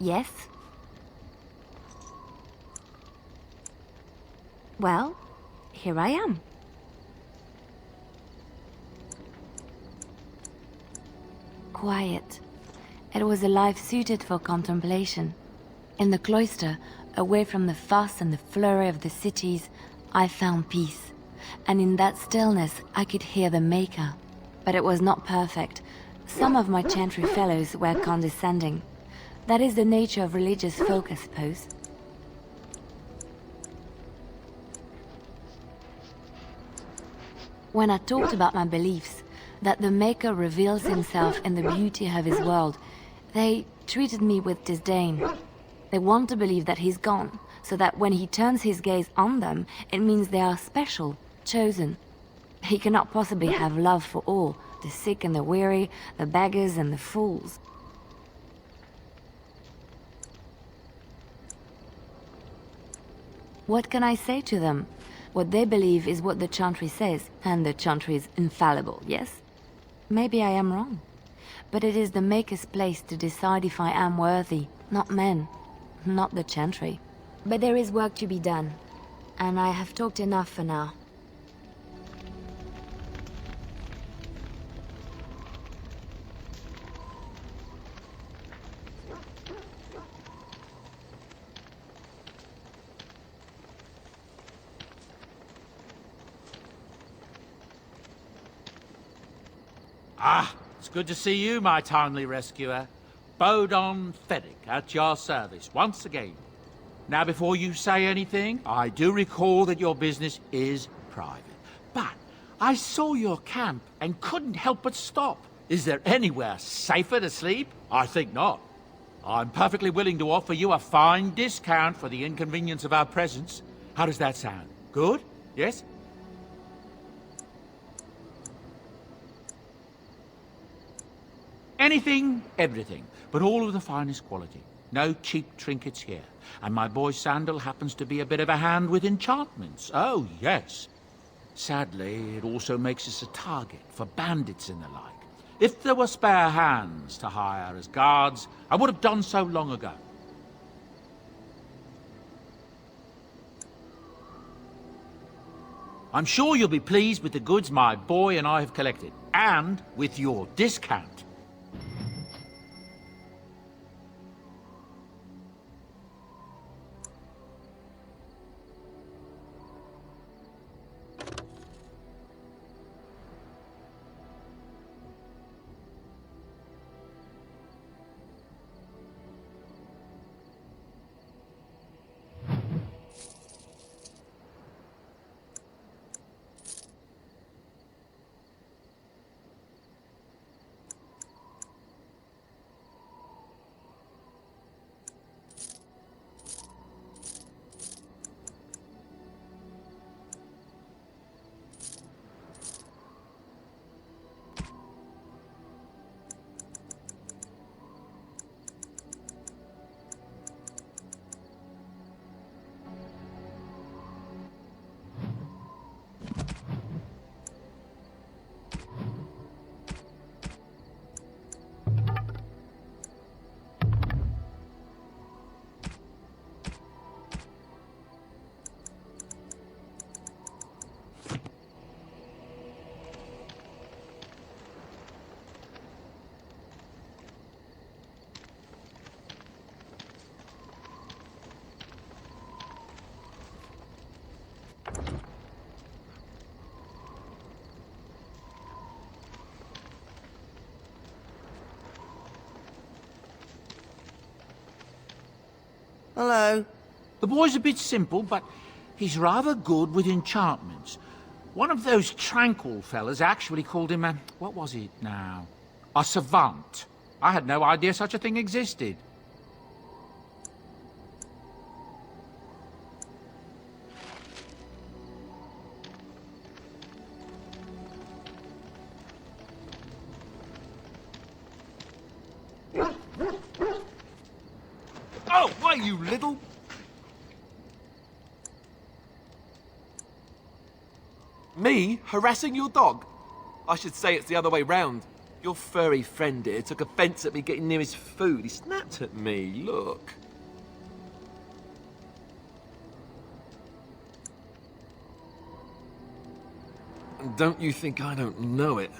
Speaker 18: Yes? Well, here I am. Quiet. It was a life suited for contemplation. In the cloister, away from the fuss and the flurry of the cities, I found peace. And in that stillness, I could hear the Maker. But it was not perfect. Some of my chantry fellows were condescending. That is the nature of religious folk, I suppose. When I talked about my beliefs, that the Maker reveals himself in the beauty of his world, they treated me with disdain. They want to believe that he's gone, so that when he turns his gaze on them, it means they are special, chosen. He cannot possibly have love for all, the sick and the weary, the beggars and the fools. What can I say to them? What they believe is what the chantry says, and the chantry is infallible, yes? Maybe I am wrong. But it is the Maker's place to decide if I am worthy, not men, not the chantry. But there is work to be done, and I have talked enough for now.
Speaker 11: Ah, it's good to see you, my timely rescuer. Bodon Feddick, at your service, once again. Now, before you say anything, I do recall that your business is private. But I saw your camp and couldn't help but stop. Is there anywhere safer to sleep? I think not. I'm perfectly willing to offer you a fine discount for the inconvenience of our presence. How does that sound? Good? Yes? Anything, everything, but all of the finest quality. No cheap trinkets here. And my boy Sandal happens to be a bit of a hand with enchantments. Oh, yes. Sadly, it also makes us a target for bandits and the like. If there were spare hands to hire as guards, I would have done so long ago. I'm sure you'll be pleased with the goods my boy and I have collected, and with your discount.
Speaker 7: Hello.
Speaker 11: The boy's a bit simple, but he's rather good with enchantments. One of those tranquil fellas actually called him a... what was it now? A savant. I had no idea such a thing existed.
Speaker 9: Oh, why, you little... Me harassing your dog? I should say it's the other way round. Your furry friend here took offence at me getting near his food. He snapped at me, look. Don't you think I don't know it?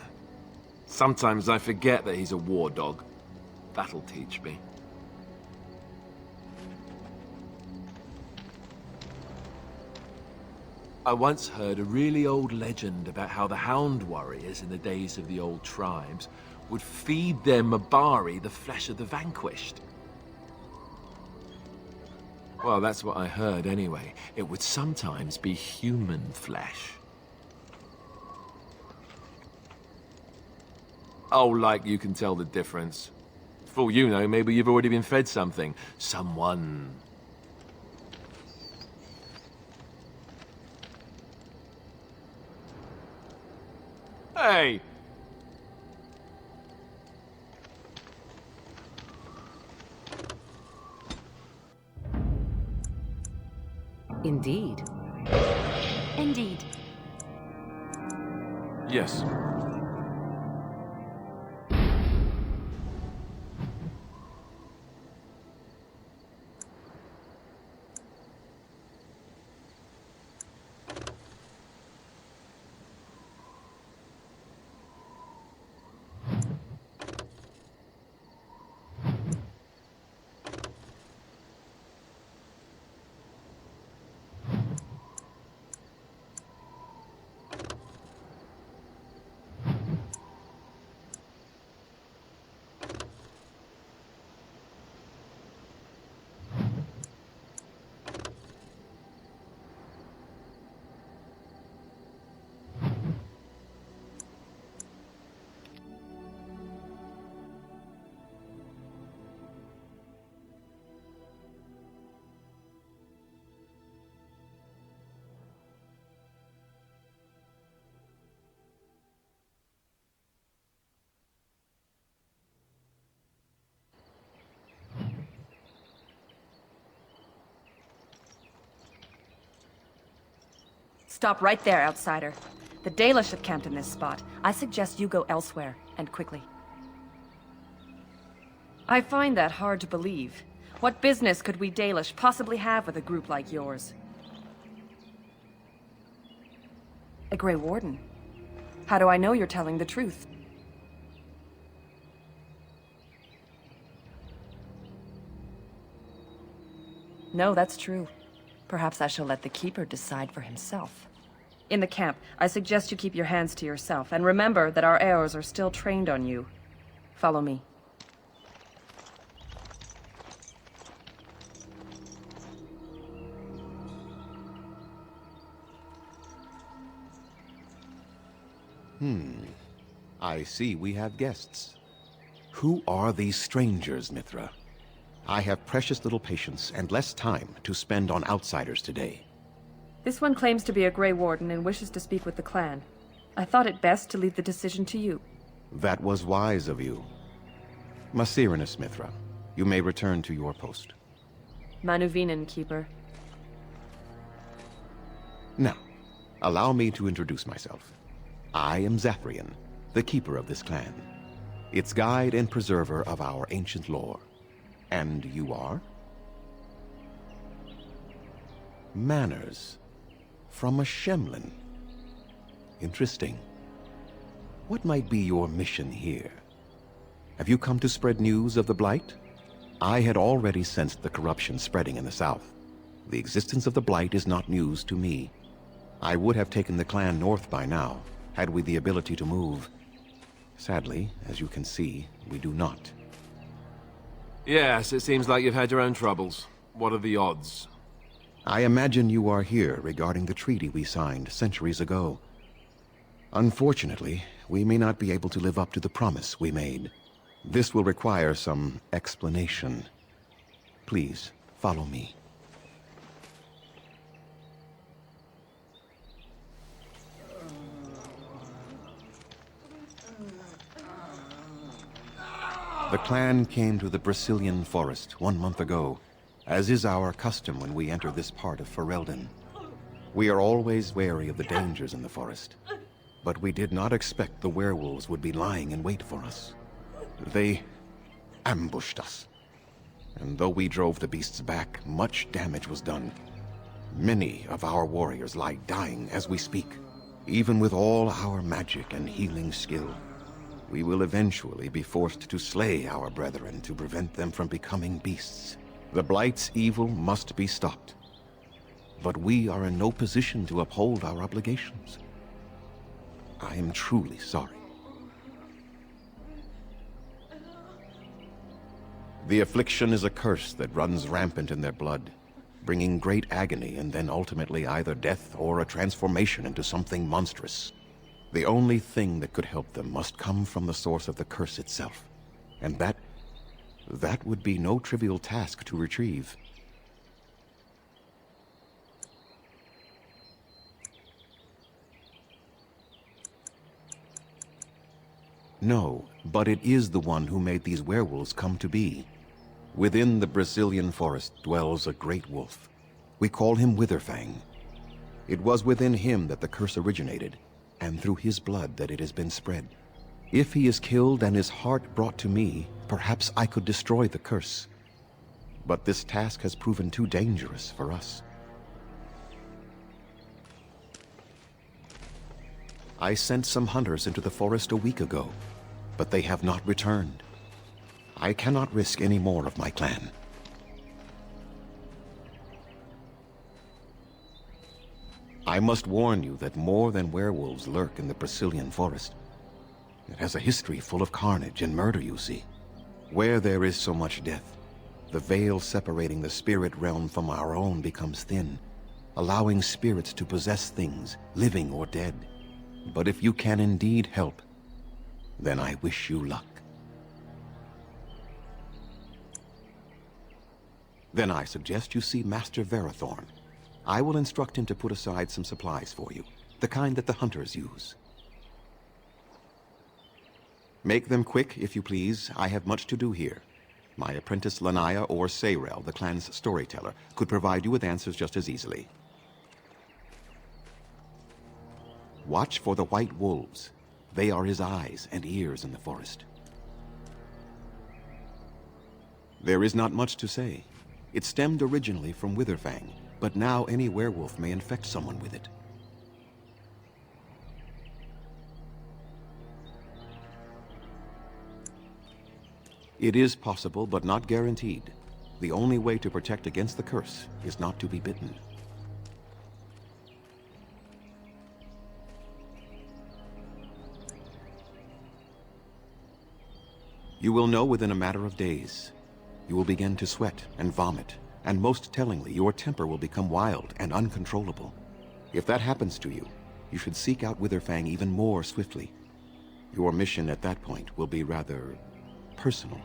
Speaker 9: Sometimes I forget that he's a war dog. That'll teach me. I once heard a really old legend about how the Hound warriors in the days of the old tribes would feed their Mabari the flesh of the vanquished. Well, that's what I heard anyway. It would sometimes be human flesh. Oh, like you can tell the difference. For all you know, maybe you've already been fed something. Someone. Hey!
Speaker 8: Indeed.
Speaker 1: Indeed.
Speaker 6: Yes.
Speaker 14: Stop right there, outsider. The Dalish have camped in this spot. I suggest you go elsewhere, and quickly. I find that hard to believe. What business could we Dalish possibly have with a group like yours? A Grey Warden? How do I know you're telling the truth? No, that's true. Perhaps I shall let the Keeper decide for himself. In the camp, I suggest you keep your hands to yourself, and remember that our arrows are still trained on you. Follow me.
Speaker 19: I see we have guests. Who are these strangers, Mithra? I have precious little patience and less time to spend on outsiders today.
Speaker 14: This one claims to be a Grey Warden and wishes to speak with the clan. I thought it best to leave the decision to you.
Speaker 19: That was wise of you. Masirinus, Mithra, you may return to your post.
Speaker 14: Manuvinen, Keeper.
Speaker 19: Now, allow me to introduce myself. I am Zafrian, the keeper of this clan, its guide and preserver of our ancient lore. And you are? Manners. From a Shemlin. Interesting. What might be your mission here? Have you come to spread news of the Blight? I had already sensed the corruption spreading in the south. The existence of the Blight is not news to me. I would have taken the clan north by now, had we the ability to move. Sadly, as you can see, we do not.
Speaker 9: Yes, it seems like you've had your own troubles. What are the odds?
Speaker 19: I imagine you are here regarding the treaty we signed centuries ago. Unfortunately, we may not be able to live up to the promise we made. This will require some explanation. Please, follow me. The clan came to the Brazilian forest 1 month ago, as is our custom when we enter this part of Ferelden. We are always wary of the dangers in the forest. But we did not expect the werewolves would be lying in wait for us. They ambushed us. And though we drove the beasts back, much damage was done. Many of our warriors lie dying as we speak. Even with all our magic and healing skill, we will eventually be forced to slay our brethren to prevent them from becoming beasts. The Blight's evil must be stopped. But we are in no position to uphold our obligations. I am truly sorry. The affliction is a curse that runs rampant in their blood, bringing great agony and then ultimately either death or a transformation into something monstrous. The only thing that could help them must come from the source of the curse itself. And that would be no trivial task to retrieve. No, but it is the one who made these werewolves come to be. Within the Brazilian forest dwells a great wolf. We call him Witherfang. It was within him that the curse originated, and through his blood that it has been spread. If he is killed and his heart brought to me, perhaps I could destroy the curse. But this task has proven too dangerous for us. I sent some hunters into the forest a week ago, but they have not returned. I cannot risk any more of my clan. I must warn you that more than werewolves lurk in the Brazilian forest. It has a history full of carnage and murder, you see. Where there is so much death, the veil separating the spirit realm from our own becomes thin, allowing spirits to possess things, living or dead. But if you can indeed help, then I wish you luck. Then I suggest you see Master Verathorn. I will instruct him to put aside some supplies for you, the kind that the hunters use. Make them quick, if you please. I have much to do here. My apprentice Lanaya or Sayrel, the clan's storyteller, could provide you with answers just as easily. Watch for the white wolves. They are his eyes and ears in the forest. There is not much to say. It stemmed originally from Witherfang, but now any werewolf may infect someone with it. It is possible, but not guaranteed. The only way to protect against the curse is not to be bitten. You will know within a matter of days. You will begin to sweat and vomit, and most tellingly, your temper will become wild and uncontrollable. If that happens to you, you should seek out Witherfang even more swiftly. Your mission at that point will be rather personal.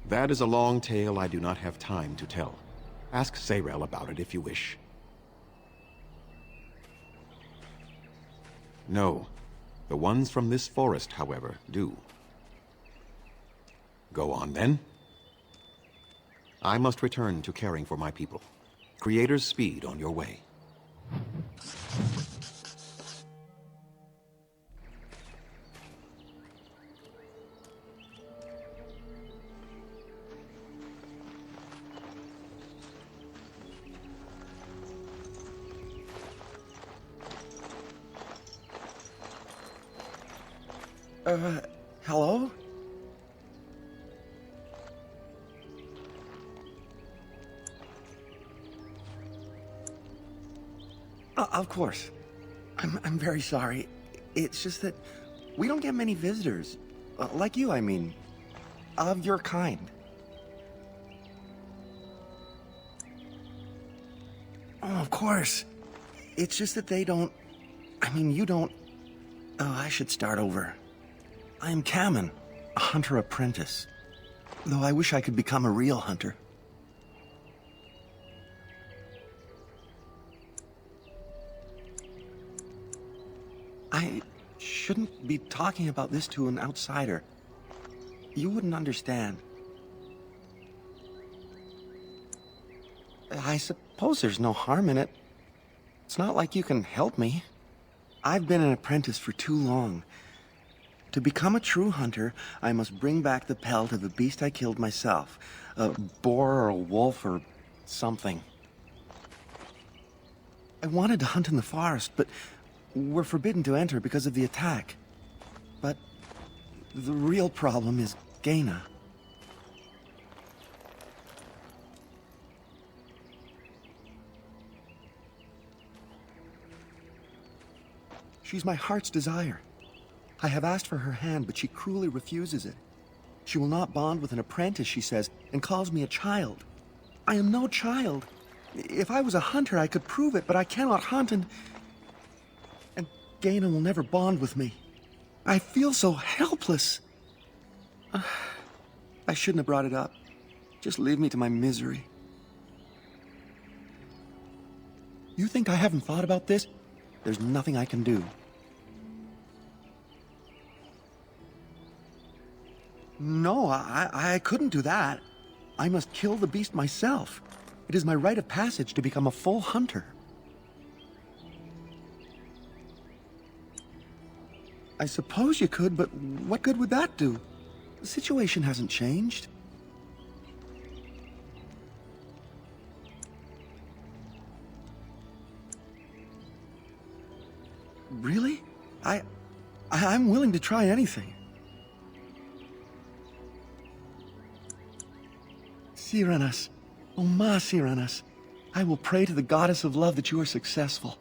Speaker 19: That is a long tale I do not have time to tell. Ask Sayrel about it if you wish. No. The ones from this forest, however, do. Go on, then. I must return to caring for my people. Creator's speed on your way.
Speaker 13: Hello? Of course. I'm very sorry. It's just that we don't get many visitors. Like you, I mean. Of your kind. Oh, of course. It's just that they don't... I mean, you don't... Oh, I should start over. I am Kamen, a hunter apprentice. Though I wish I could become a real hunter. I shouldn't be talking about this to an outsider. You wouldn't understand. I suppose there's no harm in it. It's not like you can help me. I've been an apprentice for too long. To become a true hunter, I must bring back the pelt of a beast I killed myself. A boar or a wolf or something. I wanted to hunt in the forest, but we're forbidden to enter because of the attack. But the real problem is Gaina. She's my heart's desire. I have asked for her hand, but she cruelly refuses it. She will not bond with an apprentice, she says, and calls me a child. I am no child. If I was a hunter, I could prove it, but I cannot hunt, and Gaina will never bond with me. I feel so helpless. I shouldn't have brought it up. Just leave me to my misery. You think I haven't thought about this? There's nothing I can do. No, I couldn't do that. I must kill the beast myself. It is my rite of passage to become a full hunter. I suppose you could, but what good would that do? The situation hasn't changed. Really? I'm willing to try anything. Cyranas, oh ma Cyranas, I will pray to the goddess of love that you are successful.